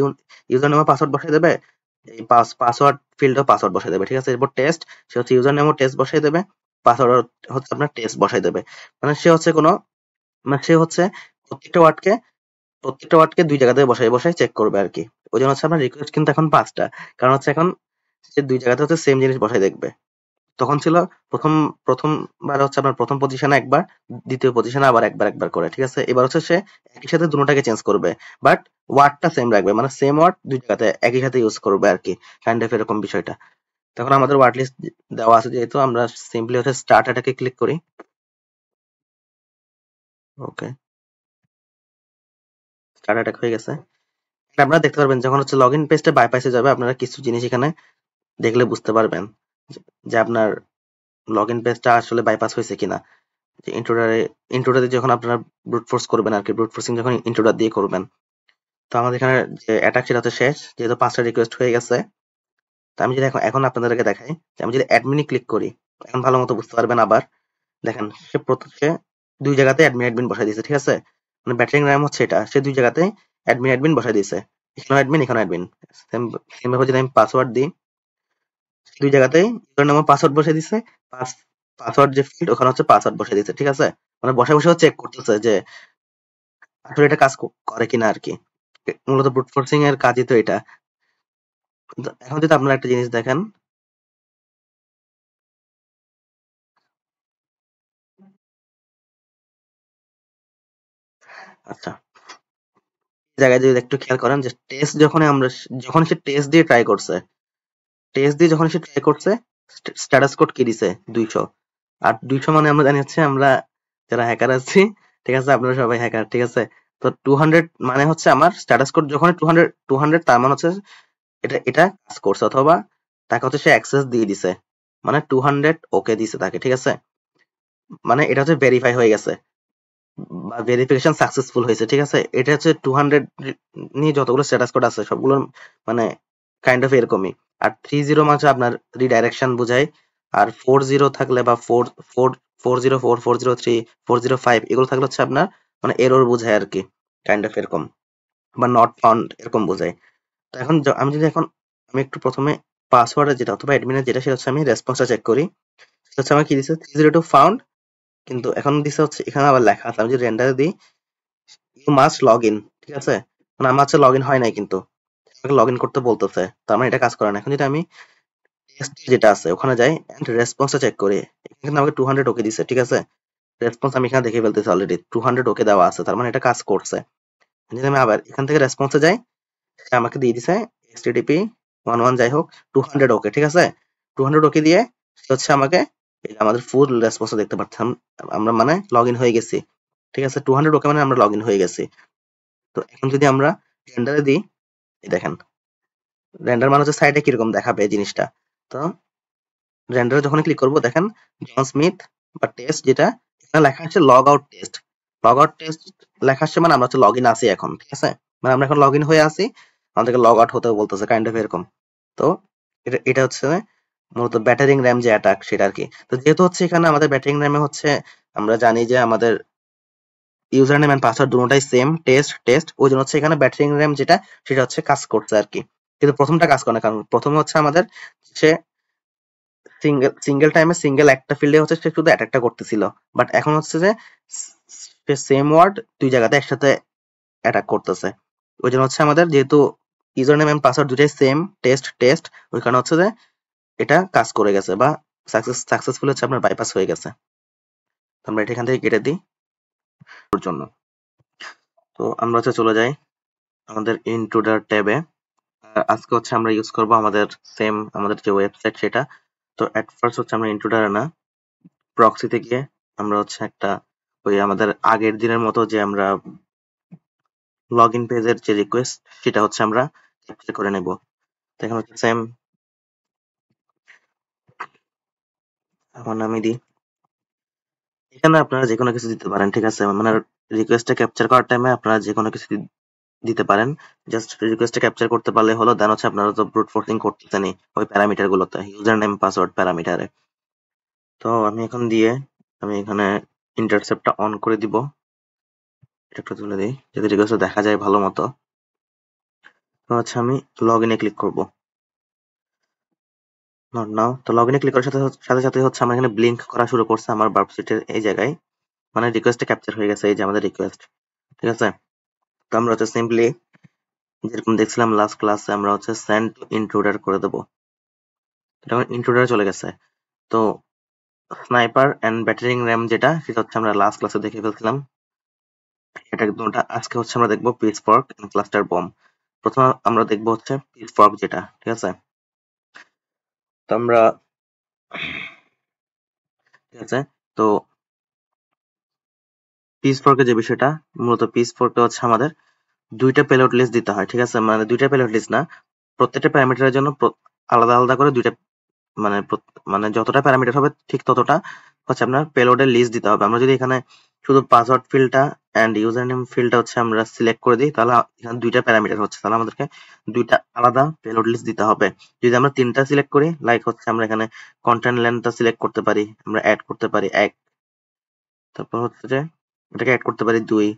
ইউজার নেমে পাসওয়ার্ড বসাই দেবে, এই পাসওয়ার্ড ফিল্ডেও পাসওয়ার্ড বসাই দেবে, ঠিক আছে? এরপর টেস্ট, সে হচ্ছে ইউজার নেমও টেস্ট বসাই দেবে, পাসওয়ার্ড হচ্ছে আপনার টেস্ট বসাই দেবে। মানে সে হচ্ছে কোনো মানে সে হচ্ছে প্রত্যেকটা ওয়ার্ডকে দুই জায়গাতে বসাই বসাই চেক করবে আর কি। ওই জন্য হচ্ছে আপনার রিকোয়েস্ট কিন্তু এখন 5টা, কারণ হচ্ছে এখন সে দুই জায়গাতে হচ্ছে সেম জিনিস বসাই দেখবে। তখন ছিল প্রথম প্রথমবার হচ্ছে আপনার প্রথম পজিশনে একবার, দ্বিতীয় পজিশনে আবার একবার একবার করে, ঠিক আছে? এবার হচ্ছে সে একই সাথে দুটোটাকে চেঞ্জ করবে, বাট ওয়ার্ডটা সেম রাখবে, মানে সেম ওয়ার্ড দুই জায়গাতে একই সাথে ইউজ করবে আর কি, কাইন্ড অফ এরকম বিষয়টা। তখন আমাদের ওয়ার্ড লিস্ট দেওয়া আছে যেহেতু, আমরা সিম্পলি হচ্ছে স্টার্ট এটাকে ক্লিক করি। ওকে, স্টার্ট অ্যাটাক হয়ে গেছে। আপনারা দেখতে পারবেন যখন হচ্ছে লগ ইন পেজটা বাইপাসে যাবে, আপনারা কিছু জিনিস এখানে দেখলে বুঝতে পারবেন যে আপনার লগ ইন পেজটা আসলে বাইপাস হয়েছে কিনা। যে ইন্ট্রোডারে যখন আপনারা ব্রুট ফোর্স করবেন আর কি, ব্রুট ফোর্সিং যখন ইন্ট্রোডার দিয়ে করবেন, তো আমাদের এখানে যে অ্যাটাক সেটা হচ্ছে শেষ, যেহেতু 5টা রিকোয়েস্ট হয়ে গেছে। তো আমি যদি এখন আপনাদেরকে দেখাই যে আমি যদি অ্যাডমিনে ক্লিক করি, এখন ভালো মতো বুঝতে পারবেন। আবার দেখেন সে দুই জায়গাতে অ্যাডমিন বসাই দিয়েছে, ঠিক আছে? মানে ব্যাটারিং র্যাম হচ্ছে এটা, সে দুই জায়গাতে অ্যাডমিন বসাই দিয়েছে, এখানে অ্যাডমিন এখানে অ্যাডমিন। সেম ভাবে যদি আমি পাসওয়ার্ড দিই, দুই জায়গাতেই ইউজার নামে পাসওয়ার্ড বসে দিছে, পাসওয়ার্ড যে ফিল্ড ওখানে হচ্ছে পাসওয়ার্ড বসে দিছে, ঠিক আছে? মানে বসে বসে চেক করতেছে যে আসলে এটা কাজ করে কিনা আর কি। মূলত ব্রুট ফোর্সিং এর কাজই তো এটা। এখন যদি আপনারা একটা জিনিস দেখেন, আচ্ছা জায়গায় যদি একটু খেয়াল করেন যে টেস্ট যখন সে টেস্ট দিয়ে ট্রাই করছে, যখন সে ট্রাই করছে, স্ট্যাটাস কোড কি দিছে 200। আর 200 মানে আমরা জানি হচ্ছে আমরা যারা হ্যাকার আছি, ঠিক আছে, আপনারা সবাই হ্যাকার, ঠিক আছে? তো 200 মানে হচ্ছে আমার স্ট্যাটাস কোড যখন 200 তার মানে হচ্ছে এটা কাজ করছে, অথবা তাকে হচ্ছে সে অ্যাক্সেস দিয়ে দিছে, মানে 200 ওকে দিছে তাকে, ঠিক আছে? মানে এটা হচ্ছে ভেরিফাই হয়ে গেছে বা ভেরিফিকেশন সাকসেসফুল হয়েছে, ঠিক আছে? এটা হচ্ছে 200 নিয়ে যতগুলো স্ট্যাটাস কোড আছে সবগুলোর মানে কাইন্ড অফ এরকমই। আর 30 মানে আপনার রিডাইরেকশন বোঝায়, আর 40 থাকলে বা 404 403 405 এগুলো থাকলে হচ্ছে আপনার মানে এরর বোঝায় আর কি, কাইন্ড অফ এরকম, বা নট ফাউন্ড এরকম বোঝায়। তো এখন আমি একটু প্রথমে পাসওয়ার্ডের যেটা অথবা অ্যাডমিনের যেটা, সেটা হচ্ছে আমি রেসপন্সটা চেক করি। সেটা হচ্ছে আমার কি দিছে 302 ফাউন্ড, কিন্তু এখন দিছে হচ্ছে এখানে আবার লেখা আছে, আমি যদি রেন্ডারে দিই ইউ মাস্ট লগ ইন, ঠিক আছে? মানে আমার হচ্ছে লগ ইন হয় নাই, কিন্তু আমাকে লগ ইন করতে বলতেছে, তার মানে এটা কাজ করে না। এখন যদি আমি টেস্ট যেটা আছে ওখানে যাই এন্ড রেসপন্সটা চেক করি, এখানে কিন্তু আমাকে 200 ওকে দিছে, ঠিক আছে? রেসপন্স আমি এখানে দেখে ফেলতেছি অলরেডি 200 ওকে দেওয়া আছে, তার মানে এটা কাজ করছে। যদি আমি আবার এখান থেকে রেসপন্সে যাই, সে আমাকে দিয়ে দিছে http 11 যাই হোক 200 ওকে, ঠিক আছে? 200 ওকে দিয়ে সে হচ্ছে আমাকে এই যে আমাদের ফুল রেসপন্স দেখতে পাচ্ছিলাম, আমরা মানে লগ ইন হয়ে গেছি, ঠিক আছে? 200 ওকে মানে আমরা লগ ইন হয়ে গেছি। তো এখন যদি আমরা রেন্ডারে দিই, এই দেখেন রেন্ডার মানে হচ্ছে সাইডে কিরকম দেখাবে এই জিনিসটা। তো রেন্ডারে যখন ক্লিক করব দেখেন জন স্মিথ বা টেস্ট যেটা, এখানে লেখা আছে log out test. Log out test লেখা আসছে মানে আমরা হচ্ছে লগ ইন আছি এখন, ঠিক আছে? মানে আমরা এখন লগ ইন হয়ে আছি, আমাদেরকে লগ আউট হতে বলতেছে, কাইন্ড অফ এরকম। তো এটা হচ্ছে মূলত ব্যাটারিং র্যাম যে অ্যাটাক সেটা আর কি। তো যেহেতু হচ্ছে এখানে আমাদের ব্যাটারিং র্যামে হচ্ছে আমরা জানি যে আমাদের ইউজার নেম এন্ড পাসওয়ার্ড দুটোটাই সেম, টেস্ট টেস্ট, ওই জন্য হচ্ছে এখানে ব্যাটারিং র্যাম যেটা সেটা হচ্ছে কাজ করছে আর কি। কিন্তু প্রথমটা কাজ করে না, কারণ প্রথমে হচ্ছে আমাদের সে সিঙ্গেল টাইমে সিঙ্গেল একটা ফিল্ডে হচ্ছে সে শুধু অ্যাটাকটা করতেছিল, বাট এখন হচ্ছে যে সে সেম ওয়ার্ড দুই জায়গাতে একসাথে অ্যাটাক করতেছে। ওই জন্য হচ্ছে আমাদের যেহেতু ইউজার নেম এন্ড পাসওয়ার্ড দুটাই সেম, টেস্ট টেস্ট, ওই কারণে হচ্ছে যে এটা কাজ করে গেছে বা সাকসেসফুল হচ্ছে আপনার বাইপাস হয়ে গেছে। তো আমরা এটা এখান থেকে কেটে দিই ওর জন্য। তো আমরা হচ্ছে চলে যাই আমাদের ইন্ট্রোডার ট্যাবে। আজকে হচ্ছে আমরা ইউজ করব আমাদের আমাদের যে ওয়েবসাইট সেটা। তো এট ফার্স্ট হচ্ছে আমরা ইন্ট্রোডারে না, প্রক্সিতে গিয়ে আমরা হচ্ছে একটা ওই আমাদের আগের দিনের মতো যে আমরা লগ ইন পেজের যে রিকোয়েস্ট সেটা হচ্ছে আমরা ক্যাপচার করে নেব। তো এখানে হচ্ছে আমার নামই দিই। এখানে আপনারা যে কোনো কিছু দিতে পারেন, ঠিক আছে? মানে রিকোয়েস্টটা ক্যাপচার করার টাইমে আপনারা যে কোনো কিছু দিতে পারেন, জাস্ট রিকোয়েস্টে ক্যাপচার করতে পারলে হলো। দেন হচ্ছে আপনারা তো ব্রুট ফোর্সিং করতেছেনই ওই প্যারামিটার গুলোতে, ইউজার নেম পাসওয়ার্ড প্যারামিটারে। তো আমি এখন দিয়ে আমি এখানে ইন্টারসেপ্টটা অন করে দিব, এটা একটু তুলে দিই যাতে রিকোয়েস্টে দেখা যায় ভালো মতো। তো হচ্ছে আমি লগ ইনে ক্লিক করবো, নট নাও। তো লগ ইনে ক্লিক করার সাথে সাথে সাথে হচ্ছে আমার এখানে ব্লিঙ্ক করা শুরু করছে আমার বার্বসিটের এই জায়গায়, মানে রিকোয়েস্টে ক্যাপচার হয়ে গেছে, এই যে আমাদের রিকোয়েস্ট, ঠিক আছে। তো আমরা হচ্ছে সিম্পলি যেরকম দেখছিলাম লাস্ট ক্লাসে আমরা হচ্ছে সেন্ড টু ইন্ট্রুডার করে দেবো, এটা আমার ইন্ট্রুডারে চলে গেছে। তো স্নাইপার এন্ড ব্যাটারিং র্যাম যেটা, সেটা হচ্ছে আমরা লাস্ট ক্লাসে দেখে ফেলছিলাম, এটা একদম ওটা। আজকে হচ্ছে আমরা দেখবো pitchfork and cluster bomb. প্রথমে আমরা দেখবো হচ্ছে পিচ ফর্ক যেটা, ঠিক আছে। তো আমরা, ঠিক আছে, তো পিচ ফর্কের যে বিষয়টা, মূলত পিচ ফর্কে হচ্ছে আমাদের দুইটা পেলোড লিস্ট দিতে হয়, ঠিক আছে। মানে দুইটা পেলোড লিস্ট না, প্রত্যেকটা প্যারামিটারের জন্য আলাদা আলাদা করে দুইটা, মানে মানে যতটা প্যারামিটার হবে ঠিক ততটা হচ্ছে আপনার পেলোডের লিস্ট দিতে হবে। আমরা যদি এখানে শুধু পাসওয়ার্ড ফিল্ডটা এন্ড ইউজার নেম ফিল্ডটা হচ্ছে আমরা সিলেক্ট করে দিই, তাহলে এখানে দুইটা প্যারামিটার হচ্ছে, তাহলে আমাদেরকে দুইটা আলাদা পেলোড লিস্ট দিতে হবে। যদি আমরা তিনটা সিলেক্ট করি, লাইক হচ্ছে আমরা এখানে কন্টেন্ট লেন্থটা সিলেক্ট করতে পারি, আমরা অ্যাড করতে পারি 1, তারপর হচ্ছে যে এটাকে অ্যাড করতে পারি 2,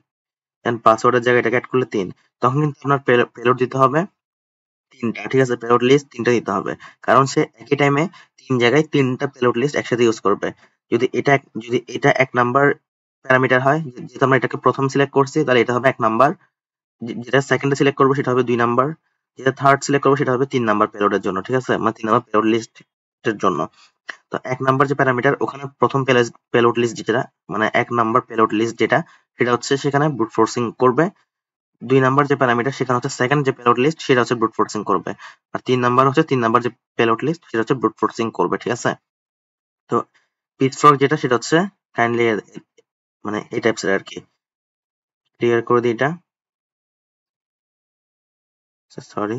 এন্ড পাসওয়ার্ডের জায়গায় এটাকে অ্যাড করলে 3। তখন কিন্তু আপনার পেলোড দিতে হবে 3টা, ঠিক আছে। পেলোড লিস্ট 3টা দিতে হবে, কারণ সে একই টাইমে 3 জায়গায় 3টা পেলোড লিস্ট একসাথে ইউজ করবে। যদি এটা 1 নাম্বার প্যারামিটার হয়, যেহেতু আমরা এটাকে প্রথম সিলেক্ট করছি, তাহলে এটা হবে 1 নাম্বার। যেটা সেকেন্ডে সিলেক্ট করবো সেটা হবে 2 নাম্বার। যেটা থার্ড সিলেক্ট করবো সেটা হবে 3 নাম্বার পেলোডের জন্য, ঠিক আছে, মানে 3 নাম্বার পেলোড লিস্টের জন্য। তো 1 নাম্বার যে প্যারামিটার, ওখানে প্রথম পেলোড লিস্ট যেটা, মানে 1 নাম্বার পেলোড লিস্ট যেটা, সেটা হচ্ছে সেখানে ব্রুট ফোর্সিং করবে। 2 নাম্বার যে প্যারামিটার, সেখানে হচ্ছে সেকেন্ড যে পেলোড লিস্ট সেটা হচ্ছে ব্রুট ফোর্সিং করবে। আর 3 নাম্বার হচ্ছে 3 নাম্বার যে পেলোড লিস্ট সেটা হচ্ছে ব্রুট ফোর্সিং করবে, ঠিক আছে। তো পিচফ্রগ যেটা, সেটা হচ্ছে কাইন্ডলি মানে এই টাইপসের আর কি। ক্লিয়ার করে দিই এটা, সরি,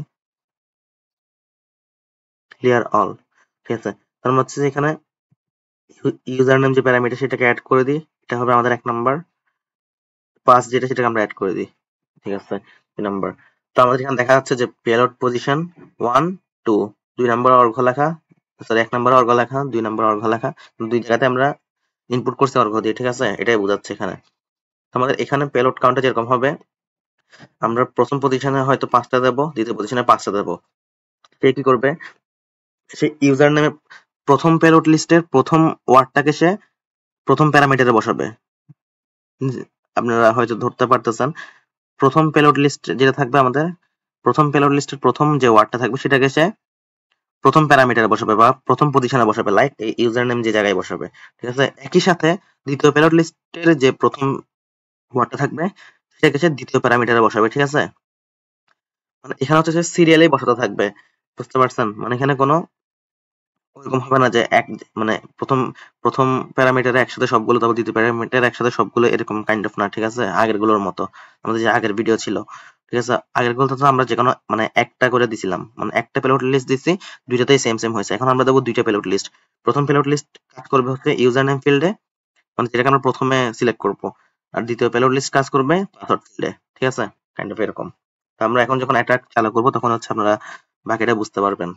ক্লিয়ার অল, ঠিক আছে। তার মানে হচ্ছে যে এখানে ইউজার নেম যে প্যারামিটার সেটাকে অ্যাড করে দিই, এটা হবে আমাদের 1 নাম্বার। পাস যেটা সেটাকে আমরা অ্যাড করে দিই, ঠিক আছে, 2 নাম্বার। তো আমাদের এখানে দেখা যাচ্ছে যে পেলোড পজিশন 1 2, 2 নাম্বার অর্ঘ লেখা, সরি 1 নাম্বার অর্ঘ লেখা, 2 নাম্বার অর্ঘ লেখা, দুই জায়গাতে আমরা ইনপুট করছি অর্ঘ দিয়ে, ঠিক আছে, এটাই বোঝাচ্ছে এখানে। তো আমাদের এখানে পেলোড কাউন্টটা যেরকম হবে, আমরা প্রথম পজিশনে হয়তো 5টা দেবো, দ্বিতীয় পজিশনে 5টা দেবো। সে কি করবে, সে ইউজার নেমে প্রথম পেলোড লিস্টের প্রথম ওয়ার্ডটাকে সে প্রথম প্যারামিটারে বসাবে। আপনারা হয়তো ধরতে পারতেছেন, প্রথম পেলোড লিস্ট যেটা থাকবে আমাদের, প্রথম পেলোড লিস্টের প্রথম যে ওয়ার্ডটা থাকবে সেটাকে সে প্রথম প্যারামিটারে বসাবে বা প্রথম পজিশনে বসাবে, লাইক এই ইউজার নেম যে জায়গায় বসাবে, ঠিক আছে। একই সাথে দ্বিতীয় পেলোড লিস্টের যে প্রথম ওয়ার্ডটা থাকবে সেটাকে সে দ্বিতীয় প্যারামিটারে বসাবে, ঠিক আছে। মানে এখানে হচ্ছে সে সিরিয়ালি বসাতে থাকবে, বুঝতে পারছেন। মানে এখানে কোনো ওরকম হবে না যে এক, মানে প্রথম প্রথম প্যারামিটারে একসাথে সবগুলো, তারপর দ্বিতীয় প্যারামিটারে একসাথে সবগুলো, এরকম কাইন্ড অফ না, ঠিক আছে। আগের গুলোর মতো, আমাদের যে আগের ভিডিও ছিল, ঠিক আছে, আগের গুলোতে তো আমরা যে কোনো মানে একটা করে দিছিলাম, মানে একটা পেলোড লিস্ট দিছি, দুইটাতেই সেম সেম হয়েছে। এখন আমরা দেবো দুইটা পেলোড লিস্ট। প্রথম পেলোড লিস্ট কাজ করবে হচ্ছে ইউজার নেম ফিল্ডে, মানে যেটাকে আমরা প্রথমে সিলেক্ট করব, আর দ্বিতীয় পেলোড লিস্ট কাজ করবে পাসওয়ার্ড ফিল্ডে, ঠিক আছে, কাইন্ড অফ এরকম। তো আমরা এখন যখন অ্যাটাক চালু করবো তখন হচ্ছে আপনারা বাকিটা বুঝতে পারবেন।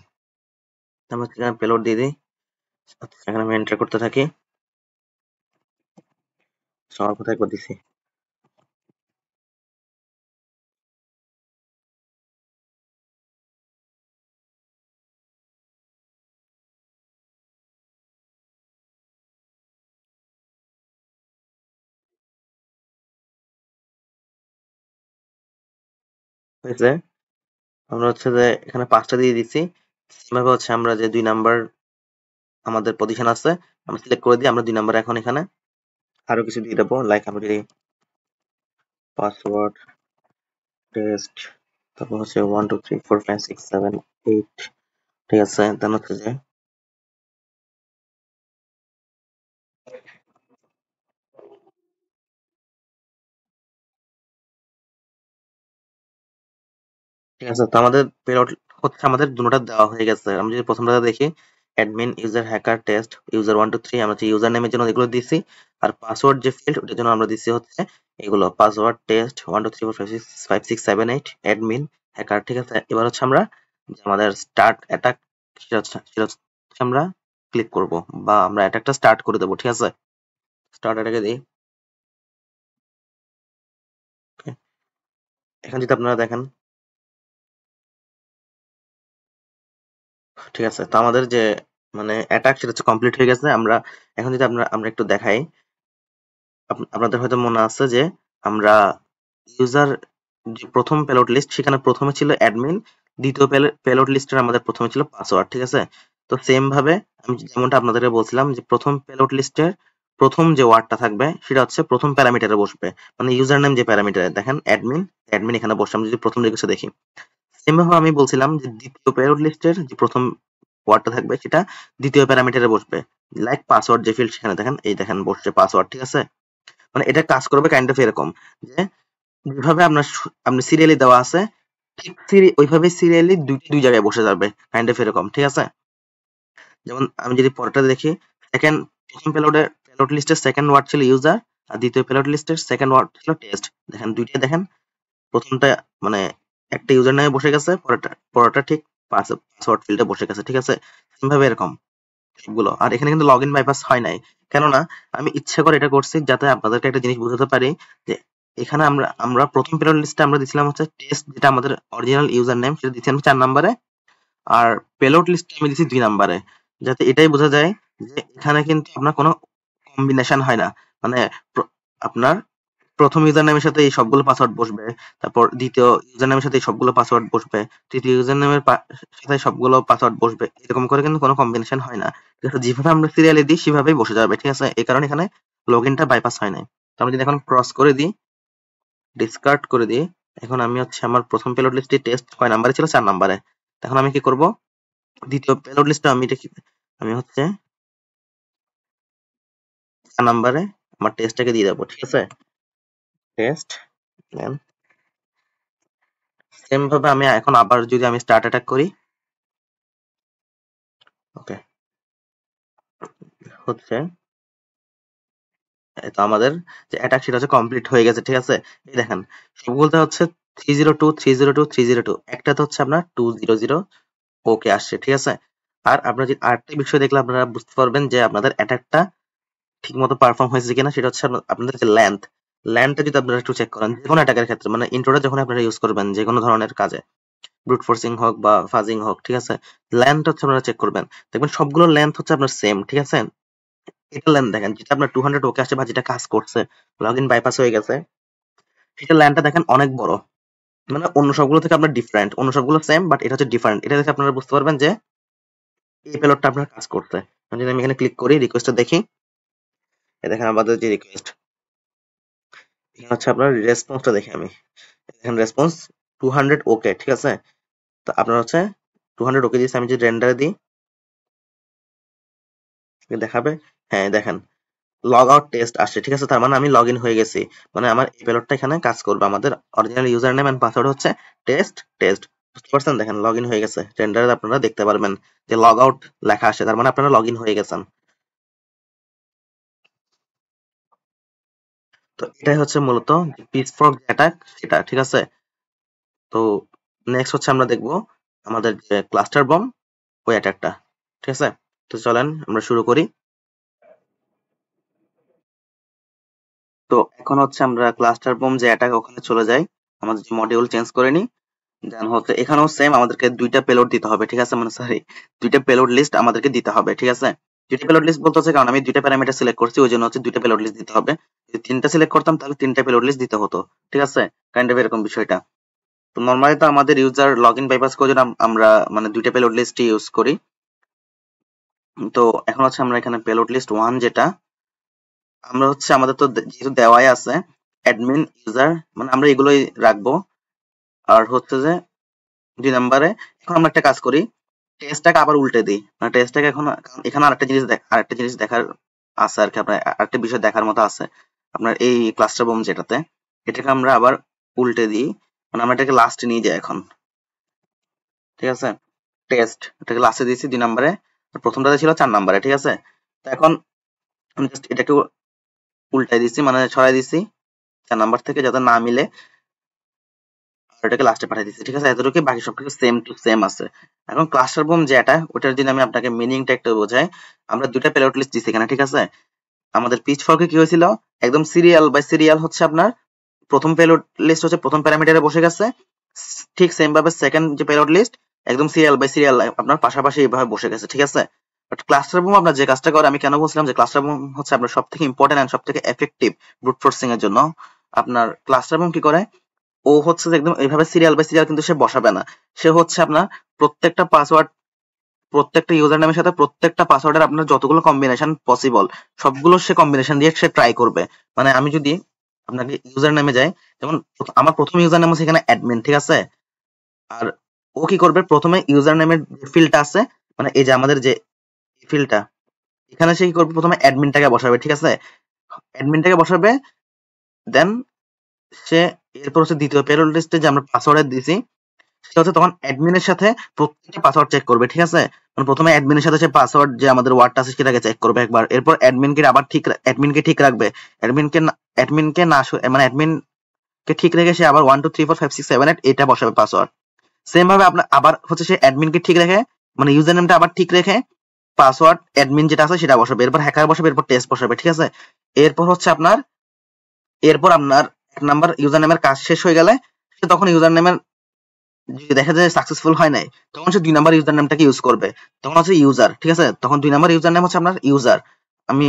আমরা পেলোড দিয়ে দিই, এখানে আমি এন্টার করতে থাকি, সবার কথা একবার দিছি, হয়েছে। আমরা হচ্ছে যে এখানে 5টা দিয়ে দিচ্ছি, এভাবে হচ্ছে আমরা যে 2 নাম্বার আমাদের পজিশন আছে আমরা সিলেক্ট করে দিই। আমরা 2 নাম্বার এখন এখানে আরো কিছু দিয়ে দেবো, লাইক আমরা যদি পাসওয়ার্ড টেস্ট, তারপর হচ্ছে 1 2 3 4 5 6 7 8, ঠিক আছে। দেন হচ্ছে যে ঠিক আছে, তো আমাদের পেলোড হচ্ছে আমাদের দুটোটা দেওয়া হয়ে গেছে। আমি যদি প্রথমটা দেখি, admin user hacker test user 1 2 3 আমরা যে ইউজার নেমের জন্য এগুলো দিছি, আর পাসওয়ার্ড যে ফিল্ড ওটার জন্য আমরা দিছি হচ্ছে এগুলো পাসওয়ার্ড টেস্ট 1 2 3 4 5 6 7 8 অ্যাডমিন হ্যাকার। ঠিক আছে, এবার হচ্ছে আমরা যে আমাদের স্টার্ট অ্যাটাক সেটা হচ্ছে আমরা ক্লিক করব, বা আমরা অ্যাটাকটা স্টার্ট করে দেবো। ঠিক আছে, স্টার্ট অ্যাটাকে দিই। Okay, এখন যদি আপনারা দেখেন, ঠিক আছে, তো আমাদের যে মানে অ্যাটাক সেটা হচ্ছে কমপ্লিট হয়ে গেছে। আমরা এখন যদি আমরা একটু দেখাই, আপনাদের হয়তো মনে আছে যে আমরা ইউজার যে প্রথম পেলোড লিস্ট সেখানে প্রথমে ছিল অ্যাডমিন, দ্বিতীয় পেলোড লিস্টের আমাদের প্রথমে ছিল পাসওয়ার্ড। ঠিক আছে, তো সেম ভাবে আমি যেমনটা আপনাদেরকে বলছিলাম যে প্রথম পেলোড লিস্টের প্রথম যে ওয়ার্ডটা থাকবে সেটা হচ্ছে প্রথম প্যারামিটারে বসবে, মানে ইউজার নেম যে প্যারামিটারে দেখেন অ্যাডমিন, অ্যাডমিন এখানে বসে। আমি যদি প্রথম রিকোয়েস্টে দেখি, সেম ভাবে আমি বলছিলাম যে দ্বিতীয় পেলোড লিস্টের যে প্রথম ওয়ার্ডটা থাকবে সেটা দ্বিতীয় প্যারামিটারে বসবে, লাইক পাসওয়ার্ড যে ফিল্ড সেখানে দেখেন, এই দেখেন বসছে পাসওয়ার্ড। ঠিক আছে, মানে এটা কাজ করবে কাইন্ড অফ এরকম যে যেভাবে আপনি সিরিয়ালি দেওয়া আছে ঠিক ওইভাবে সিরিয়ালি দুই জায়গায় বসে যাবে কাইন্ড অফ এরকম। ঠিক আছে, যেমন আমি যদি পরেরটা দেখি, সেকেন্ড প্রথম পেলোড লিস্টের সেকেন্ড ওয়ার্ড ছিল ইউজার, আর দ্বিতীয় পেলোড লিস্টের সেকেন্ড ওয়ার্ড ছিল টেস্ট। দেখেন দুইটাই দেখেন, প্রথমটা মানে একটা ইউজার নামে বসে গেছে, পরেরটা ঠিক পাসওয়ার্ড ফিল্ডে বসে গেছে। ঠিক আছে, ভাবে এরকম সবগুলো। আর এখানে কিন্তু লগ ইন বাইপাস হয় নাই, কেননা আমি ইচ্ছে করে এটা করছি যাতে আপনাদেরকে একটা জিনিস বোঝাতে পারি যে এখানে আমরা প্রথম পেলোড লিস্টে আমরা দিছিলাম হচ্ছে টেস্ট, যেটা আমাদের অরিজিনাল ইউজার নেম, সেটা দিচ্ছিলাম 4 নম্বরে, আর পেলোড লিস্টে আমি দিচ্ছি 2 নম্বরে, যাতে এটাই বোঝা যায় যে এখানে কিন্তু আপনার কোনো কম্বিনেশন হয় না। মানে আপনার প্রথম ইউজার নামের সাথে এই সবগুলো পাসওয়ার্ড বসবে, তারপর দ্বিতীয় ইউজার নামের সাথে এই সবগুলো পাসওয়ার্ড বসবে, তৃতীয় ইউজার নামের সাথে সবগুলো পাসওয়ার্ড বসবে, এরকম করে কিন্তু কোনো কম্বিনেশন হয় না। ঠিক আছে, যেভাবে আমরা সিরিয়ালি দিই সেভাবেই বসে যাবে। ঠিক আছে, এই কারণে এখানে লগ ইনটা বাইপাস হয় নাই। তো আমি যদি এখন ক্রস করে দিই, ডিসকার্ড করে দিই, এখন আমি হচ্ছে আমার প্রথম পেলোড লিস্টে টেস্ট কয় নাম্বারে ছিল, 4 নাম্বারে। এখন আমি কি করব, দ্বিতীয় পেলোড লিস্টে আমি হচ্ছে 4 নাম্বারে আমার টেস্টটাকে দিয়ে দেবো। ঠিক আছে, টেস্ট সেম ভাবে আমি এখন আবার যদি আমি স্টার্ট অ্যাটাক করি, ওকে, হচ্ছে তো আমাদের যে অ্যাটাক সেটা হচ্ছে কমপ্লিট হয়ে গেছে। ঠিক আছে, এই দেখেন সবগুলোতে হচ্ছে 302 302 302, একটাতে হচ্ছে আপনার 200 ওকে আসছে। ঠিক আছে, আর আপনারা যদি আরেকটা বিষয় দেখলে আপনারা বুঝতে পারবেন যে আপনাদের অ্যাটাকটা ঠিক মতো পারফর্ম হয়েছে কিনা, সেটা হচ্ছে আপনাদের যে লেন্থটা যদি আপনারা একটু চেক করেন, যে কোনো অ্যাটাকের ক্ষেত্রে, মানে ইন্ট্রোটা যখন আপনারা ইউজ করবেন যে কোনো ধরনের কাজে, ব্রুট ফোর্সিং হোক বা ফাজিং হোক, ঠিক আছে, লেন্থ হচ্ছে আপনারা চেক করবেন, দেখবেন সবগুলো লেন্থ হচ্ছে আপনার সেম। ঠিক আছে, এটা লেন্থ দেখেন যেটা আপনার 200 ওকে আসছে বা যেটা কাজ করছে, লগ ইন বাইপাস হয়ে গেছে, সেটা ল্যান্ডটা দেখেন অনেক বড়, মানে অন্য সবগুলো থেকে আপনার ডিফারেন্ট, অন্য সবগুলো সেম বাট এটা হচ্ছে ডিফারেন্ট। এটা দেখে আপনারা বুঝতে পারবেন যে এই পেলোডটা আপনার কাজ করছে। যদি আমি এখানে ক্লিক করি, রিকোয়েস্টটা দেখি, এই দেখেন আমাদের যে রিকোয়েস্ট, এখানে হচ্ছে আপনার রেসপন্সটা দেখি আমি, দেখেন রেসপন্স 200 ওকে। ঠিক আছে, তো আপনার হচ্ছে 200 ওকে দিয়েছে, আমি যদি রেন্ডারে দিই দেখাবে, হ্যাঁ দেখেন লগ আউট টেস্ট আসছে। ঠিক আছে, তার মানে আমি লগ ইন হয়ে গেছি, মানে আমার এই পেলোডটা এখানে কাজ করবে। আমাদের original user name and password হচ্ছে টেস্ট টেস্ট, বুঝতে পারছেন? দেখেন লগ ইন হয়ে গেছে, রেন্ডারে আপনারা দেখতে পারবেন যে লগ আউট লেখা আসে, তার মানে আপনারা লগ ইন হয়ে গেছেন। তো এটাই হচ্ছে মূলত পিচফর্ক অ্যাটাক সেটা। ঠিক আছে, তো নেক্সট হচ্ছে আমরা দেখবো আমাদের যে ক্লাস্টার বম ওই অ্যাটাকটা। ঠিক আছে, তো চলেন আমরা শুরু করি। তো এখন হচ্ছে আমরা ক্লাস্টার বম যে অ্যাটাক ওখানে চলে যাই, আমাদের যে মডিউল চেঞ্জ করে নিই, দেন হচ্ছে এখানেও সেম আমাদেরকে দুইটা পেলোড দিতে হবে। ঠিক আছে, মানে সরি, দুইটা পেলোড লিস্ট আমাদেরকে দিতে হবে। ঠিক আছে, দুইটা পেলোড লিস্ট বলতে হচ্ছে কারণ আমি দুইটা প্যারামিটার সিলেক্ট করছি, ওই জন্য হচ্ছে দুইটা পেলোড লিস্ট দিতে হবে। যদি তিনটা সিলেক্ট করতাম তাহলে তিনটা পেলোড লিস্ট দিতে হতো। ঠিক আছে, কাইন্ড অফ এরকম বিষয়টা। তো নর্মালি তো আমাদের ইউজার লগ ইন বাইপাস করার জন্য আমরা মানে দুইটা পেলোড লিস্ট ইউজ করি। তো এখন হচ্ছে আমরা এখানে পেলোড লিস্ট 1 যেটা আমরা হচ্ছে আমাদের তো যেহেতু দেওয়াই আছে অ্যাডমিন ইউজার, মানে আমরা এগুলোই রাখবো। আর হচ্ছে যে 2 নম্বরে এখন আমরা একটা কাজ করি, টেস্টটাকে আবার উল্টে দিই, মানে টেস্টটাকে এখন এখানে আরেকটা জিনিস দেখার আছে আর কি, আপনার আরেকটা বিষয় দেখার মতো আছে আপনার এই ক্লাস্টার বম যেটাতে, এটাকে আমরা আবার উল্টে দিই, মানে আমরা এটাকে লাস্টে নিয়ে যাই এখন। ঠিক আছে, টেস্ট এটাকে লাস্টে দিয়েছি 2 নম্বরে, প্রথমটাতে ছিল 4 নাম্বারে, ঠিক আছে? তো এখন আমি জাস্ট এটা একটু উল্টাই দিছি, মানে ছড়াই দিছি 4 নাম্বার থেকে যাতে না মিলে, আর এটাকে লাস্টে পাঠিয়ে দিচ্ছি, ঠিক আছে? এতটুকু, বাকি সবকিছু সেম টু সেম আছে। এখন ক্লাস্টার বোম যেটা, ওটার যদি আমি আপনাকে মিনিংটা একটু বোঝাই, আমরা দুইটা পেলোড লিস্ট দিচ্ছি এখানে, ঠিক আছে? আমাদের পিচ ফর্কে কি হয়েছিল, একদম সিরিয়াল বাই সিরিয়াল হচ্ছে আপনার প্রথম পেলোড লিস্ট হচ্ছে প্রথম প্যারামিটারে বসে গেছে, ঠিক সেম ভাবে সেকেন্ড যে পেলোড লিস্ট একদম সিরিয়াল বাই সিরিয়াল আপনার পাশাপাশি এইভাবে বসে গেছে, ঠিক আছে? বাট ক্লাস্টার বুম আপনার যে কাজটা করে, আমি কেন বলছিলাম যে ক্লাস্টার বুম হচ্ছে আপনার সব থেকে ইম্পর্টেন্ট এন্ড সব থেকে এফেক্টিভ ব্রুট ফোর্সিং এর জন্য, আপনার ক্লাস্টার বুম কি করে, ও হচ্ছে যে একদম এইভাবে সিরিয়াল বাই সিরিয়াল কিন্তু সে বসাবে না। সে হচ্ছে আপনার প্রত্যেকটা পাসওয়ার্ড, প্রত্যেকটা ইউজার নামের সাথে প্রত্যেকটা পাসওয়ার্ডের আপনার যতগুলো কম্বিনেশন পসিবল সবগুলো সে কম্বিনেশন দিয়ে সে ট্রাই করবে। মানে আমি যদি আপনাকে ইউজার নামে যাই, যেমন আমার প্রথম ইউজার নাম হচ্ছে এখানে অ্যাডমিন, ঠিক আছে? আর ও কি করবে, প্রথমে ইউজার নামের যে ফিল্ডটা আছে, মানে এই যে আমাদের যে ফিল্ডটা, এখানে সে কি করবে, প্রথমে অ্যাডমিনটাকে বসাবে, ঠিক আছে? অ্যাডমিনটাকে বসাবে, দেন সে এরপর হচ্ছে দ্বিতীয় পেরোল লিস্টে যে আমরা পাসওয়ার্ড দিছি, সেটা হচ্ছে তখন অ্যাডমিনের সাথে প্রত্যেকটা পাসওয়ার্ড চেক করবে, ঠিক আছে? মানে প্রথমে অ্যাডমিনের সাথে সে পাসওয়ার্ড যে আমাদের ওয়ার্ডটা আছে সেটাকে চেক করবে একবার, এরপর অ্যাডমিনকে আবার ঠিক, অ্যাডমিনকে ঠিক রাখবে, অ্যাডমিনকে না মানে অ্যাডমিনকে ঠিক রেখে সে আবার 1 2 3 4 5 6 7 8 এটা বসাবে পাসওয়ার্ড। সেম ভাবে আপনার আবার হচ্ছে সে অ্যাডমিনকে ঠিক রেখে, মানে ইউজার নেমটা আবার ঠিক রেখে পাসওয়ার্ড অ্যাডমিন যেটা আছে সেটা বসাবে, এরপর হ্যাকার বসাবে, এরপর টেস্ট বসাবে, ঠিক আছে? এরপর হচ্ছে আপনার, এরপর আপনার 1 নাম্বার ইউজার নেমের কাজ শেষ হয়ে গেলে সে তখন ইউজার নেমের যদি দেখা যায় সাকসেসফুল হয় নাই, তখন সে 2 নাম্বার ইউজার নামটাকে ইউজ করবে, তখন হচ্ছে ইউজার, ঠিক আছে? তখন 2 নাম্বার ইউজার নাম হচ্ছে আপনার ইউজার। আমি,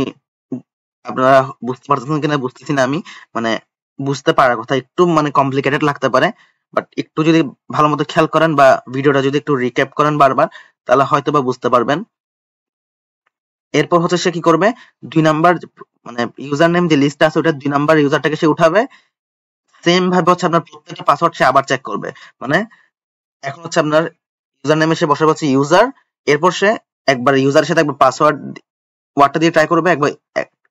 আপনারা বুঝতে পারতেছেন কিনা বুঝতেছি না আমি, মানে বুঝতে পারার কথা, একটু মানে কমপ্লিকেটেড লাগতে পারে, বাট একটু যদি ভালো মতো খেয়াল করেন বা ভিডিওটা যদি একটু রিক্যাপ করেন বারবার, তাহলে হয়তো বা বুঝতে পারবেন। এরপর হচ্ছে সে কি করবে, 2 নাম্বার মানে ইউজার নেম যে লিস্ট আছে ওটা 2 নাম্বার ইউজারটাকে সে উঠাবে, সেম ভাবে হচ্ছে আপনার প্রত্যেকটা পাসওয়ার্ড সে আবার চেক করবে। মানে এখন হচ্ছে আপনার ইউজার নেমে সে বসাবে হচ্ছে ইউজার, এরপর সে একবার ইউজারের সাথে একবার পাসওয়ার্ড ওয়ার্ডটা দিয়ে ট্রাই করবে একবার,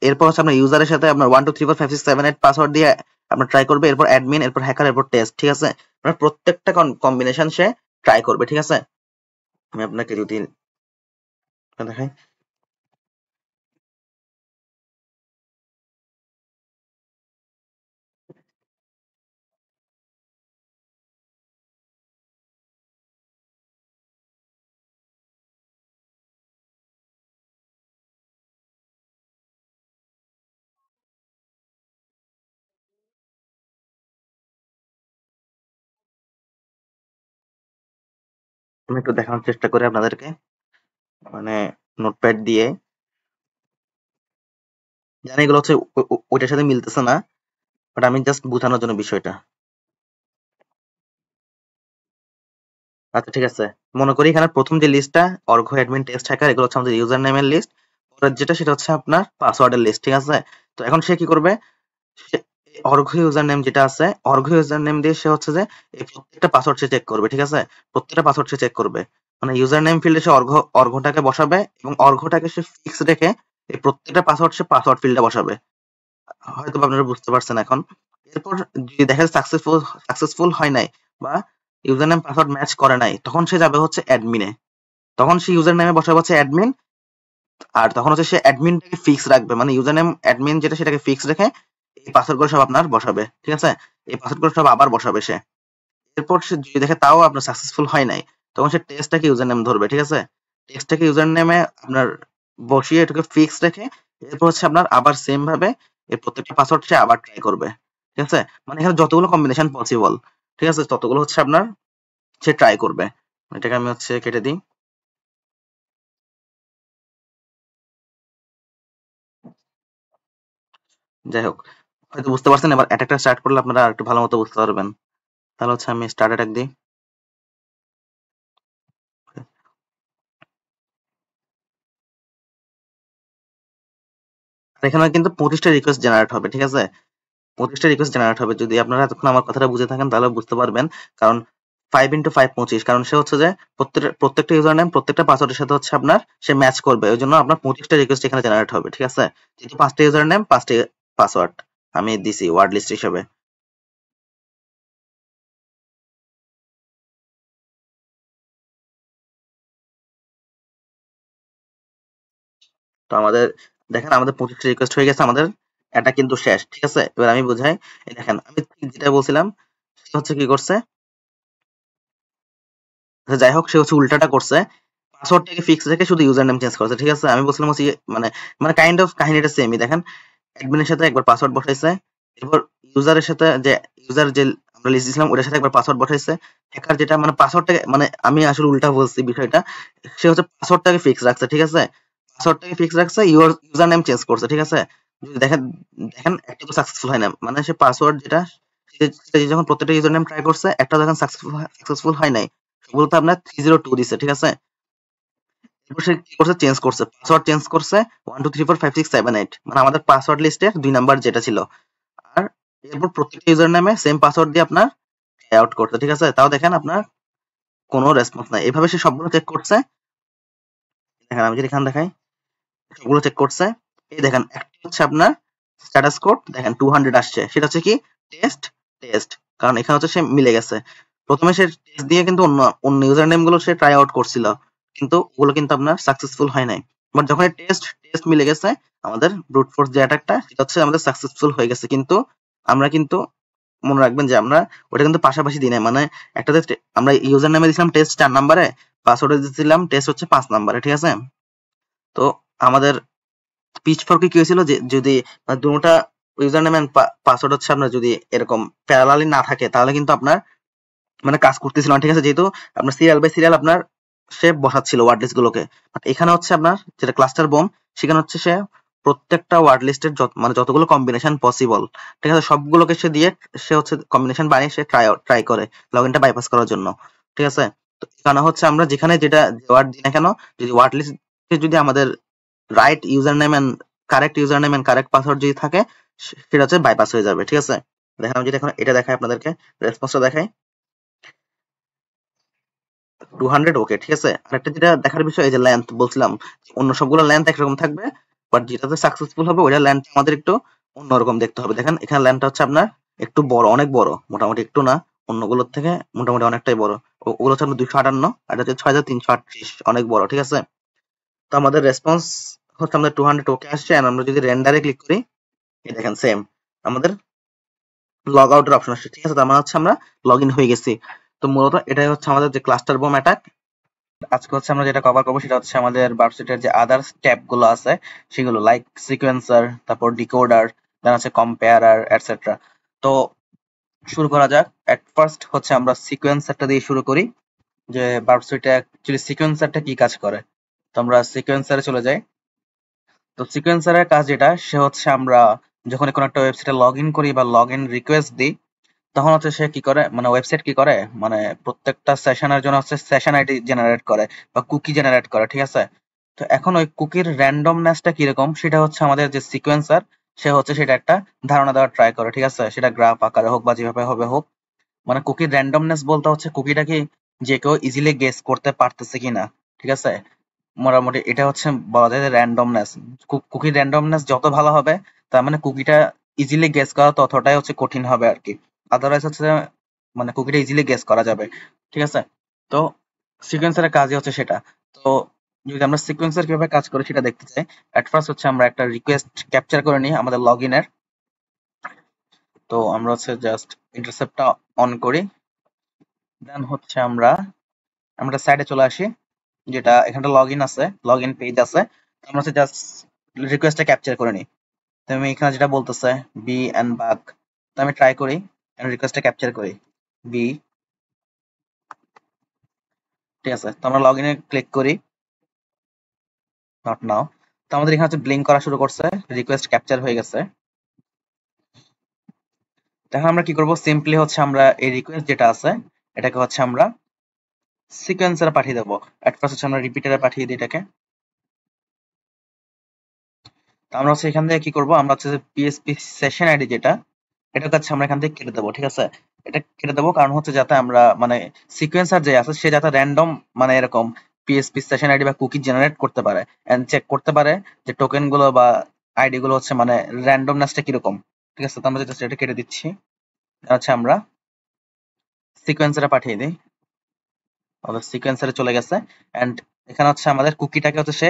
এরপর হচ্ছে আপনার ইউজারের সাথে আপনার 1 2 3 4 5 6 7 8 পাসওয়ার্ড দিয়ে আপনার ট্রাই করবে, এরপর অ্যাডমিন, এরপর হ্যাকার, এরপর টেস্ট, ঠিক আছে? আপনার প্রত্যেকটা কম্বিনেশন সে ট্রাই করবে, ঠিক আছে? আমি আপনাকে যদি দেখাই, আমি একটু দেখানোর চেষ্টা করি আপনাদেরকে, মানে নোটপ্যাড দিয়ে, জানি এগুলো হচ্ছে ওইটার সাথে মিলতেছে না, বাট আমি জাস্ট বোঝানোর জন্য বিষয়টা। আচ্ছা ঠিক আছে, মনে করি এখানে প্রথম যে লিস্টটা, অর্ঘ অ্যাডমিন টেস্ট হ্যাকার, এগুলো হচ্ছে আমাদের ইউজার নেমের লিস্ট, পরের যেটা সেটা হচ্ছে আপনার পাসওয়ার্ডের লিস্ট, ঠিক আছে? তো এখন সে কি করবে, সে অর্ঘ ইউজার নেম যেটা আছে, অর্ঘ ইউজার নেম দিয়ে সে হচ্ছে যে এই প্রত্যেকটা পাসওয়ার্ড সে চেক করবে, ঠিক আছে? প্রত্যেকটা পাসওয়ার্ড সে চেক করবে, মানে ইউজার নেম ফিল্ডে সে অর্ঘটাকে বসাবে, এবং অর্ঘটাকে সে ফিক্স রেখে এই প্রত্যেকটা পাসওয়ার্ড সে পাসওয়ার্ড ফিল্ডে বসাবে। হয়তো আপনারা বুঝতে পারছেন এখন। এরপর যদি দেখা যায় সাকসেসফুল হয় নাই, বা ইউজার নেম পাসওয়ার্ড ম্যাচ করে নাই, তখন সে যাবে হচ্ছে অ্যাডমিনে, তখন সে ইউজার নেমে বসাবে হচ্ছে অ্যাডমিন, আর তখন হচ্ছে সে অ্যাডমিনটাকে ফিক্স রাখবে, মানে ইউজার নেম অ্যাডমিন যেটা সেটাকে ফিক্স রেখে এই পাসওয়ার্ড সব আপনার বসাবে, ঠিক আছে? এই পাসওয়ার্ড সব আবার বসাবে সে। এরপর সে যদি দেখে তাও আপনার সাকসেসফুল হয় নাই, তখন সে টেস্টটাকে ইউজার নেম ধরবে, ঠিক আছে? টেস্টটাকে ইউজার নেমে আপনার বসিয়ে এটাকে ফিক্স রেখে, এরপর হচ্ছে আপনার আবার সেম ভাবে এই প্রত্যেকটা পাসওয়ার্ড সে আবার ট্রাই করবে, ঠিক আছে? মানে এখানে যতগুলো কম্বিনেশন পসিবল, ঠিক আছে, ততগুলো হচ্ছে আপনার সে ট্রাই করবে। এটাকে আমি হচ্ছে কেটে দিই। যাই হোক, হয়তো বুঝতে পারছেন, এবার অ্যাটাকটা স্টার্ট করলে আপনারা একটু ভালো মতো বুঝতে পারবেন। তাহলে হচ্ছে আমি স্টার্ট অ্যাটাক দিই। আর এখানে কিন্তু 25টা রিকোয়েস্ট জেনারেট হবে, ঠিক আছে? 25টা রিকোয়েস্ট জেনারেট হবে, যদি আপনারা এতক্ষণ আমার কথাটা বুঝে থাকেন তাহলে বুঝতে পারবেন। কারণ 5 × 5 25, কারণ সে হচ্ছে যে প্রত্যেকটা ইউজার নেম প্রত্যেকটা পাসওয়ার্ডের সাথে হচ্ছে আপনার সে ম্যাচ করবে, ওই জন্য আপনার 25টা রিকোয়েস্ট এখানে জেনারেট হবে, ঠিক আছে? যেহেতু 5টা ইউজার নেম 5টা পাসওয়ার্ড আমি দিছি ওয়ার্ড লিস্ট হিসেবে। তো আমাদের দেখেন আমাদের 25টা রিকোয়েস্ট হয়ে গেছে, আমাদের এটা কিন্তু শেষ। ঠিক আছে, এবার আমি বুঝাই। এই দেখেন আমি যেটা বলছিলাম সে হচ্ছে কি করছে, যাই হোক সে হচ্ছে উল্টাটা করছে, পাসওয়ার্ডটাকে ফিক্স রেখে শুধু ইউজার নেম চেঞ্জ করেছে। ঠিক আছে, আমি বলছিলাম হচ্ছে মানে মানে কাইন্ড অফ কাহিনীটা সেমই। দেখেন অ্যাডমিনের সাথে একবার পাসওয়ার্ড বসাইছে, এরপর ইউজারের সাথে যে ইউজার যে আমরা লিস্ট দিয়েছিলাম ওটার সাথে একবার পাসওয়ার্ড বসাইছে। হ্যাকার যেটা মানে পাসওয়ার্ডটাকে মানে আমি আসলে উল্টা বলছি বিষয়টা, সে হচ্ছে পাসওয়ার্ডটাকে ফিক্স রাখছে। ঠিক আছে, পাসওয়ার্ডটাকে ফিক্স রাখছে, ইউজার নেম চেঞ্জ করছে। ঠিক আছে, যদি দেখেন দেখেন একটা তো সাকসেসফুল হয় না, মানে সে পাসওয়ার্ড যেটা সেটা যখন প্রত্যেকটা ইউজার নেম ট্রাই করছে একটা যখন সাকসেসফুল হয় নাই, সেগুলো তো আপনার 302 দিছে। ঠিক আছে, এরপর সে কি করছে, চেঞ্জ করছে, পাসওয়ার্ড চেঞ্জ করছে 1 2 3 4 5 6 7 8, মানে আমাদের পাসওয়ার্ড লিস্টের 2 নাম্বার যেটা ছিল। আর এরপর প্রত্যেকটা ইউজার নামে সেম পাসওয়ার্ড দিয়ে আপনার আউট করতে। ঠিক আছে, তাও দেখেন আপনার কোনো রেসপন্স নাই। এভাবে সে সবগুলো চেক করছে। দেখেন আমি যদি এখানে দেখাই, সবগুলো চেক করছে। এই দেখেন একটা হচ্ছে আপনার স্ট্যাটাস কোড দেখেন 200 আসছে, সেটা হচ্ছে কি টেস্ট টেস্ট, কারণ এখানে হচ্ছে সে মিলে গেছে। প্রথমে সে টেস্ট দিয়ে কিন্তু অন্য অন্য ইউজার নেম গুলো সে ট্রাই আউট করছিল, কিন্তু ওগুলো কিন্তু আপনার সাকসেসফুল হয় নাই। বাট যখন টেস্ট টেস্ট মিলে গেছে, আমাদের ব্রুট ফোর্স যে অ্যাটাকটা সেটা হচ্ছে আমাদের সাকসেসফুল হয়ে গেছে। কিন্তু আমরা কিন্তু মনে রাখবেন যে আমরা ওটা কিন্তু পাশাপাশি দিই নাই, মানে একটাতে আমরা ইউজার নামে দিয়েছিলাম টেস্ট 4 নাম্বারে, পাসওয়ার্ডে দিয়েছিলাম টেস্ট হচ্ছে 5 নাম্বারে। ঠিক আছে, তো আমাদের পিচ ফর্কে কি হয়েছিল যে যদি দুটোটা ইউজার নেম এন্ড পাসওয়ার্ড হচ্ছে আপনার যদি এরকম প্যারালালি না থাকে তাহলে কিন্তু আপনার মানে কাজ করতেছিল না। ঠিক আছে, যেহেতু আপনার সিরিয়াল বাই সিরিয়াল আপনার সে বসাচ্ছিল ওয়ার্ড লিস্ট গুলোকে, বাট এখানে হচ্ছে আপনার যেটা ক্লাস্টার বোম, সেখানে হচ্ছে সে প্রত্যেকটা ওয়ার্ড লিস্টের মানে যতগুলো কম্বিনেশন পসিবল, ঠিক আছে, সবগুলোকে সে দিয়ে সে হচ্ছে কম্বিনেশন বানিয়ে সে ট্রাই করে লগ ইনটা বাইপাস করার জন্য। ঠিক আছে, তো এখানে হচ্ছে আমরা যেখানে যেটা ওয়ার্ড দিই না কেন, যদি ওয়ার্ড লিস্ট যদি আমাদের right user name and correct user name and correct password যদি থাকে, সেটা হচ্ছে বাইপাস হয়ে যাবে। ঠিক আছে, দেখেন আমি যদি এখন এটা দেখাই আপনাদেরকে, রেসপন্সটা দেখাই 200 ওকে। ঠিক আছে, আরেকটা যেটা দেখার বিষয় এই যে লেন্থ বলছিলাম, অন্য সবগুলো লেন্থ একরকম থাকবে, বাট যেটাতে সাকসেসফুল হবে ওইটা লেন্থ আমাদের একটু অন্যরকম দেখতে হবে। দেখেন এখানে লেন্থটা হচ্ছে আপনার একটু বড়, অনেক বড়, মোটামুটি একটু না, অন্যগুলোর থেকে মোটামুটি অনেকটাই বড়। ওগুলো হচ্ছে আপনার 258, আর এটা হচ্ছে 6338, অনেক বড়। ঠিক আছে, তো আমাদের রেসপন্স হচ্ছে আমাদের 200 ওকে আসছে। আর আমরা যদি রেন্ডারে ক্লিক করি, এই দেখেন সেম আমাদের লগ আউটের অপশন আসছে। ঠিক আছে, তার মানে হচ্ছে আমরা লগ ইন হয়ে গেছি। তো মূলত এটাই হচ্ছে আমাদের যে ক্লাস্টার বোম অ্যাটাক। আজকে হচ্ছে আমরা যেটা কভার করবো সেটা হচ্ছে আমাদের ভার্সিটির যে আদার্স ট্যাব গুলো আছে সেগুলো, লাইক সিকোয়েন্সার, তারপর ডিকোডার, দেন আছে কম্পেয়ারার এটসেট্রা। তো শুরু করা যাক। এট ফার্স্ট হচ্ছে আমরা সিকোয়েন্সারটা দিয়ে শুরু করি, যে ভার্সিটি অ্যাকচুয়ালি সিকোয়েন্সারটা কি কাজ করে। তো আমরা সিকোয়েন্সারে চলে যাই। তো সিকোয়েন্সারের কাজ যেটা, সে হচ্ছে আমরা যখন কোনো একটা ওয়েবসাইটে লগ ইন করি বা লগ ইন রিকোয়েস্ট দিই, তখন হচ্ছে সে কি করে, মানে ওয়েবসাইট কি করে, মানে প্রত্যেকটা সেশনের জন্য হচ্ছে সেশন আইডি জেনারেট করে বা কুকি জেনারেট করে। ঠিক আছে, তো এখন ওই কুকির র্যান্ডমনেসটা কিরকম সেটা হচ্ছে আমাদের যে সিকোয়েন্সার, সে হচ্ছে সেটা একটা ধারণা দেওয়ার ট্রাই করে। ঠিক আছে, সেটা গ্রাফ আকারে হোক বা যেভাবে হবে হোক, মানে কুকির র্যান্ডমনেস বলতে হচ্ছে কুকিটা কি যে কেউ ইজিলি গেস করতে পারতেছে কিনা। ঠিক আছে, মোটামুটি এটা হচ্ছে বলা যায় যে র্যান্ডমনেস। কুকির র্যান্ডমনেস যত ভালো হবে, তার মানে কুকিটা ইজিলি গেস করা ততটাই হচ্ছে কঠিন হবে আর কি। আদারওয়াইজ হচ্ছে মানে কুকিটা ইজিলি গেস করা যাবে। ঠিক আছে, তো সিকোয়েন্সারের কাজই হচ্ছে সেটা। তো যদি আমরা সিকোয়েন্সার কিভাবে কাজ করে সেটা দেখতে চাই, এট ফার্স্ট হচ্ছে আমরা একটা রিকোয়েস্ট ক্যাপচার করে নিই আমাদের লগ ইনের। তো আমরা হচ্ছে জাস্ট ইন্টারসেপ্টটা অন করি, দেন হচ্ছে আমরা আমরা সাইডে চলে আসি, যেটা এখানটা লগ ইন আছে, লগ ইন পেজ আছে। আমরা হচ্ছে জাস্ট রিকোয়েস্টটা ক্যাপচার করে নিই। তো আমি এখানে যেটা বলতেছে বি এন্ড বাগ, তো আমি ট্রাই করি রিকোয়েস্টটা ক্যাপচার করি বি। ঠিক আছে, তো আমরা লগ ইনে ক্লিক করি, নট নাও। তো আমাদের এখানে হচ্ছে ব্লিঙ্ক করা শুরু করছে, রিকোয়েস্ট ক্যাপচার হয়ে গেছে। এখন আমরা কি করব, সিম্পলি হচ্ছে আমরা এই রিকোয়েস্ট যেটা আছে এটাকে হচ্ছে আমরা সিকোয়েন্সারে পাঠিয়ে দেবো। এট ফার্স্ট হচ্ছে আমরা রিপিটারে পাঠিয়ে দিই এটাকে। তো আমরা হচ্ছে এখান থেকে কি করব, আমরা হচ্ছে পিএসপি সেশন আইডি যেটা, এটার কাছে আমরা এখান থেকে কেটে দেবো। ঠিক আছে, এটা কেটে দেবো কারণ হচ্ছে যাতে আমরা মানে সিকোয়েন্সার যে আছে সে যাতে র্যান্ডম মানে এরকম পিএসপি সেশন আইডি বা কুকি জেনারেট করতে পারে এন্ড চেক করতে পারে যে টোকেন গুলো বা আইডি গুলো হচ্ছে মানে র্যান্ডমনেসটা কিরকম। ঠিক আছে, তো আমরা যেটা সেটা কেটে দিচ্ছি, আচ্ছা আমরা সিকোয়েন্সারে পাঠিয়ে দিই। আমাদের সিকোয়েন্সারে চলে গেছে এন্ড এখানে হচ্ছে আমাদের কুকিটাকে হচ্ছে সে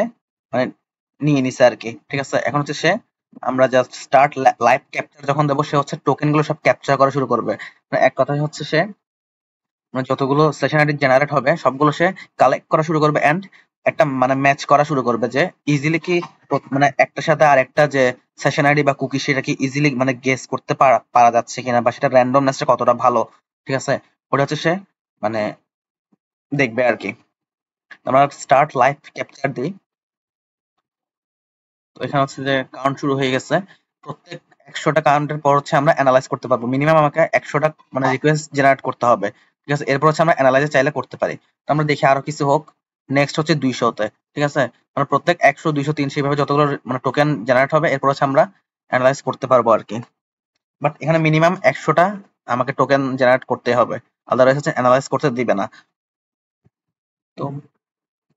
মানে নিয়ে নিছে আর কি, ঠিক আছে। এখন হচ্ছে সে, আমরা জাস্ট স্টার্ট লাইভ ক্যাপচার যখন দেবো, সে হচ্ছে টোকেন গুলো সব ক্যাপচার করা শুরু করবে। মানে এক কথায় হচ্ছে সে, মানে যতগুলো সেশন আইডি জেনারেট হবে সবগুলো সে কালেক্ট করা শুরু করবে, এন্ড একটা মানে ম্যাচ করা শুরু করবে যে ইজিলি কি মানে একটার সাথে আর একটা যে সেশন আইডি বা কুকি, সেটা কি ইজিলি মানে গেস করতে পারা পারা যাচ্ছে কিনা, বা সেটা র্যান্ডমনেসটা কতটা ভালো, ঠিক আছে। ওটা হচ্ছে সে মানে দেখবে আর কি। আমরা স্টার্ট লাইভ ক্যাপচার দিই। তো এখানে হচ্ছে যে কাউন্ট শুরু হয়ে গেছে। প্রত্যেক 100টা কাউন্টের পর হচ্ছে আমরা অ্যানালাইজ করতে পারবো। মিনিমাম আমাকে 100টা মানে রিকোয়েস্ট জেনারেট করতে হবে, ঠিক আছে। এরপর হচ্ছে আমরা অ্যানালাইজে চাইলে করতে পারি। তো আমরা দেখি আরো কিছু হোক। নেক্সট হচ্ছে 200 তে, ঠিক আছে। মানে প্রত্যেক 100, 200, 300 এইভাবে যতগুলো মানে টোকেন জেনারেট হবে, এরপর হচ্ছে আমরা অ্যানালাইজ করতে পারবো আর কি। বাট এখানে মিনিমাম 100টা আমাকে টোকেন জেনারেট করতে হবে, আদারওয়াইজ হচ্ছে অ্যানালাইজ করতে দিবে না। তো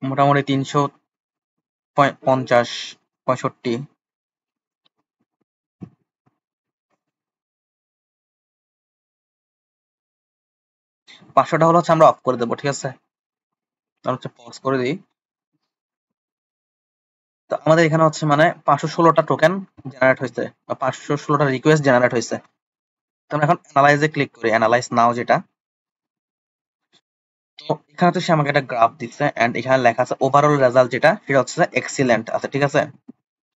মোটামুটি 350, 65, 500টা হলো হচ্ছে আমরা অফ করে দেবো, ঠিক আছে। তাহলে হচ্ছে পজ করে দিই। তো আমাদের এখানে হচ্ছে মানে 516টা টোকেন জেনারেট হয়েছে, বা 516টা রিকোয়েস্ট জেনারেট হয়েছে। তো আমরা এখন অ্যানালাইজে ক্লিক করি, অ্যানালাইজ নাও যেটা। তো এখানে হচ্ছে সে আমাকে একটা গ্রাফ দিচ্ছে, এন্ড এখানে লেখা আছে ওভারঅল রেজাল্ট যেটা, সেটা হচ্ছে এক্সিলেন্ট আছে, ঠিক আছে।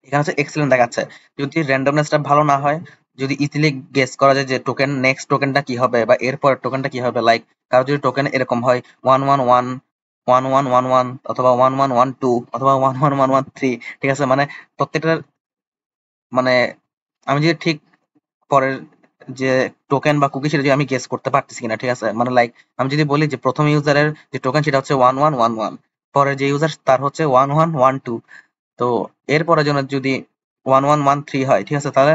এখানে হচ্ছে এক্সিলেন্ট দেখাচ্ছে। যদি র্যান্ডমনেসটা ভালো না হয়, যদি ইজিলি গেস করা যায় যে টোকেন নেক্সট টোকেনটা কি হবে বা এরপর টোকেনটা কি হবে, লাইক কারো যদি টোকেন এরকম হয় 111 1111 অথবা 1112 অথবা 11113, ঠিক আছে। মানে প্রত্যেকটার মানে আমি যদি ঠিক পরের যে টোকেন বা কুকি, সেটা যদি আমি গেস করতে পারতেছি কিনা, ঠিক আছে। মানে লাইক আমি যদি বলি যে প্রথম ইউজারের যে টোকেন সেটা হচ্ছে 1111, পরের যে ইউজার তার হচ্ছে 1112, তো এর পরের জন্য যদি 1113 হয়, ঠিক আছে, তাহলে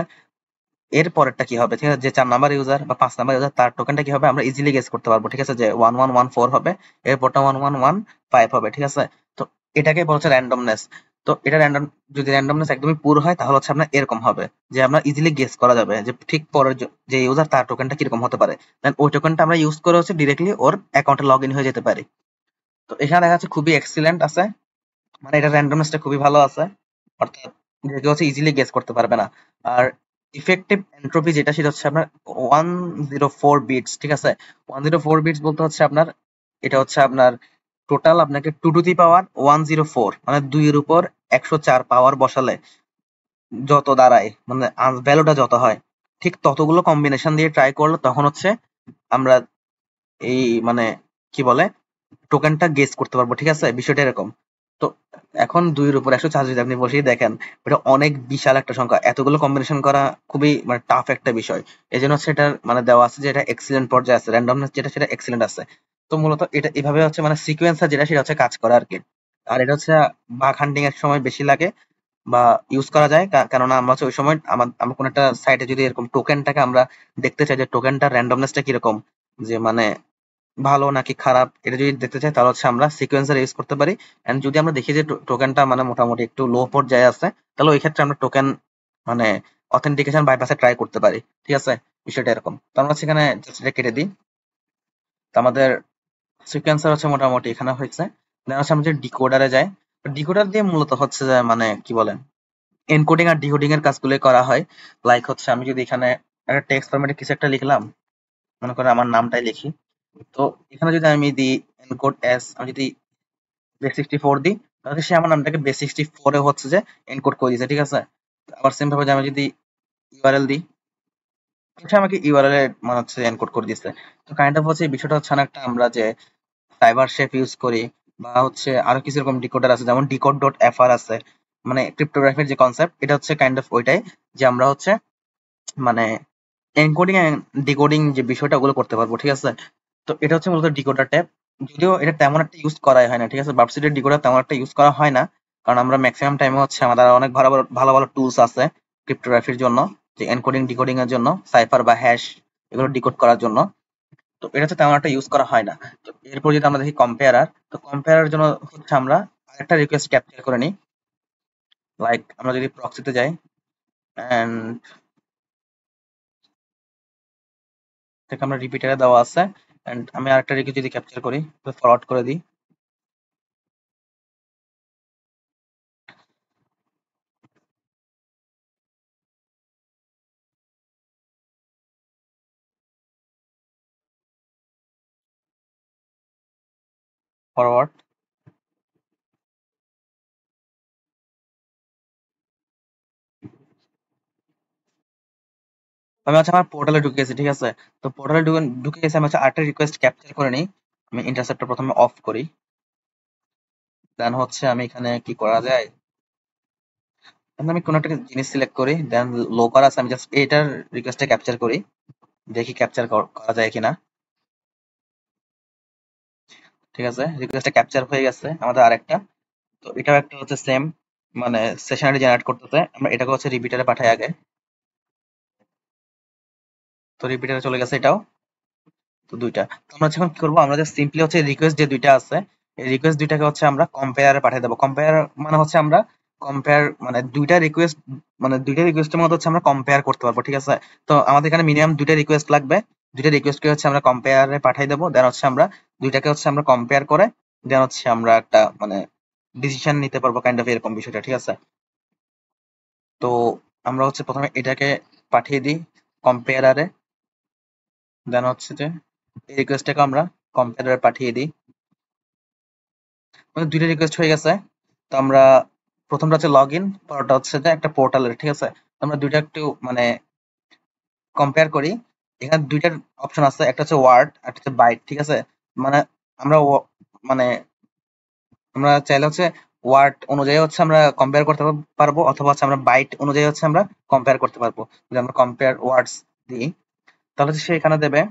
এর পরেরটা কি হবে, ঠিক আছে। যে 4 নাম্বার ইউজার বা 5 নাম্বার ইউজার, তার টোকেনটা কি হবে আমরা ইজিলি গেস করতে পারবো, ঠিক আছে, যে 1114 হবে, এরপরটা 1115 হবে, ঠিক আছে। তো এটাকে বলা হচ্ছে র্যান্ডমনেস। তো এটা র্যান্ডম, যদি র্যান্ডমনেস একদমই পুরো হয় তাহলে হচ্ছে আপনার এরকম হবে যে আমরা ইজিলি গেস করা যাবে যে ঠিক পরের যে ইউজার তার টোকেনটা কিরকম হতে পারে, দেন ওই টোকেনটা আমরা ইউজ করে হচ্ছে ডিরেক্টলি ওর অ্যাকাউন্টে লগ ইন হয়ে যেতে পারি। তো এখানে দেখা যাচ্ছে খুবই এক্সিলেন্ট আছে, মানে এটা র্যান্ডমনেসটা খুবই ভালো আছে, অর্থাৎ যে কেউ হচ্ছে ইজিলি গেস করতে পারবে না। আর ইফেক্টিভ এন্ট্রপি যেটা, সেটা হচ্ছে আপনার 104 বিটস, ঠিক আছে। 104 বিটস বলতে হচ্ছে আপনার, এটা হচ্ছে আপনার টোটাল আপনাকে 2 টু দি পাওয়ার 104, মানে 2 এর উপর 104 পাওয়ার বসালে যত দাঁড়ায়, মানে ভ্যালুটা যত হয়, ঠিক ততগুলো কম্বিনেশন দিয়ে ট্রাই করলে তখন হচ্ছে আমরা এই মানে কি বলে টোকেনটা গেস করতে পারবো, ঠিক আছে। বিষয়টা এরকম। তো এখন 2 এর উপর 104 যদি আপনি বসিয়ে দেখেন, এটা অনেক বিশাল একটা সংখ্যা, এতগুলো কম্বিনেশন করা খুবই মানে টাফ একটা বিষয়। এই জন্য হচ্ছে এটা মানে দেওয়া আছে যে এটা এক্সিলেন্ট পর্যায়ে আছে, র্যান্ডমনেস যেটা সেটা এক্সিলেন্ট আছে। তো মূলত এটা এভাবে হচ্ছে মানে সিকোয়েন্সার যেটা, সেটা হচ্ছে কাজ করে আর কি। আর এটা হচ্ছে বাগ হান্টিং এর সময় বেশি লাগে বা ইউজ করা যায়, কেননা আমরা হচ্ছে ওই সময় আমরা কোন একটা সাইটে যদি এরকম টোকেনটাকে আমরা দেখতে চাই যে টোকেনটা র্যান্ডমনেসটা কিরকম, যে মানে ভালো নাকি খারাপ, এটা যদি দেখতে চাই তাহলে হচ্ছে আমরা সিকোয়েন্সার ইউজ করতে পারি। এন্ড যদি আমরা দেখি যে টোকেনটা মানে মোটামুটি একটু লো পর্যায়ে আছে, তাহলে ওই ক্ষেত্রে আমরা টোকেন মানে অথেন্টিকেশন বাইপাসে ট্রাই করতে পারি, ঠিক আছে। বিষয়টা এরকম। তো আমরা সেখানে জাস্ট এটা কেটে দিই। তো আমাদের সিকোয়েন্সার হচ্ছে মোটামুটি এখানে হয়েছে। দেন হচ্ছে আমরা যে ডিকোডারে যাই, ডিকোডার দিয়ে মূলত হচ্ছে যে মানে কি বলেন এনকোডিং আর ডিকোডিং এর কাজগুলো করা হয়। লাইক হচ্ছে আমি যদি এখানে একটা টেক্সট ফরম্যাটে কিছু একটা লিখলাম, মনে করে আমার নামটাই লিখি। তো এখানে যদি আমি দিই এনকোড এস, আমি যদি বেস 64 দিই, তাহলে সে আমার নামটাকে বেস 64 এ হচ্ছে যে এনকোড করে দিয়েছে, ঠিক আছে। আবার সেম ভাবে যে আমি যদি ইউআরএল দিই, সে আমাকে ইউআরএল এ মানে হচ্ছে এনকোড করে দিয়েছে। তো কাইন্ড অফ হচ্ছে এই বিষয়টা হচ্ছে অনেকটা আমরা যে সাইবার শেফ ইউজ করি, বা হচ্ছে আরো কিছু এরকম ডিকোডার আছে, যেমন ডিকোড ডট এফআর আছে, মানে ক্রিপ্টোগ্রাফির যে কনসেপ্ট, এটা হচ্ছে কাইন্ড অফ ওইটাই, যে আমরা হচ্ছে মানে এনকোডিং এন্ড ডিকোডিং যে বিষয়টা ওগুলো করতে পারবো, ঠিক আছে। তো এটা হচ্ছে মূলত ডিকোডার ট্যাব। যদিও এটা তেমন একটা ইউজ করাই হয় না, ঠিক আছে। ভার্সিটির ডিকোডার তেমন একটা ইউজ করা হয় না, কারণ আমরা ম্যাক্সিমাম টাইমে হচ্ছে আমাদের অনেক ভালো ভালো ভালো ভালো টুলস আছে ক্রিপ্টোগ্রাফির জন্য, যে এনকোডিং ডিকোডিং এর জন্য, সাইফার বা হ্যাশ এগুলো ডিকোড করার জন্য। তো এটা হচ্ছে তেমন একটা ইউজ করা হয় না। তো এরপর যদি আমরা দেখি কম্পেয়ারার, তো কম্পেয়ারার জন্য হচ্ছে আমরা আরেকটা রিকোয়েস্ট ক্যাপচার করে নিই। লাইক আমরা যদি প্রক্সিতে যাই, এন্ড থেকে আমরা রিপিটারে দেওয়া আছে, এন্ড আমি আরেকটা রিকোয়েস্ট যদি ক্যাপচার করি, ফরওয়ার্ড করে দিই। ফরওয়ার্ড। আমি হচ্ছে আমার পোর্টালে ঢুকে গেছি, ঠিক আছে। তো পোর্টালে ঢুকে গেছি, আমি হচ্ছে আরেকটা রিকোয়েস্ট ক্যাপচার করে নিই। আমি ইন্টারসেপ্টর প্রথমে অফ করি, দেন হচ্ছে আমি এখানে কি করা যায়, আমি কোনো একটা জিনিস সিলেক্ট করি, দেন লোকাল আছে, আমি জাস্ট এটার রিকোয়েস্টটা ক্যাপচার করি, দেখি ক্যাপচার করা যায় কিনা। ঠিক আছে, রিকোয়েস্টটা ক্যাপচার হয়ে গেছে আমাদের আরেকটা। তো এটাও একটা হচ্ছে সেম, মানে সেশন আইডি জেনারেট করতেছে, আমরা এটাকে হচ্ছে রিপিটারে পাঠাই আগে। তো রিপিটারে চলে গেছে এটাও। তো দুইটা, তো আমরা যখন কি করবো, আমরা যে সিম্পলি হচ্ছে রিকোয়েস্ট যে দুইটা আছে, এই রিকোয়েস্ট দুইটাকে হচ্ছে আমরা কম্পেয়ারে পাঠিয়ে দেবো। কম্পেয়ার মানে হচ্ছে আমরা কম্পেয়ার মানে দুইটা রিকোয়েস্ট, মানে দুইটা রিকোয়েস্টের মধ্যে হচ্ছে আমরা কম্পেয়ার করতে পারবো, ঠিক আছে। তো আমাদের এখানে মিনিমাম দুইটা রিকোয়েস্ট লাগবে, দুইটা রিকোয়েস্টকে হচ্ছে আমরা কম্পেয়ারে পাঠিয়ে দেবো, দেন হচ্ছে আমরা দুইটাকে হচ্ছে আমরা কম্পেয়ার করে দেন হচ্ছে আমরা একটা মানে ডিসিশন নিতে পারবো, কাইন্ড অফ এরকম বিষয়টা, ঠিক আছে। তো আমরা হচ্ছে প্রথমে এটাকে পাঠিয়ে দিই কম্পেয়ারে, দেন হচ্ছে যে এই রিকোয়েস্টটাকে আমরা কম্পেয়ারে পাঠিয়ে দিই। মানে দুইটা রিকোয়েস্ট হয়ে গেছে। তো আমরা প্রথমটা হচ্ছে লগ ইন, পরটা হচ্ছে যে একটা পোর্টালের, ঠিক আছে। তো আমরা দুইটা একটু মানে কম্পেয়ার করি। এখানে দুইটার অপশন আছে, একটা হচ্ছে ওয়ার্ড আর একটা হচ্ছে বাইট, ঠিক আছে। মানে আমরা মানে আমরা চাইলে হচ্ছে ওয়ার্ড অনুযায়ী হচ্ছে আমরা কম্পেয়ার করতে পারবো, অথবা হচ্ছে আমরা বাইট অনুযায়ী হচ্ছে আমরা কম্পেয়ার করতে পারবো। যদি আমরা কম্পেয়ার ওয়ার্ডস দিই, তাহলে হচ্ছে সে এখানে দেবে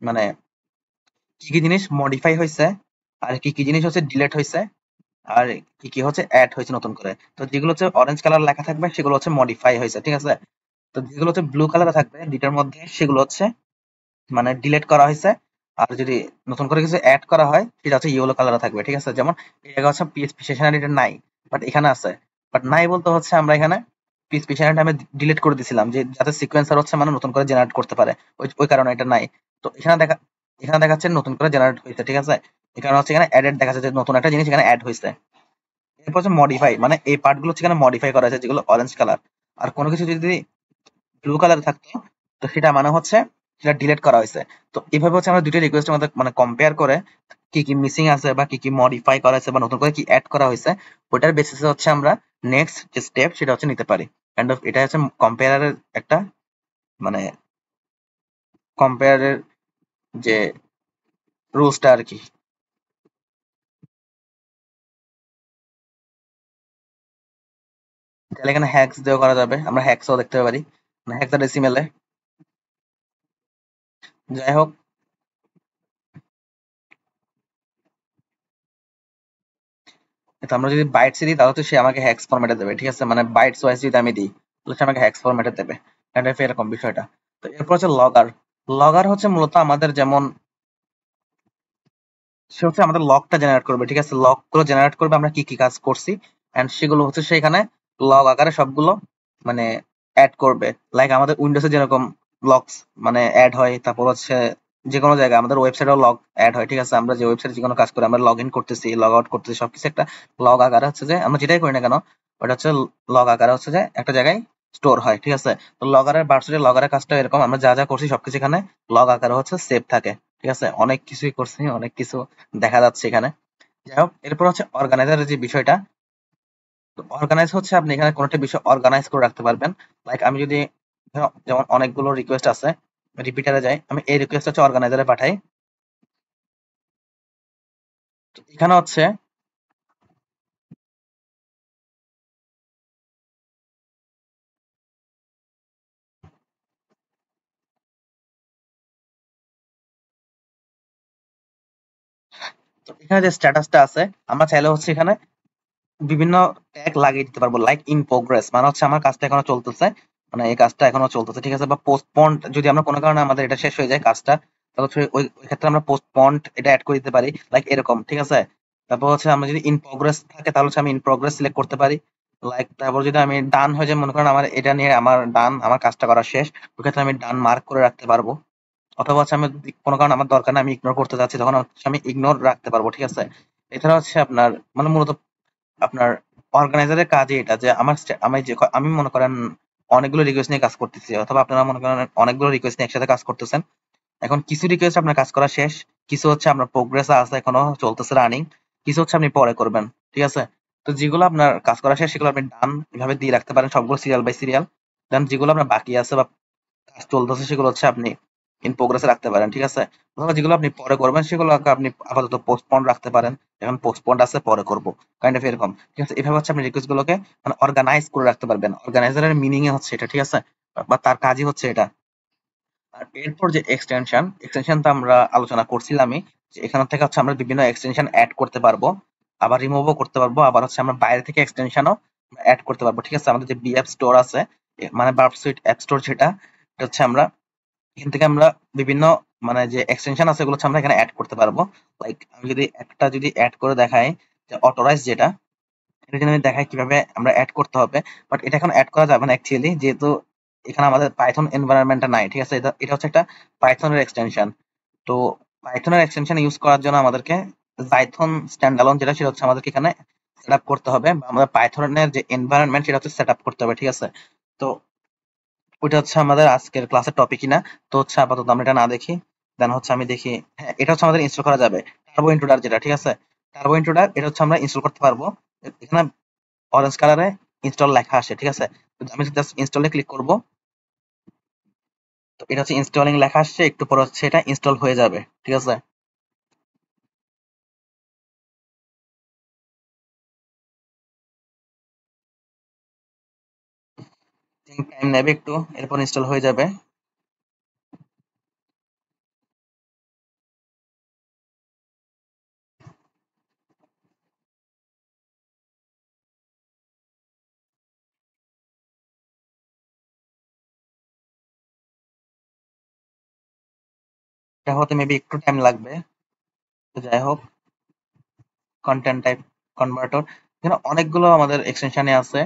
মানে কি কি জিনিস মডিফাই হয়েছে, আর কি কি জিনিস হচ্ছে ডিলেট হয়েছে, আর কি কি হচ্ছে অ্যাড হয়েছে নতুন করে। তো যেগুলো হচ্ছে অরেঞ্জ কালার লেখা থাকবে সেগুলো হচ্ছে মডিফাই হয়েছে, ঠিক আছে। তো যেগুলো হচ্ছে ব্লু কালারে থাকবে দুইটার মধ্যে, সেগুলো হচ্ছে মানে ডিলিট করা হয়েছে। আর যদি নতুন করে কিছু অ্যাড করা হয় সেটা হচ্ছে ইয়েলো কালারে থাকবে, ঠিক আছে। যেমন এই জায়গা হচ্ছে পিএইচপি সেশন এটা নাই, বাট এখানে আছে। বাট নাই বলতে হচ্ছে আমরা এখানে পিএইচপি সেশন আমি ডিলিট করে দিছিলাম, যে যাতে সিকোয়েন্সার হচ্ছে মানে নতুন করে জেনারেট করতে পারে, ওই ওই কারণে এটা নাই। তো এখানে দেখাচ্ছে নতুন করে জেনারেট হয়েছে, ঠিক আছে। এখানে হচ্ছে এখানে অ্যাডেড দেখাচ্ছে যে নতুন একটা জিনিস এখানে অ্যাড হয়েছে। এরপর হচ্ছে মডিফাই, মানে এই পার্ট গুলো হচ্ছে এখানে মডিফাই করা হয়েছে, যেগুলো অরেঞ্জ কালার। আর কোনো কিছু যদি ব্লু কালার থাকতো, তো সেটা মানে হচ্ছে সেটা ডিলিট করা হয়েছে। তো এইভাবে হচ্ছে আমরা দুইটা রিকোয়েস্টের মধ্যে মানে কম্পেয়ার করে কি কি মিসিং আছে বা কি কি মডিফাই করা হয়েছে বা নতুন করে কি অ্যাড করা হয়েছে, ওটার বেসিসে হচ্ছে আমরা নেক্সট যে স্টেপ সেটা হচ্ছে নিতে পারি। কাইন্ড অফ এটা হচ্ছে কম্পেয়ারের একটা মানে কম্পেয়ারের যে রুলসটা আর কি। তাহলে এখানে হ্যাক্স দিয়েও করা যাবে, আমরা হ্যাক্সও দেখতে পারি, মানে হেক্সাডেসিমেলে। যাই হোক, তো আমরা যদি বাইটস দিই তাহলে তো সে আমাকে হেক্স ফরম্যাটে দেবে, ঠিক আছে। মানে বাইটস ওয়াইজ যদি আমি দিই তাহলে সে আমাকে হেক্স ফরম্যাটে দেবে, এটা এরকম বিষয়টা। তো এরপর হচ্ছে লগআর। লগআর হচ্ছে মূলত আমাদের যেমন সে হচ্ছে আমাদের লগটা জেনারেট করবে, ঠিক আছে। লগ গুলো জেনারেট করবে আমরা কি কি কাজ করছি, এন্ড সেগুলো হচ্ছে সেখানে লগ আকারে সবগুলো মানে অ্যাড করবে। লাইক আমাদের উইন্ডোজে যেরকম লগস মানে অ্যাড হয়, তারপর হচ্ছে যে কোনো জায়গায় আমাদের ওয়েবসাইটেও লগ অ্যাড হয়, ঠিক আছে। আমরা যে ওয়েবসাইটে যে কোনো কাজ করি, আমরা লগ ইন করতেছি, লগ আউট করতেছি, সবকিছু একটা লগ আকারে হচ্ছে যে আমরা যেটাই করি না কেন, ওটা হচ্ছে লগ আকারে হচ্ছে যে একটা জায়গায় স্টোর হয়, ঠিক আছে। তো লগারের ভার্সুয়ালি লগারের কাজটা এরকম, আমরা যা যা করছি সবকিছু এখানে লগ আকারে হচ্ছে সেভ থাকে, ঠিক আছে। অনেক কিছুই করছি, অনেক কিছু দেখা যাচ্ছে এখানে। যাই হোক, এরপর হচ্ছে অর্গানাইজারের যে বিষয়টা। তো অর্গানাইজ হচ্ছে আপনি এখানে কোনো একটা বিষয় অর্গানাইজ করে রাখতে পারবেন। লাইক আমি যদি যেমন অনেকগুলো রিকোয়েস্ট আছে, রিপিটারে যাই, আমি এই রিকোয়েস্ট হচ্ছে অর্গানাইজারে পাঠাই। তো এখানে হচ্ছে তো এখানে যে স্ট্যাটাসটা আছে, আমরা চাইলে হচ্ছে এখানে বিভিন্ন ট্যাগ লাগিয়ে দিতে পারবো। লাইক ইন প্রোগ্রেস মানে হচ্ছে আমার কাজটা এখনো চলতেছে, মানে এই কাজটা এখনো চলতেছে, ঠিক আছে। বা পোস্টপন্ড, যদি আমরা কোনো কারণে আমাদের এটা শেষ হয়ে যায় কাজটা, তাহলে হচ্ছে ওই ক্ষেত্রে আমরা পোস্টপন্ড এটা অ্যাড করে দিতে পারি, লাইক এরকম, ঠিক আছে। তারপর হচ্ছে আমরা যদি ইন প্রোগ্রেস থাকে তাহলে হচ্ছে আমি ইন প্রোগ্রেস সিলেক্ট করতে পারি। লাইক তারপর যদি আমি ডান হয়ে যায়, মনে করেন আমার এটা নিয়ে আমার ডান, আমার কাজটা করা শেষ, ওই ক্ষেত্রে আমি ডান মার্ক করে রাখতে পারবো। অথবা হচ্ছে আমি যদি কোনো কারণে আমার দরকার না, আমি ইগনোর করতে চাচ্ছি, তখন হচ্ছে আমি ইগনোর রাখতে পারবো, ঠিক আছে। এছাড়া হচ্ছে আপনার মানে মূলত আপনার অর্গানাইজারের কাজই এটা, যে আমি মনে করেন অনেকগুলো রিকোয়েস্ট নিয়ে কাজ করতেছি, অথবা আপনারা মনে করেন অনেকগুলো রিকোয়েস্ট নিয়ে একসাথে কাজ করতেছেন। এখন কিছু রিকোয়েস্ট আপনার কাজ করা শেষ, কিছু হচ্ছে আপনার প্রোগ্রেস আছে, এখনো চলতেছে রানিং। কিছু হচ্ছে আপনি পরে করবেন, ঠিক আছে? তো যেগুলো আপনার কাজ করা শেষ সেগুলো আপনি ডান এভাবে দিয়ে রাখতে পারেন সবগুলো সিরিয়াল বাই সিরিয়াল। দেন যেগুলো আপনার বাকি আছে বা কাজ চলতেছে সেগুলো হচ্ছে আপনি ইন প্রোগ্রেসে রাখতে পারেন, ঠিক আছে? অথবা যেগুলো আপনি পরে করবেন সেগুলো আপনি আপাতত পোস্টপোন রাখতে পারেন। এখন পোস্টপোন আছে পরে করব, কাইন্ড অফ এরকম, ঠিক আছে? এভাবে হচ্ছে আপনি রিকোয়েস্ট গুলোকে মানে অর্গানাইজ করে রাখতে পারবেন। অর্গানাইজারের মিনিং এ হচ্ছে এটা, ঠিক আছে? বা তার কাজই হচ্ছে এটা। আর এরপর যে এক্সটেনশন তো আমরা আলোচনা করছিলামই, যে এখান থেকে হচ্ছে আমরা বিভিন্ন এক্সটেনশন অ্যাড করতে পারবো, আবার রিমুভও করতে পারবো, আবার হচ্ছে আমরা বাইরে থেকে এক্সটেনশনও অ্যাড করতে পারবো, ঠিক আছে? আমাদের যে বি অ্যাপ স্টোর আছে, মানে বার্ব সুইট অ্যাপ স্টোর যেটা, এটা হচ্ছে আমরা এখান থেকে আমরা বিভিন্ন মানে যে এক্সটেনশন আছে এগুলো হচ্ছে আমরা এখানে অ্যাড করতে পারবো। লাইক আমি যদি অ্যাড করে দেখাই, যে অটোরাইজ যেটা, এটা যদি আমি দেখাই কিভাবে আমরা অ্যাড করতে হবে, বাট এটা এখন অ্যাড করা যাবে না অ্যাকচুয়ালি, যেহেতু এখানে আমাদের পাইথন এনভায়রনমেন্টটা নাই, ঠিক আছে? এটা হচ্ছে একটা পাইথনের এক্সটেনশন। তো পাইথনের এক্সটেনশন ইউজ করার জন্য আমাদেরকে পাইথন স্ট্যান্ডালোন যেটা, সেটা হচ্ছে আমাদেরকে এখানে সেট আপ করতে হবে, বা আমাদের পাইথনের যে এনভায়রনমেন্ট সেটা হচ্ছে সেট আপ করতে হবে, ঠিক আছে? তো ওইটা হচ্ছে আমাদের আজকের ক্লাসের টপিকই না। তো হচ্ছে আপাতত আমরা এটা না দেখি, দেন হচ্ছে আমি দেখি। হ্যাঁ, এটা হচ্ছে আমাদের ইনস্টল করা যাবে, টার্বো ইন্ট্রোডার যেটা, ঠিক আছে? টার্বো ইন্ট্রোডার এটা হচ্ছে আমরা ইনস্টল করতে পারবো। এখানে অরেঞ্জ কালারে ইনস্টল লেখা আসে, ঠিক আছে? তো আমি জাস্ট ইনস্টলে ক্লিক করব, তো এটা হচ্ছে ইনস্টলিং লেখা আসছে, একটু পর হচ্ছে এটা ইনস্টল হয়ে যাবে, ঠিক আছে? টাইম নেবে একটু, এরপর ইনস্টল হয়ে যাবে। এটা হতে মেবি একটু টাইম লাগবে। তো যাই হোক, কন্টেন্ট টাইপ কনভার্টর, এখানে অনেকগুলো আমাদের এক্সটেনশনে আছে,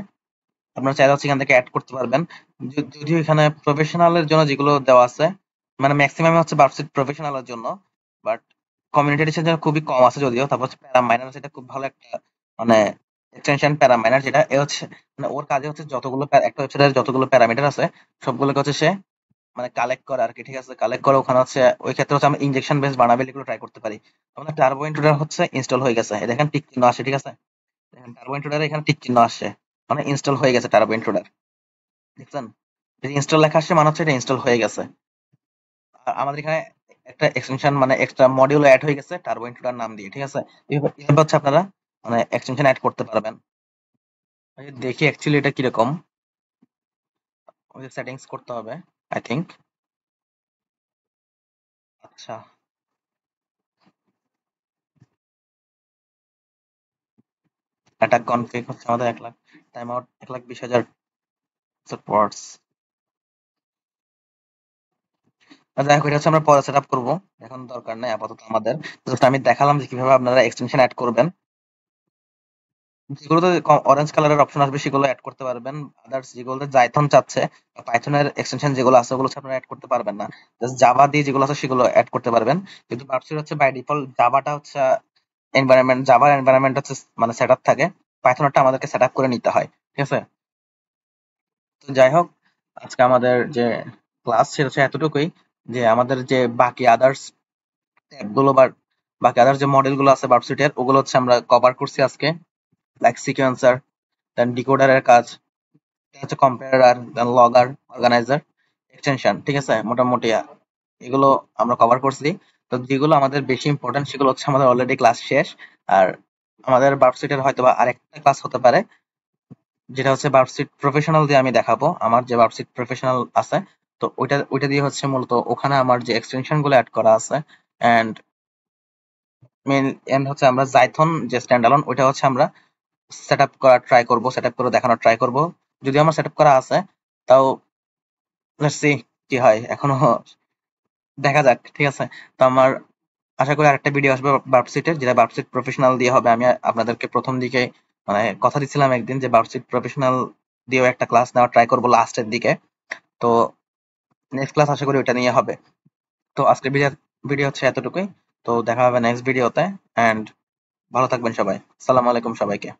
আপনারা চাইলে হচ্ছে এখান থেকে অ্যাড করতে পারবেন। যদিও এখানে প্রফেশনালের জন্য যেগুলো দেওয়া আছে, মানে ম্যাক্সিমাম হচ্ছে ভার্সিটি প্রফেশনালের জন্য, বাট কমিউনিটি এডিশন যেটা খুবই কম আছে যদিও। তারপর হচ্ছে প্যারা মাইনার, সেটা খুব ভালো একটা মানে এক্সটেনশন প্যারা মাইনার, যেটা এ হচ্ছে মানে ওর কাজে হচ্ছে যতগুলো একটা ওয়েবসাইটের যতগুলো প্যারামিটার আছে সবগুলোকে হচ্ছে সে মানে কালেক্ট করে আর কি, ঠিক আছে? কালেক্ট করে ওখানে হচ্ছে ওই ক্ষেত্রে হচ্ছে আমরা ইনজেকশন বেস বানাবে এগুলো ট্রাই করতে পারি। আমাদের টার্বো ইন্ট্রোডার হচ্ছে ইনস্টল হয়ে গেছে, এই দেখেন টিক চিহ্ন আসে, ঠিক আছে? দেখেন টার্বো ইন্ট্রোডারে এখানে টিক চিহ্ন আসছে, মানে ইনস্টল হয়ে গেছে টার্বো ইন্ট্রোডার, দেখছেন? ইনস্টল লেখা আসছে মানে হচ্ছে এটা ইনস্টল হয়ে গেছে। আর আমাদের এখানে একটা এক্সটেনশন মানে এক্সট্রা মডিউল অ্যাড হয়ে গেছে টার্বো ইন্ট্রোডার নাম দিয়ে, ঠিক আছে? এভাবে হচ্ছে আপনারা মানে এক্সটেনশন অ্যাড করতে পারবেন। আমি দেখি অ্যাকচুয়ালি এটা কিরকম, ওই সেটিংস করতে হবে আই থিংক। আচ্ছা, অ্যাটাক কনফিগ হচ্ছে আমাদের 1 লাখ, টাইম আউট 1,20,000 ওয়ার্ডস। যাই হোক, এটা হচ্ছে আমরা পরে সেট আপ করবো, এখন দরকার নাই আপাতত আমাদের। জাস্ট আমি দেখালাম যে কিভাবে আপনারা এক্সটেনশন অ্যাড করবেন। যেগুলোতে অরেঞ্জ কালারের অপশন আসবে সেগুলো অ্যাড করতে পারবেন। আদার্স যেগুলোতে জাইথন চাচ্ছে বা পাইথনের এক্সটেনশন যেগুলো আছে ওগুলো হচ্ছে আপনারা অ্যাড করতে পারবেন না। জাস্ট জাভা দিয়ে যেগুলো আছে সেগুলো অ্যাড করতে পারবেন। কিন্তু ভার্সিটি হচ্ছে বাই ডিফল্ট জাভাটা হচ্ছে এনভায়রনমেন্ট, জাভার এনভায়রনমেন্ট হচ্ছে মানে সেট আপ থাকে, পাইথনটা আমাদেরকে সেট আপ করে নিতে হয়, ঠিক আছে? তো যাই হোক, আজকে আমাদের যে ক্লাস সেটা হচ্ছে এতটুকুই, যে আমাদের যে বাকি আদার্স ট্যাবগুলো বা বাকি আদার্স যে মডেলগুলো আছে ভার্সিটির ওগুলো হচ্ছে আমরা কভার করছি আজকে, লাইক সিকোয়েন্সার, দেন ডিকোডারের কাজ, এটা হচ্ছে কম্পারেটর, দেন লগার, অর্গানাইজার, এক্সটেনশন, ঠিক আছে? মোটামুটি এগুলো আমরা কভার করছি। তো যেগুলো আমাদের বেশি ইম্পর্টেন্ট সেগুলো হচ্ছে আমাদের অলরেডি ক্লাস শেষ। আর আমাদের ভার্সিটির হয়তো বা আরেকটা ক্লাস হতে পারে, যেটা হচ্ছে ভার্সিটি প্রফেশনাল দিয়ে আমি দেখাবো। আমার যে ভার্সিটি প্রফেশনাল আছে, তো ওইটা দিয়ে হচ্ছে মূলত ওখানে আমার যে এক্সটেনশন গুলো অ্যাড করা আছে, এন্ড মেইন এন্ড হচ্ছে আমরা জাইথন যে স্ট্যান্ডালোন ওইটা হচ্ছে আমরা সেট আপ করা ট্রাই করবো, সেট আপ করে দেখানোর ট্রাই করবো। যদিও আমার সেট আপ করা আছে, তাও লেটস সি কি হয়, এখনো দেখা যাক, ঠিক আছে? তো আমার আশা করি আরেকটা ভিডিও আসবে ভার্সিটির, যেটা ভার্সিটি প্রফেশনাল দিয়ে হবে। আমি আপনাদেরকে প্রথম দিকে মানে কথা দিচ্ছিলাম একদিন যে ভার্সিটি প্রফেশনাল দিয়েও একটা ক্লাস নেওয়ার ট্রাই করবো লাস্টের দিকে। তো নেক্সট ক্লাস আশা করি ওটা নিয়ে হবে। তো আজকের ভিডিও ভিডিও হচ্ছে এতটুকুই। তো দেখা হবে নেক্সট ভিডিওতে, এন্ড ভালো থাকবেন সবাই। আসসালামু আলাইকুম সবাইকে।